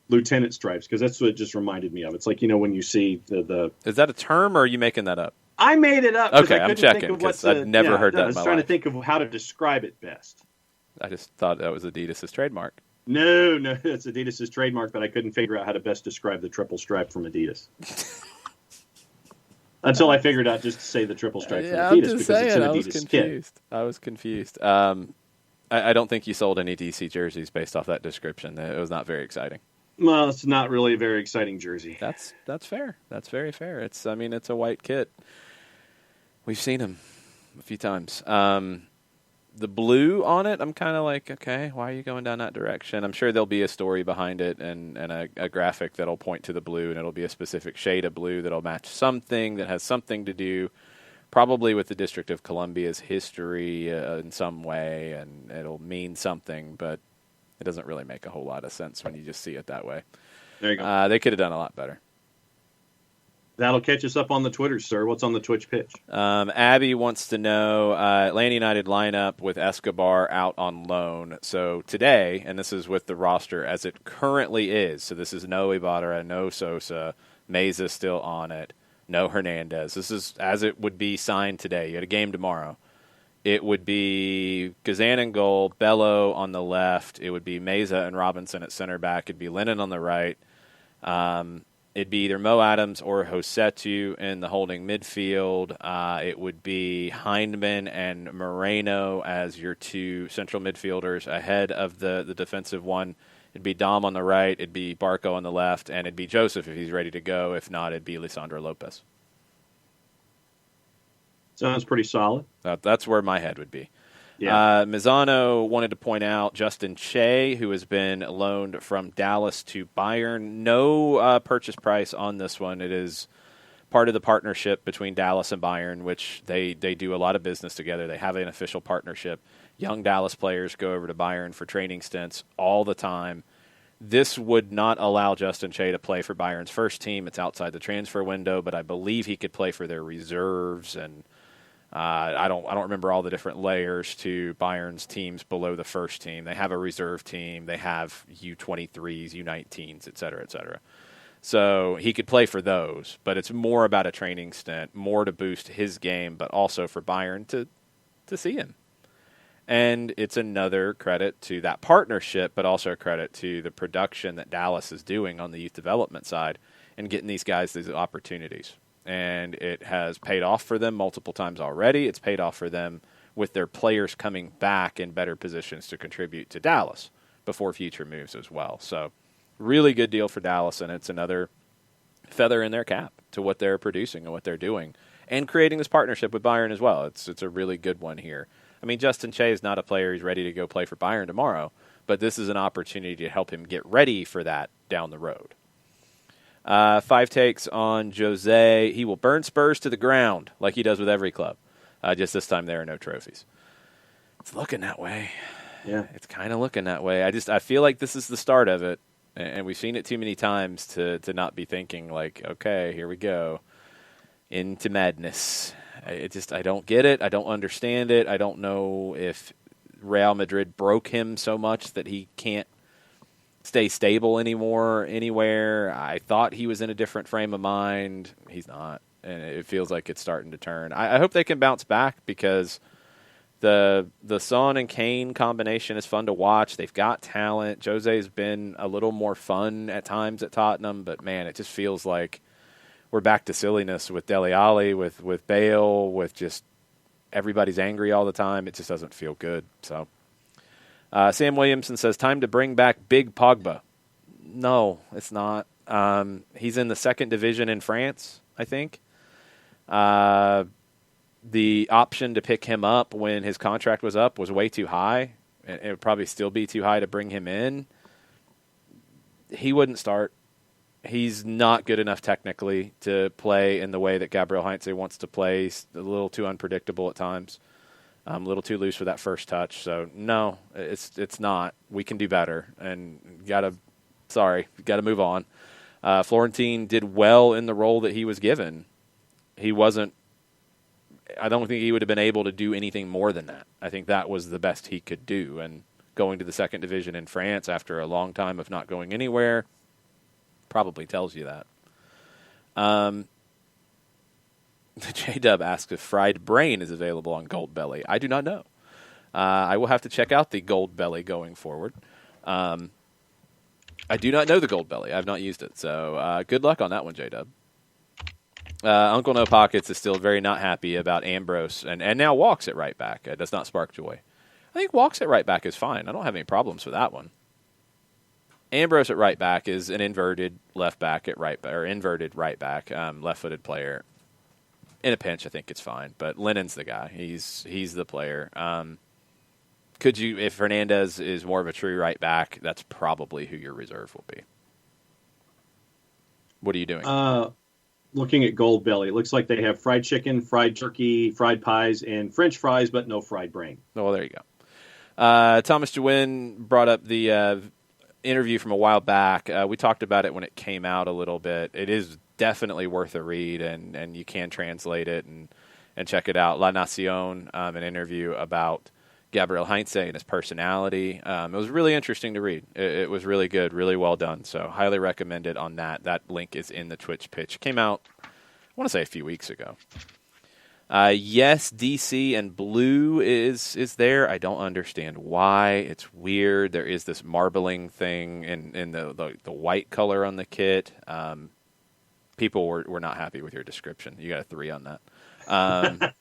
Lieutenant stripes, because that's what it just reminded me of. It's like, when you see the. Is that a term, or are you making that up? I made it up. Okay, I'm checking, because I've never heard that in my life. I was trying to think of how to describe it best. I just thought that was Adidas' trademark. No, it's Adidas' trademark, but I couldn't figure out how to best describe the triple stripe from Adidas. Until I figured out just to say the triple stripe from Adidas, because it's an Adidas kit. I was confused. I don't think you sold any DC jerseys based off that description. It was not very exciting. Well, it's not really a very exciting jersey. That's fair. That's very fair. It's a white kit. We've seen them a few times. The blue on it, I'm kind of like, okay, why are you going down that direction? I'm sure there'll be a story behind it, and a graphic that'll point to the blue, and it'll be a specific shade of blue that'll match something that has something to do probably with the District of Columbia's history in some way, and it'll mean something, but it doesn't really make a whole lot of sense when you just see it that way. There you go. They could have done a lot better. That'll catch us up on the Twitter, sir. What's on the Twitch pitch? Abby wants to know Atlanta United lineup with Escobar out on loan. So today, and this is with the roster as it currently is, so this is no Ibarra, no Sosa, Meza still on it, no Hernandez. This is as it would be signed today. You had a game tomorrow. It would be Kazan in goal, Bello on the left. It would be Meza and Robinson at center back. It'd be Lennon on the right. It'd be either Mo Adams or Josetu in the holding midfield. It would be Hindman and Moreno as your 2 central midfielders ahead of the defensive one. It'd be Dom on the right. It'd be Barco on the left. And it'd be Joseph if he's ready to go. If not, it'd be Lisandro Lopez. Sounds pretty solid. That's where my head would be. Yeah. Mizzano wanted to point out Justin Che, who has been loaned from Dallas to Bayern. No purchase price on this one. It is part of the partnership between Dallas and Bayern, which they do a lot of business together. They have an official partnership. Young Dallas players go over to Bayern for training stints all the time. This would not allow Justin Che to play for Bayern's first team. It's outside the transfer window, but I believe he could play for their reserves, and I don't remember all the different layers to Bayern's teams below the first team. They have a reserve team. They have U23s, U19s, et cetera, et cetera. So he could play for those, but it's more about a training stint, more to boost his game, but also for Bayern to see him. And it's another credit to that partnership, but also a credit to the production that Dallas is doing on the youth development side and getting these guys these opportunities. And it has paid off for them multiple times already. It's paid off for them with their players coming back in better positions to contribute to Dallas before future moves as well. So really good deal for Dallas, and it's another feather in their cap to what they're producing and what they're doing and creating this partnership with Bayern as well. It's a really good one here. I mean, Justin Che is not a player who's ready to go play for Bayern tomorrow, but this is an opportunity to help him get ready for that down the road. 5 takes on Jose. He will burn Spurs to the ground like he does with every club. Just this time there are no trophies. It's looking that way. Yeah. It's kind of looking that way. I feel like this is the start of it, and we've seen it too many times to not be thinking like, okay, here we go into madness. I don't get it. I don't understand it. I don't know if Real Madrid broke him so much that he can't stay stable anymore anywhere. I thought he was in a different frame of mind. He's not, and it feels like it's starting to turn. I hope they can bounce back because the Son and Kane combination is fun to watch. They've got talent. Jose's been a little more fun at times at Tottenham, but man, it just feels like we're back to silliness with Dele Alli, with Bale, with just everybody's angry all the time. It just doesn't feel good. So, Sam Williamson says, time to bring back Big Pogba. No, it's not. He's in the second division in France, I think. The option to pick him up when his contract was up was way too high. It would probably still be too high to bring him in. He wouldn't start. He's not good enough technically to play in the way that Gabriel Heinze wants to play. He's a little too unpredictable at times, a little too loose for that first touch. So, no, it's not. We can do better, and got to move on. Florentine did well in the role that he was given. He wasn't – I don't think he would have been able to do anything more than that. I think that was the best he could do, and going to the second division in France after a long time of not going anywhere – probably tells you that. J-Dub asks if fried brain is available on Gold Belly. I do not know. I will have to check out the Gold Belly going forward. I do not know the Gold Belly. I have not used it. So good luck on that one, J-Dub. Uncle No Pockets is still very not happy about Ambrose and now walks at right back. It does not spark joy. I think walks at right back is fine. I don't have any problems with that one. Ambrose at right back is an inverted left back at right back, or inverted right back, left-footed player. In a pinch, I think it's fine. But Lennon's the guy. He's the player. Could you, if Fernandez is more of a true right back, that's probably who your reserve will be. What are you doing? Looking at Gold Belly, it looks like they have fried chicken, fried turkey, fried pies, and French fries, but no fried brain. Oh, well, there you go. Thomas Jewin brought up the interview from a while back. We talked about it when it came out a little bit. It is definitely worth a read, and you can translate it and check it out. La Nacion, an interview about Gabriel Heinze and his personality. It was really interesting to read. It was really good, really well done. So highly recommend it on that. That link is in the Twitch pitch. Came out, I want to say a few weeks ago. Yes, DC and blue is there. I don't understand why. It's weird. There is this marbling thing in the white color on the kit. People were not happy with your description. You got a 3 on that.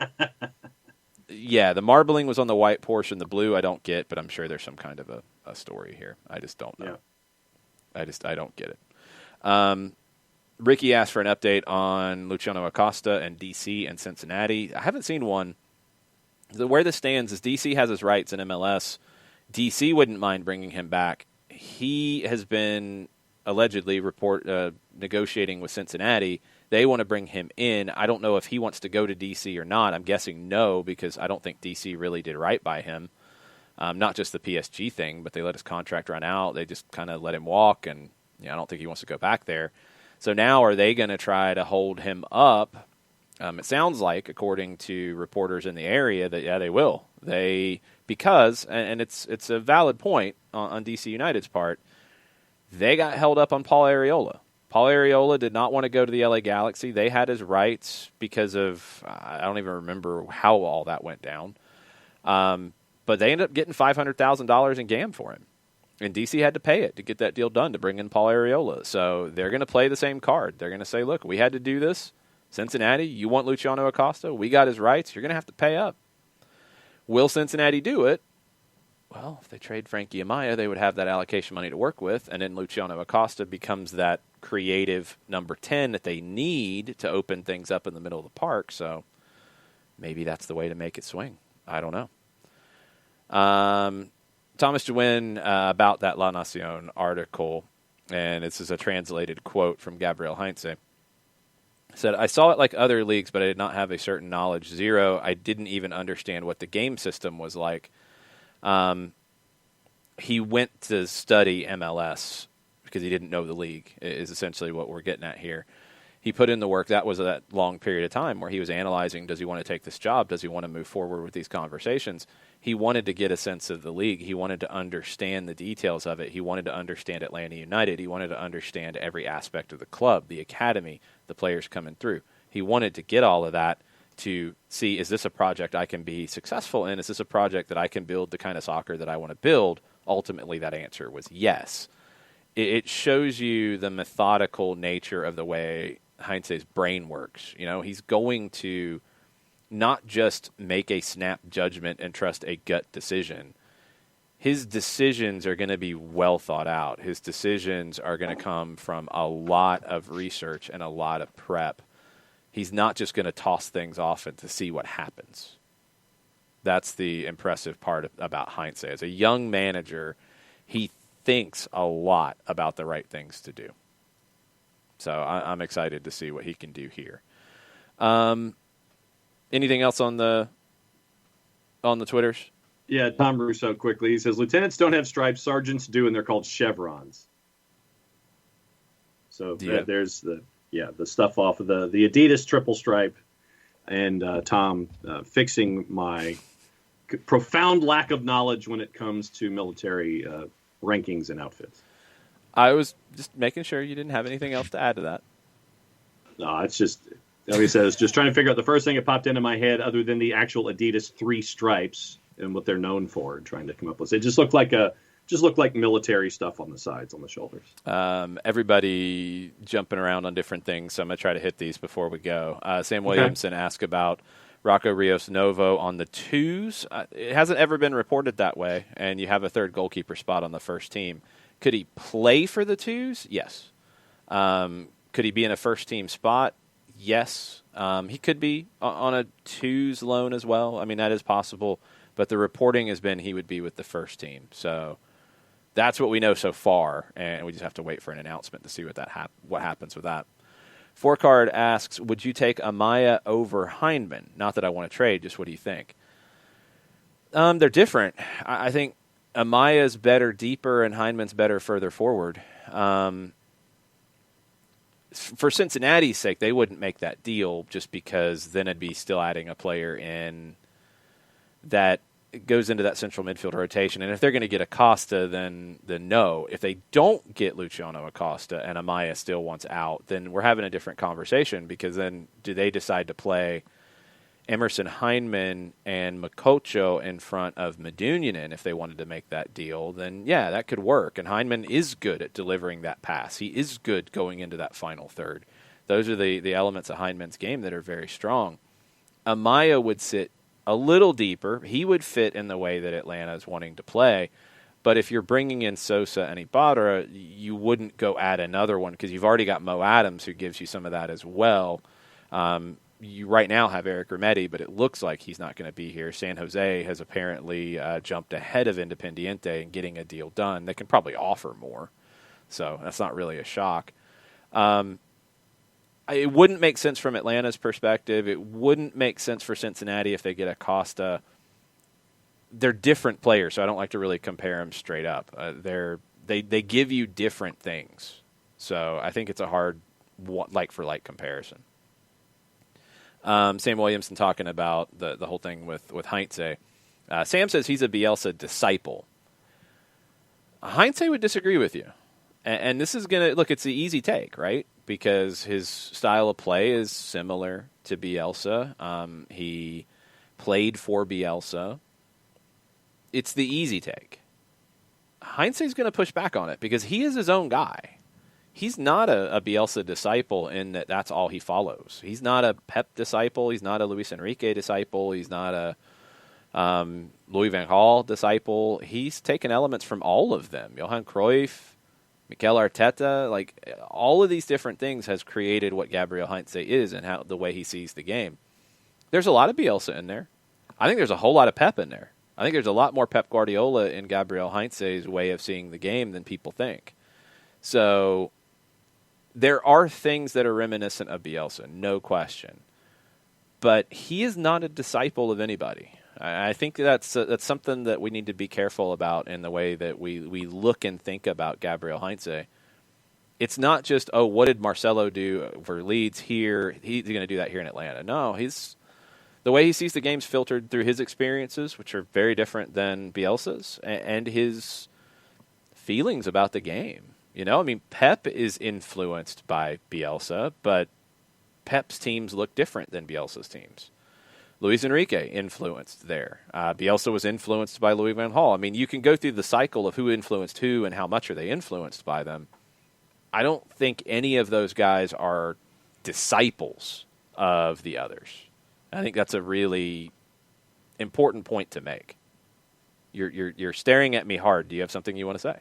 Yeah, the marbling was on the white portion. The blue I don't get, but I'm sure there's some kind of a story here. I just don't know. Yeah. I don't get it. Ricky asked for an update on Luciano Acosta and DC and Cincinnati. I haven't seen one. Where this stands is DC has his rights in MLS. DC wouldn't mind bringing him back. He has been allegedly negotiating with Cincinnati. They want to bring him in. I don't know if he wants to go to DC or not. I'm guessing no, because I don't think DC really did right by him. Not just the PSG thing, but they let his contract run out. They just kind of let him walk, and I don't think he wants to go back there. So now are they going to try to hold him up? It sounds like, according to reporters in the area, that, yeah, they will. Because it's a valid point on DC United's part, they got held up on Paul Arriola. Paul Arriola did not want to go to the LA Galaxy. They had his rights because of, I don't even remember how all that went down. But they ended up getting $500,000 in GAM for him. And DC had to pay it to get that deal done to bring in Paul Arriola. So they're going to play the same card. They're going to say, look, we had to do this. Cincinnati, you want Luciano Acosta? We got his rights. You're going to have to pay up. Will Cincinnati do it? Well, if they trade Frankie Amaya, they would have that allocation money to work with, and then Luciano Acosta becomes that creative number 10 that they need to open things up in the middle of the park. So maybe that's the way to make it swing. I don't know. Thomas DeWin about that La Nacion article, and this is a translated quote from Gabriel Heinze. Said, I saw it like other leagues, but I did not have a certain knowledge. Zero, I didn't even understand what the game system was like. He went to study MLS because he didn't know the league, is essentially what we're getting at here. He put in the work. That was that long period of time where he was analyzing, does he want to take this job? Does he want to move forward with these conversations? He wanted to get a sense of the league. He wanted to understand the details of it. He wanted to understand Atlanta United. He wanted to understand every aspect of the club, the academy, the players coming through. He wanted to get all of that to see, is this a project I can be successful in? Is this a project that I can build the kind of soccer that I want to build? Ultimately, that answer was yes. It shows you the methodical nature of the way Heinze's brain works. You know, he's going to not just make a snap judgment and trust a gut decision. His decisions are going to be well thought out. His decisions are going to come from a lot of research and a lot of prep. He's not just going to toss things off and to see what happens. That's the impressive part about Heinze. As a young manager, he thinks a lot about the right things to do. So I'm excited to see what he can do here. Anything else on the Twitters? Yeah, Tom Russo quickly. He says, lieutenants don't have stripes, sergeants do, and they're called chevrons. So there's the stuff off of the Adidas triple stripe. And Tom fixing my profound lack of knowledge when it comes to military rankings and outfits. I was just making sure you didn't have anything else to add to that. No, it's just, like I said, it's just trying to figure out the first thing that popped into my head other than the actual Adidas 3 stripes and what they're known for, and trying to come up with. It just looked like military stuff on the sides, on the shoulders. Everybody jumping around on different things, so I'm going to try to hit these before we go. Sam Williamson asked about Rocco Rios Novo on the 2s. It hasn't ever been reported that way, and you have a third goalkeeper spot on the first team. Could he play for the 2s? Yes. Could he be in a first-team spot? Yes. He could be on a 2s loan as well. I mean, that is possible. But the reporting has been he would be with the first team. So that's what we know so far, and we just have to wait for an announcement to see what happens with that. Four-Card asks, would you take Amaya over Hindman? Not that I want to trade, just what do you think? They're different. I think Amaya's better deeper and Hindman's better further forward. For Cincinnati's sake, they wouldn't make that deal just because then it'd be still adding a player in that goes into that central midfield rotation. And if they're going to get Acosta, then no. If they don't get Luciano Acosta and Amaya still wants out, then we're having a different conversation, because then do they decide to play Emerson Hindman and Makocho in front of Medunjanin if they wanted to make that deal? Then, yeah, that could work. And Hindman is good at delivering that pass. He is good going into that final third. Those are the elements of Hindman's game that are very strong. Amaya would sit a little deeper. He would fit in the way that Atlanta is wanting to play. But if you're bringing in Sosa and Ibarra, you wouldn't go add another one, because you've already got Mo Adams, who gives you some of that as well. You right now have Eric Remedi, but it looks like he's not going to be here. San Jose has apparently jumped ahead of Independiente in getting a deal done. They can probably offer more, so that's not really a shock. It wouldn't make sense from Atlanta's perspective. It wouldn't make sense for Cincinnati if they get Acosta. They're different players, so I don't like to really compare them straight up. They give you different things, so I think it's a hard like-for-like comparison. Sam Williamson talking about the whole thing with Heinze. Sam says he's a Bielsa disciple. Heinze would disagree with you. And this is going to, look, it's the easy take, right? Because his style of play is similar to Bielsa. He played for Bielsa. it's the easy take. Heinze's going to push back on it because he is his own guy. He's not a Bielsa disciple in that that's all he follows. He's not a Pep disciple. He's not a Luis Enrique disciple. He's not a Louis van Gaal disciple. He's taken elements from all of them. Johan Cruyff, Mikel Arteta, like all of these different things has created what Gabriel Heinze is and how the way he sees the game. There's a lot of Bielsa in there. I think there's a whole lot of Pep in there. I think there's a lot more Pep Guardiola in Gabriel Heinze's way of seeing the game than people think. So there are things that are reminiscent of Bielsa, no question. But he is not a disciple of anybody. I think that's something that we need to be careful about in the way that we look and think about Gabriel Heinze. It's not just, oh, what did Marcelo do for Leeds here? He's going to do that here in Atlanta. No, the way he sees the game's filtered through his experiences, which are very different than Bielsa's, and his feelings about the game. You know, I mean, Pep is influenced by Bielsa, but Pep's teams look different than Bielsa's teams. Luis Enrique influenced there. Bielsa was influenced by Louis van Gaal. I mean, you can go through the cycle of who influenced who and how much are they influenced by them. I don't think any of those guys are disciples of the others. I think that's a really important point to make. You're staring at me hard. Do you have something you want to say?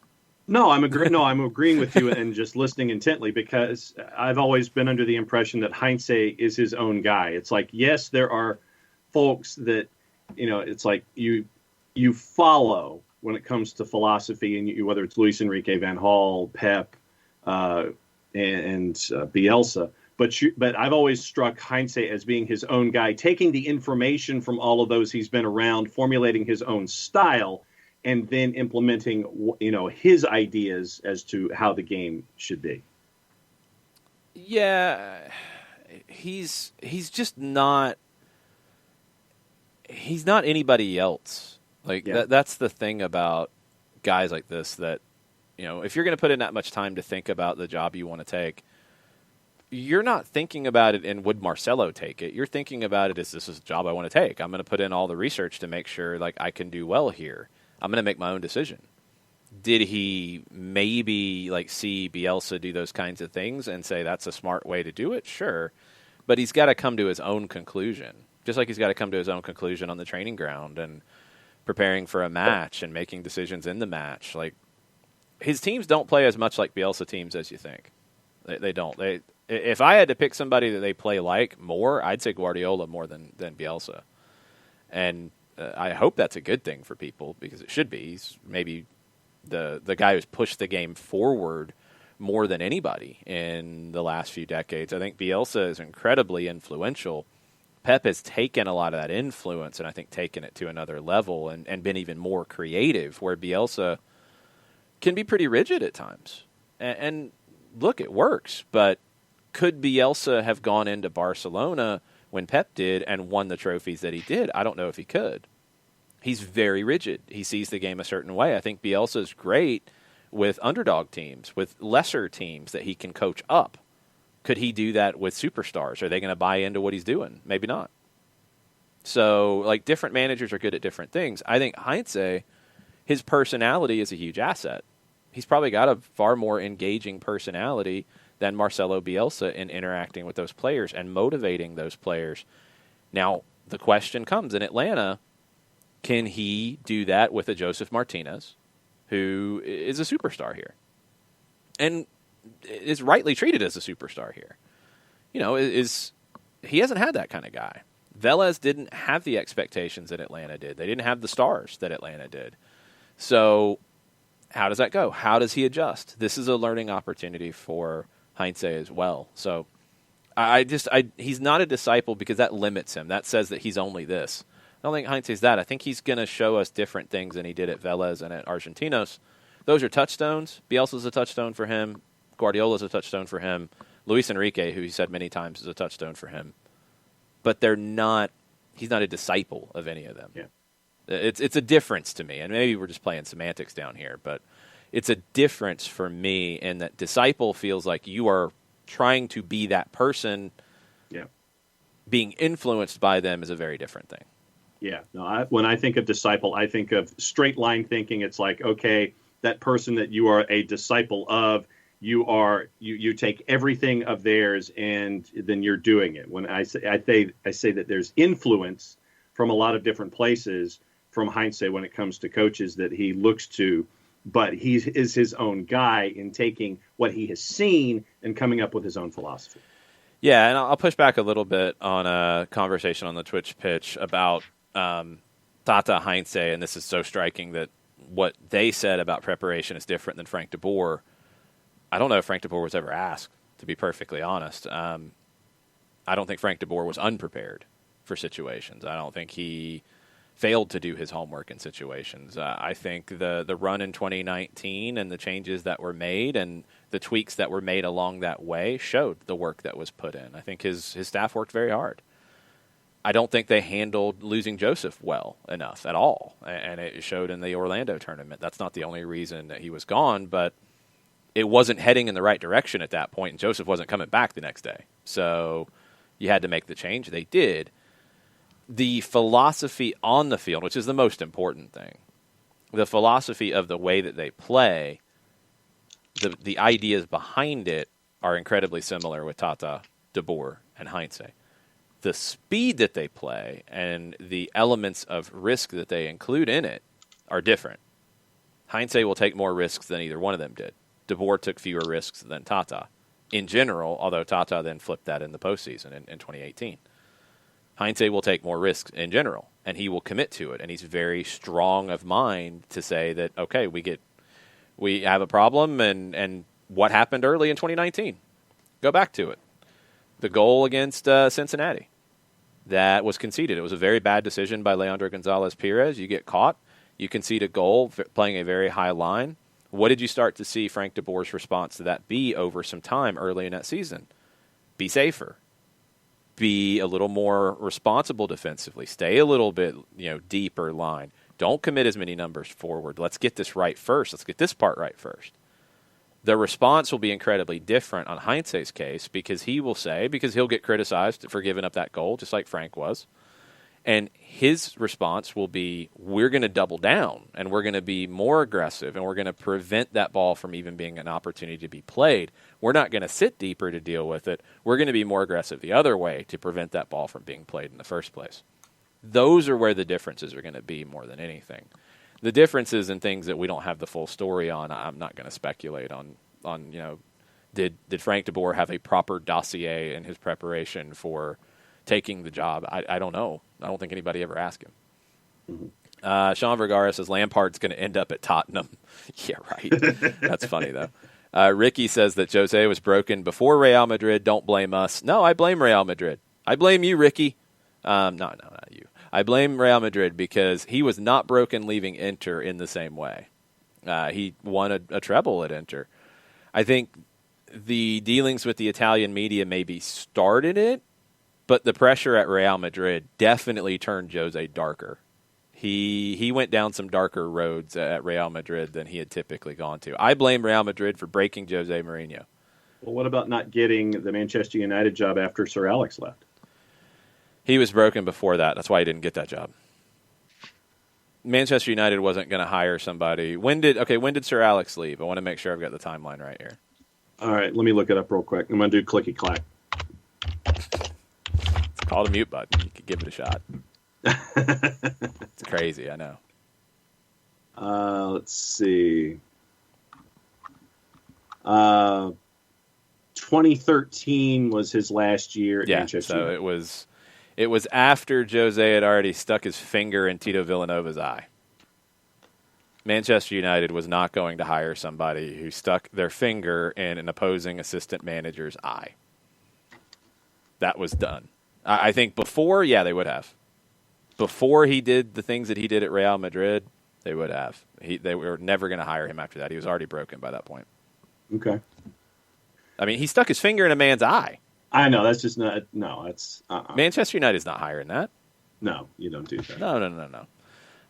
No, I'm agreeing with you and just listening intently because I've always been under the impression that Heinze is his own guy. It's like, yes, there are folks that, you know, it's like you follow when it comes to philosophy, and whether it's Luis Enrique, Van Gaal, Pep, and Bielsa. But I've always struck Heinze as being his own guy, taking the information from all of those he's been around, formulating his own style, and then implementing, you know, his ideas as to how the game should be. Yeah, he's just not. He's not anybody else. Like that's the thing about guys like this. That, you know, if you're going to put in that much time to think about the job you want to take, you're not thinking about it in would Marcelo take it. You're thinking about it as this is a job I want to take. I'm going to put in all the research to make sure like I can do well here. I'm going to make my own decision. Did he maybe like see Bielsa do those kinds of things and say that's a smart way to do it? Sure. But he's got to come to his own conclusion. Just like he's got to come to his own conclusion on the training ground and preparing for a match and making decisions in the match. Like, his teams don't play as much like Bielsa teams as you think. They don't. If I had to pick somebody that they play like more, I'd say Guardiola more than Bielsa. And I hope that's a good thing for people because it should be. He's maybe the guy who's pushed the game forward more than anybody in the last few decades. I think Bielsa is incredibly influential. Pep has taken a lot of that influence and I think taken it to another level and been even more creative, where Bielsa can be pretty rigid at times. And look, it works, but could Bielsa have gone into Barcelona when Pep did and won the trophies that he did? I don't know if he could. He's very rigid. He sees the game a certain way. I think Bielsa's great with underdog teams, with lesser teams that he can coach up. Could he do that with superstars? Are they going to buy into what he's doing? Maybe not. So, like, different managers are good at different things. I think Heinze, his personality is a huge asset. He's probably got a far more engaging personality than Marcelo Bielsa in interacting with those players and motivating those players. Now, the question comes in Atlanta, can he do that with a Joseph Martinez, who is a superstar here? And is rightly treated as a superstar here. You know, he hasn't had that kind of guy. Velez didn't have the expectations that Atlanta did. They didn't have the stars that Atlanta did. So how does that go? How does he adjust? This is a learning opportunity for Heinze as well. So he's not a disciple because that limits him. That says that he's only this. I don't think Heinze's that. I think he's going to show us different things than he did at Velez and at Argentinos. Those are touchstones. Bielsa's a touchstone for him. Guardiola's a touchstone for him. Luis Enrique, who he said many times, is a touchstone for him. But he's not a disciple of any of them. Yeah. It's a difference to me, and maybe we're just playing semantics down here, but it's a difference for me in that disciple feels like you are trying to be that person. Yeah. Being influenced by them is a very different thing. Yeah. No, when I think of disciple, I think of straight line thinking. It's like, okay, that person that you are a disciple of, you take everything of theirs and then you're doing it. When I say that there's influence from a lot of different places from Heinze when it comes to coaches that he looks to, but he is his own guy in taking what he has seen and coming up with his own philosophy. Yeah, and I'll push back a little bit on a conversation on the Twitch pitch about Tata Heinze, and this is so striking that what they said about preparation is different than Frank de Boer. I don't know if Frank de Boer was ever asked, to be perfectly honest. I don't think Frank de Boer was unprepared for situations. I don't think he failed to do his homework in situations. I think the run in 2019 and the changes that were made and the tweaks that were made along that way showed the work that was put in. I think his staff worked very hard. I don't think they handled losing Joseph well enough at all, and it showed in the Orlando tournament. That's not the only reason that he was gone, but it wasn't heading in the right direction at that point, and Joseph wasn't coming back the next day. So you had to make the change. They did. The philosophy on the field, which is the most important thing, the philosophy of the way that they play, the ideas behind it are incredibly similar with Tata, de Boer, and Heinze. The speed that they play and the elements of risk that they include in it are different. Heinze will take more risks than either one of them did. De Boer took fewer risks than Tata in general, although Tata then flipped that in the postseason in 2018. Heinze will take more risks in general, and he will commit to it, and he's very strong of mind to say that, okay, we have a problem, and what happened early in 2019? Go back to it. The goal against Cincinnati, that was conceded. It was a very bad decision by Leandro Gonzalez-Perez. You get caught, you concede a goal, playing a very high line. What did you start to see Frank de Boer's response to that be over some time early in that season? Be safer. Be a little more responsible defensively. Stay a little bit, deeper line. Don't commit as many numbers forward. Let's get this right first. Let's get this part right first. The response will be incredibly different on Heinze's case because he'll get criticized for giving up that goal, just like Frank was. And his response will be, we're going to double down, and we're going to be more aggressive, and we're going to prevent that ball from even being an opportunity to be played. We're not going to sit deeper to deal with it. We're going to be more aggressive the other way to prevent that ball from being played in the first place. Those are where the differences are going to be more than anything. The differences in things that we don't have the full story on, I'm not going to speculate on. Did Frank de Boer have a proper dossier in his preparation for taking the job? I don't know. I don't think anybody ever asked him. Mm-hmm. Sean Vergara says Lampard's going to end up at Tottenham. Yeah, right. That's funny, though. Ricky says that Jose was broken before Real Madrid. Don't blame us. No, I blame Real Madrid. I blame you, Ricky. No, not you. I blame Real Madrid because he was not broken leaving Inter in the same way. He won a treble at Inter. I think the dealings with the Italian media maybe started it, but the pressure at Real Madrid definitely turned Jose darker. He went down some darker roads at Real Madrid than he had typically gone to. I blame Real Madrid for breaking Jose Mourinho. Well, what about not getting the Manchester United job after Sir Alex left? He was broken before that. That's why he didn't get that job. Manchester United wasn't going to hire somebody. When did Sir Alex leave? I want to make sure I've got the timeline right here. All right, let me look it up real quick. I'm going to do clicky-clack. It's called a mute button. You could give it a shot. It's crazy, I know. Let's see. 2013 was his last year at Manchester United. It was after Jose had already stuck his finger in Tito Villanova's eye. Manchester United was not going to hire somebody who stuck their finger in an opposing assistant manager's eye. That was done. I think before, they would have. Before he did the things that he did at Real Madrid, they would have. They were never going to hire him after that. He was already broken by that point. Okay. I mean, he stuck his finger in a man's eye. I know. That's just not. No, that's. Manchester United's not hiring that. No, you don't do that. No.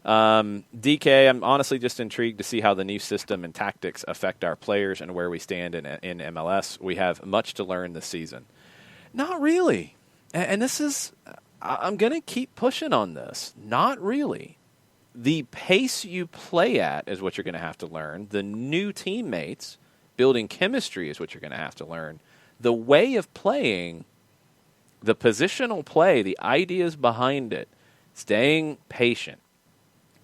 DK, I'm honestly just intrigued to see how the new system and tactics affect our players and where we stand in MLS. We have much to learn this season. Not really. And this is, I'm going to keep pushing on this. Not really. The pace you play at is what you're going to have to learn. The new teammates, building chemistry is what you're going to have to learn. The way of playing, the positional play, the ideas behind it, staying patient,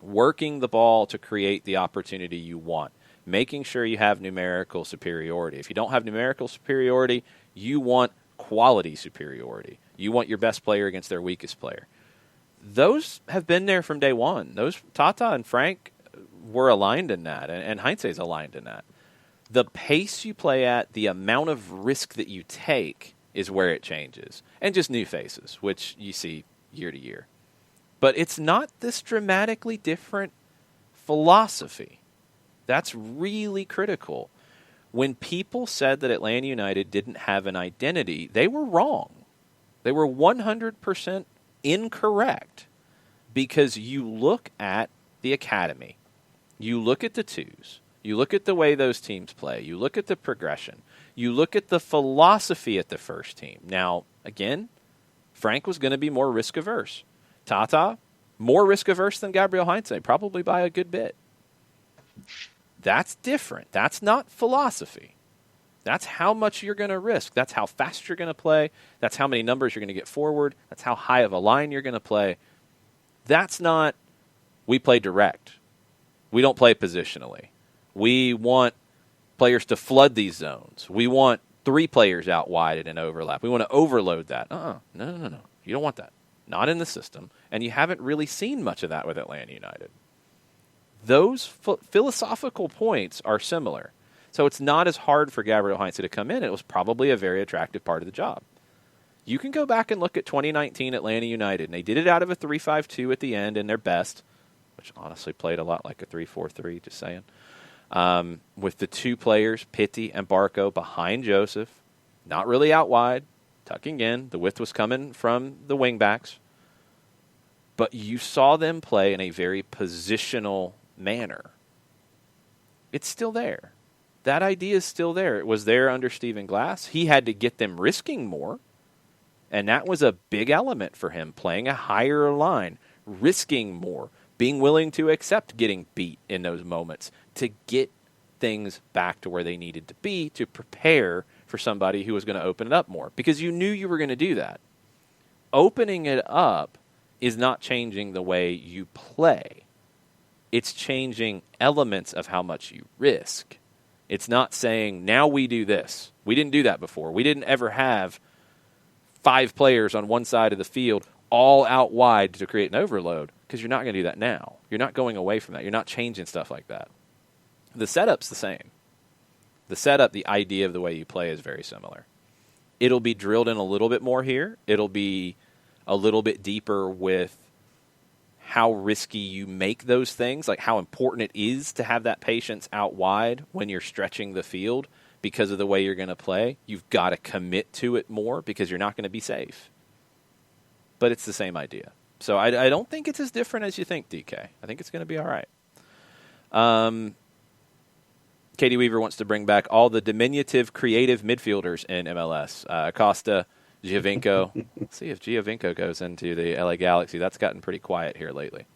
working the ball to create the opportunity you want, making sure you have numerical superiority. If you don't have numerical superiority, you want quality superiority. You want your best player against their weakest player. Those have been there from day one. Those Tata and Frank were aligned in that, and Heinze's aligned in that. The pace you play at, the amount of risk that you take is where it changes. And just new faces, which you see year to year. But it's not this dramatically different philosophy. That's really critical. When people said that Atlanta United didn't have an identity, they were wrong. They were 100% incorrect, because you look at the academy, you look at the twos, you look at the way those teams play, you look at the progression, you look at the philosophy at the first team. Now, again, Frank was going to be more risk-averse. Tata, more risk-averse than Gabriel Heinze, probably by a good bit. That's different. That's not philosophy. That's how much you're going to risk. That's how fast you're going to play. That's how many numbers you're going to get forward. That's how high of a line you're going to play. That's not, we play direct. We don't play positionally. We want players to flood these zones. We want 3 players out wide in an overlap. We want to overload that. No. You don't want that. Not in the system. And you haven't really seen much of that with Atlanta United. Those philosophical points are similar. So it's not as hard for Gabriel Heinze to come in. It was probably a very attractive part of the job. You can go back and look at 2019 Atlanta United, and they did it out of a 3-5-2 at the end in their best, which honestly played a lot like a 3-4-3, just saying, with the 2 players, Pitti and Barco, behind Joseph, not really out wide, tucking in. The width was coming from the wingbacks. But you saw them play in a very positional manner. It's still there. That idea is still there. It was there under Stephen Glass. He had to get them risking more, and that was a big element for him, playing a higher line, risking more, being willing to accept getting beat in those moments to get things back to where they needed to be to prepare for somebody who was going to open it up more, because you knew you were going to do that. Opening it up is not changing the way you play. It's changing elements of how much you risk. It's not saying, now we do this. We didn't do that before. We didn't ever have 5 players on one side of the field all out wide to create an overload, because you're not going to do that now. You're not going away from that. You're not changing stuff like that. The setup's the same. The setup, the idea of the way you play is very similar. It'll be drilled in a little bit more here. It'll be a little bit deeper with how risky you make those things, like how important it is to have that patience out wide when you're stretching the field because of the way you're going to play. You've got to commit to it more because you're not going to be safe. But it's the same idea. So I don't think it's as different as you think, DK. I think it's going to be all right. Katie Weaver wants to bring back all the diminutive, creative midfielders in MLS. Acosta, Giovinco. Let's see if Giovinco goes into the LA Galaxy. That's gotten pretty quiet here lately.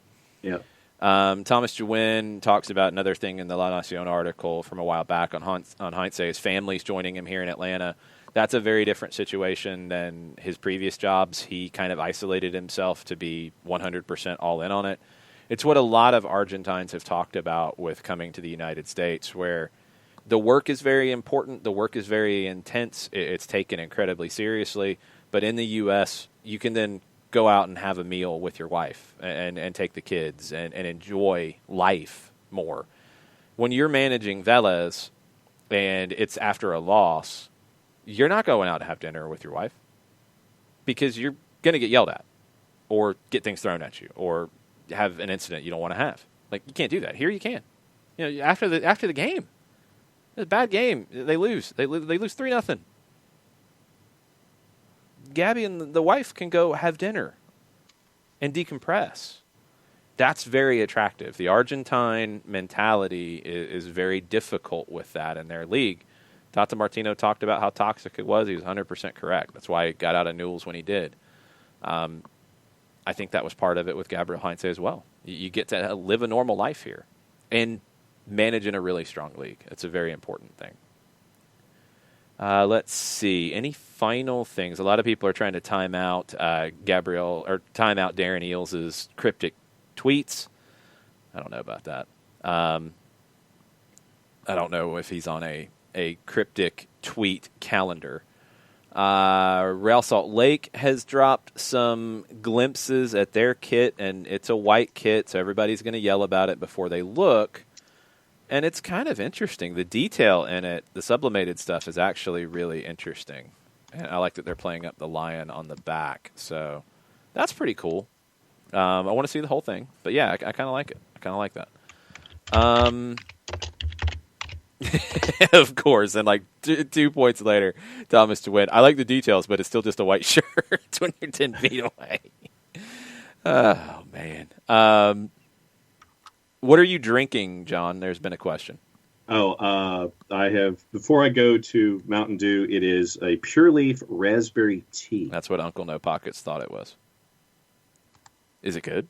Yeah. Thomas Jewin talks about another thing in the La Nacion article from a while back on Heinze. His family's joining him here in Atlanta. That's a very different situation than his previous jobs. He kind of isolated himself to be 100% all in on it. It's what a lot of Argentines have talked about with coming to the United States, where the work is very important. The work is very intense. It's taken incredibly seriously. But in the U.S., you can then go out and have a meal with your wife and take the kids and enjoy life more. When you're managing Vélez and it's after a loss, you're not going out to have dinner with your wife because you're going to get yelled at or get things thrown at you or have an incident you don't want to have. Like, you can't do that. Here you can. You know, after the game. It's a bad game. They lose. They lose 3-0. Gabby and the wife can go have dinner and decompress. That's very attractive. The Argentine mentality is very difficult with that in their league. Tata Martino talked about how toxic it was. He was 100% correct. That's why he got out of Newell's when he did. I think that was part of it with Gabriel Heinze as well. You get to live a normal life here and manage in a really strong league. It's a very important thing. Let's see. Any final things? A lot of people are trying to time out Darren Eales' cryptic tweets. I don't know about that. I don't know if he's on a cryptic tweet calendar. Real Salt Lake has dropped some glimpses at their kit, and it's a white kit, so everybody's going to yell about it before they look. And it's kind of interesting. The detail in it, the sublimated stuff, is actually really interesting. And I like that they're playing up the lion on the back. So that's pretty cool. I want to see the whole thing. But yeah, I kind of like it. I kind of like that. Of course. And like 2 points later, Thomas to win. I like the details, but it's still just a white shirt when you're 10 feet away. Oh, man. What are you drinking, John? There's been a question. I have, before I go to Mountain Dew, it is a Pure Leaf raspberry tea. That's what Uncle No Pockets thought it was. Is it good?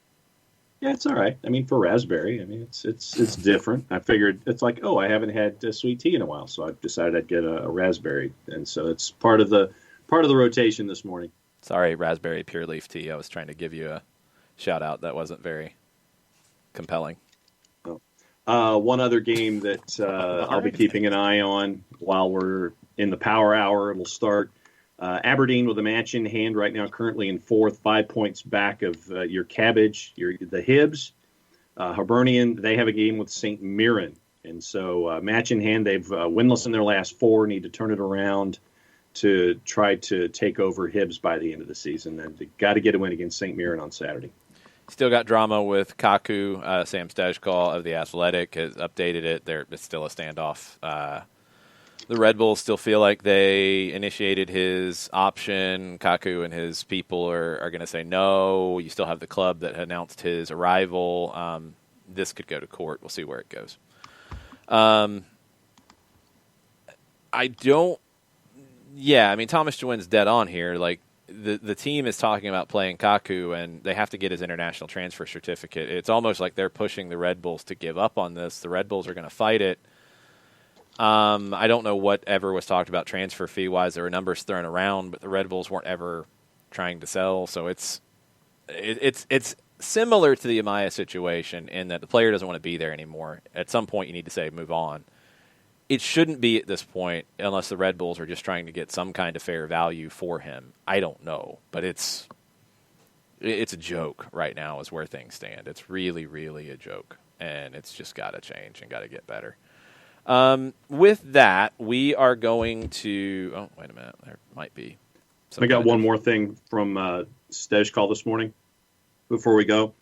Yeah, it's all right. I mean, for raspberry, it's different. I figured it's like, I haven't had sweet tea in a while, so I decided I'd get a raspberry, and so it's part of the rotation this morning. Sorry, raspberry Pure Leaf tea. I was trying to give you a shout out that wasn't very compelling. One other game that I'll be keeping an eye on while we're in the Power Hour. It'll start Aberdeen with a match in hand right now, currently in fourth, 5 points back of your Cabbage, the Hibs. Hibernian, they have a game with St. Mirren. And so match in hand, they've winless in their last four, need to turn it around to try to take over Hibs by the end of the season. And they got to get a win against St. Mirren on Saturday. Still got drama with Kaku. Sam Stajkal of The Athletic has updated it. It's still a standoff. The Red Bulls still feel like they initiated his option. Kaku and his people are going to say no. You still have the club that announced his arrival. This could go to court. We'll see where it goes. Thomas Jawin's dead on here. Like, the team is talking about playing Kaku, and they have to get his international transfer certificate. It's almost like they're pushing the Red Bulls to give up on this. The Red Bulls are going to fight it. I don't know what ever was talked about transfer fee-wise. There were numbers thrown around, but the Red Bulls weren't ever trying to sell. So it's similar to the Amaya situation in that the player doesn't want to be there anymore. At some point, you need to say, move on. It shouldn't be at this point unless the Red Bulls are just trying to get some kind of fair value for him. I don't know, but it's a joke right now is where things stand. It's really, really a joke, and it's just got to change and got to get better. With that, we are going to – oh, wait a minute. There might be – I got one more thing from Stajkal this morning before we go.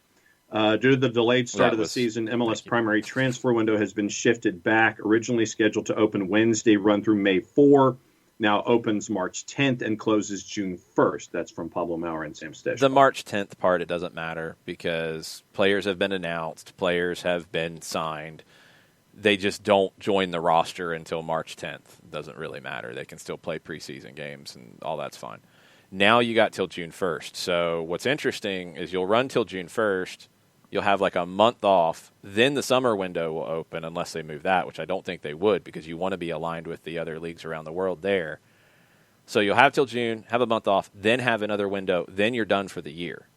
Due to the delayed start of the season, MLS primary transfer window has been shifted back. Originally scheduled to open Wednesday, run through May 4. Now opens March 10th and closes June 1st. That's from Pablo Maurer and Sam Stajkal. The March 10th part, it doesn't matter because players have been announced. Players have been signed. They just don't join the roster until March 10th. It doesn't really matter. They can still play preseason games, and all that's fine. Now you got till June 1st. So what's interesting is you'll run till June 1st. You'll have like a month off. Then the summer window will open unless they move that, which I don't think they would because you want to be aligned with the other leagues around the world there. So you'll have till June, have a month off, then have another window, then you're done for the year.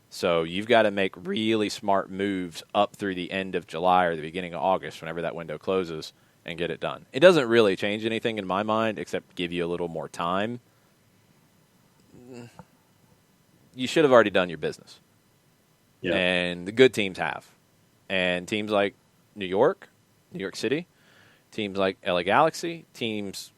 So you've got to make really smart moves up through the end of July or the beginning of August, whenever that window closes, and get it done. It doesn't really change anything in my mind except give you a little more time. You should have already done your business. Yeah. And the good teams have. And teams like New York City, teams like LA Galaxy,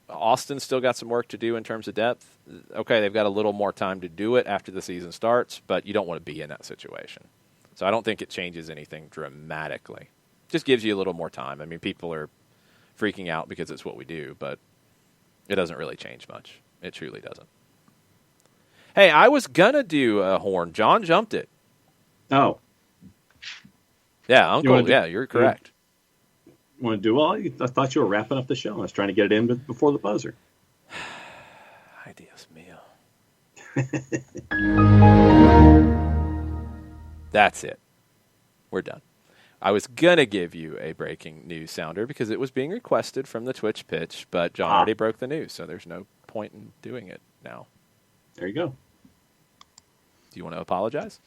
Austin still got some work to do in terms of depth. Okay, they've got a little more time to do it after the season starts, but you don't want to be in that situation. So I don't think it changes anything dramatically. Just gives you a little more time. I mean, people are freaking out because it's what we do, but it doesn't really change much. It truly doesn't. Hey, I was going to do a horn. John jumped it. Oh. Yeah, Uncle, you're correct. Want to do well? I thought you were wrapping up the show. I was trying to get it in before the buzzer. Ideas mio. That's it. We're done. I was going to give you a breaking news sounder because it was being requested from the Twitch pitch, but John already broke the news, so there's no point in doing it now. There you go. Do you want to apologize?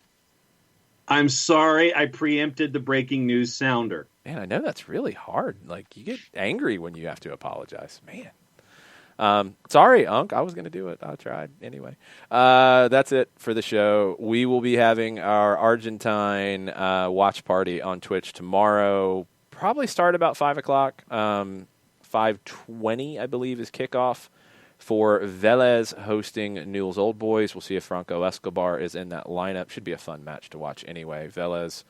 I'm sorry I preempted the breaking news sounder. Man, I know that's really hard. Like, you get angry when you have to apologize. Man. Sorry, Unc. I was going to do it. I tried anyway. That's it for the show. We will be having our Argentine watch party on Twitch tomorrow. Probably start about 5 o'clock. 5:20, I believe, is kickoff for Vélez hosting Newell's Old Boys. We'll see if Franco Escobar is in that lineup. Should be a fun match to watch anyway. Vélez,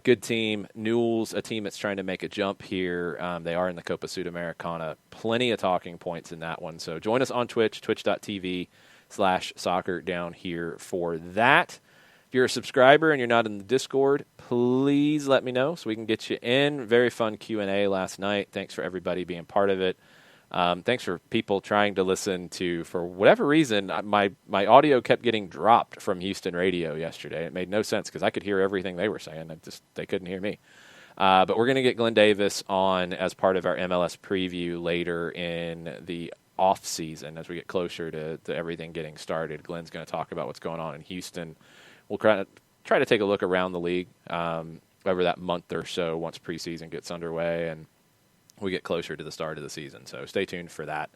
good team. Newell's, a team that's trying to make a jump here. They are in the Copa Sudamericana. Plenty of talking points in that one. So join us on Twitch, twitch.tv/soccer down here for that. If you're a subscriber and you're not in the Discord, please let me know so we can get you in. Very fun Q&A last night. Thanks for everybody being part of it. Thanks for people trying to listen to, for whatever reason, my audio kept getting dropped from Houston radio yesterday. It made no sense because I could hear everything they were saying. They couldn't hear me. But we're going to get Glenn Davis on as part of our MLS preview later in the off season as we get closer to everything getting started. Glenn's going to talk about what's going on in Houston. We'll try to take a look around the league over that month or so once preseason gets underway and we get closer to the start of the season. So stay tuned for that.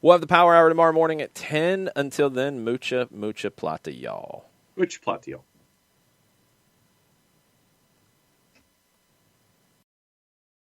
We'll have the Power Hour tomorrow morning at 10. Until then, mucha plata, y'all. Mucha plata, y'all.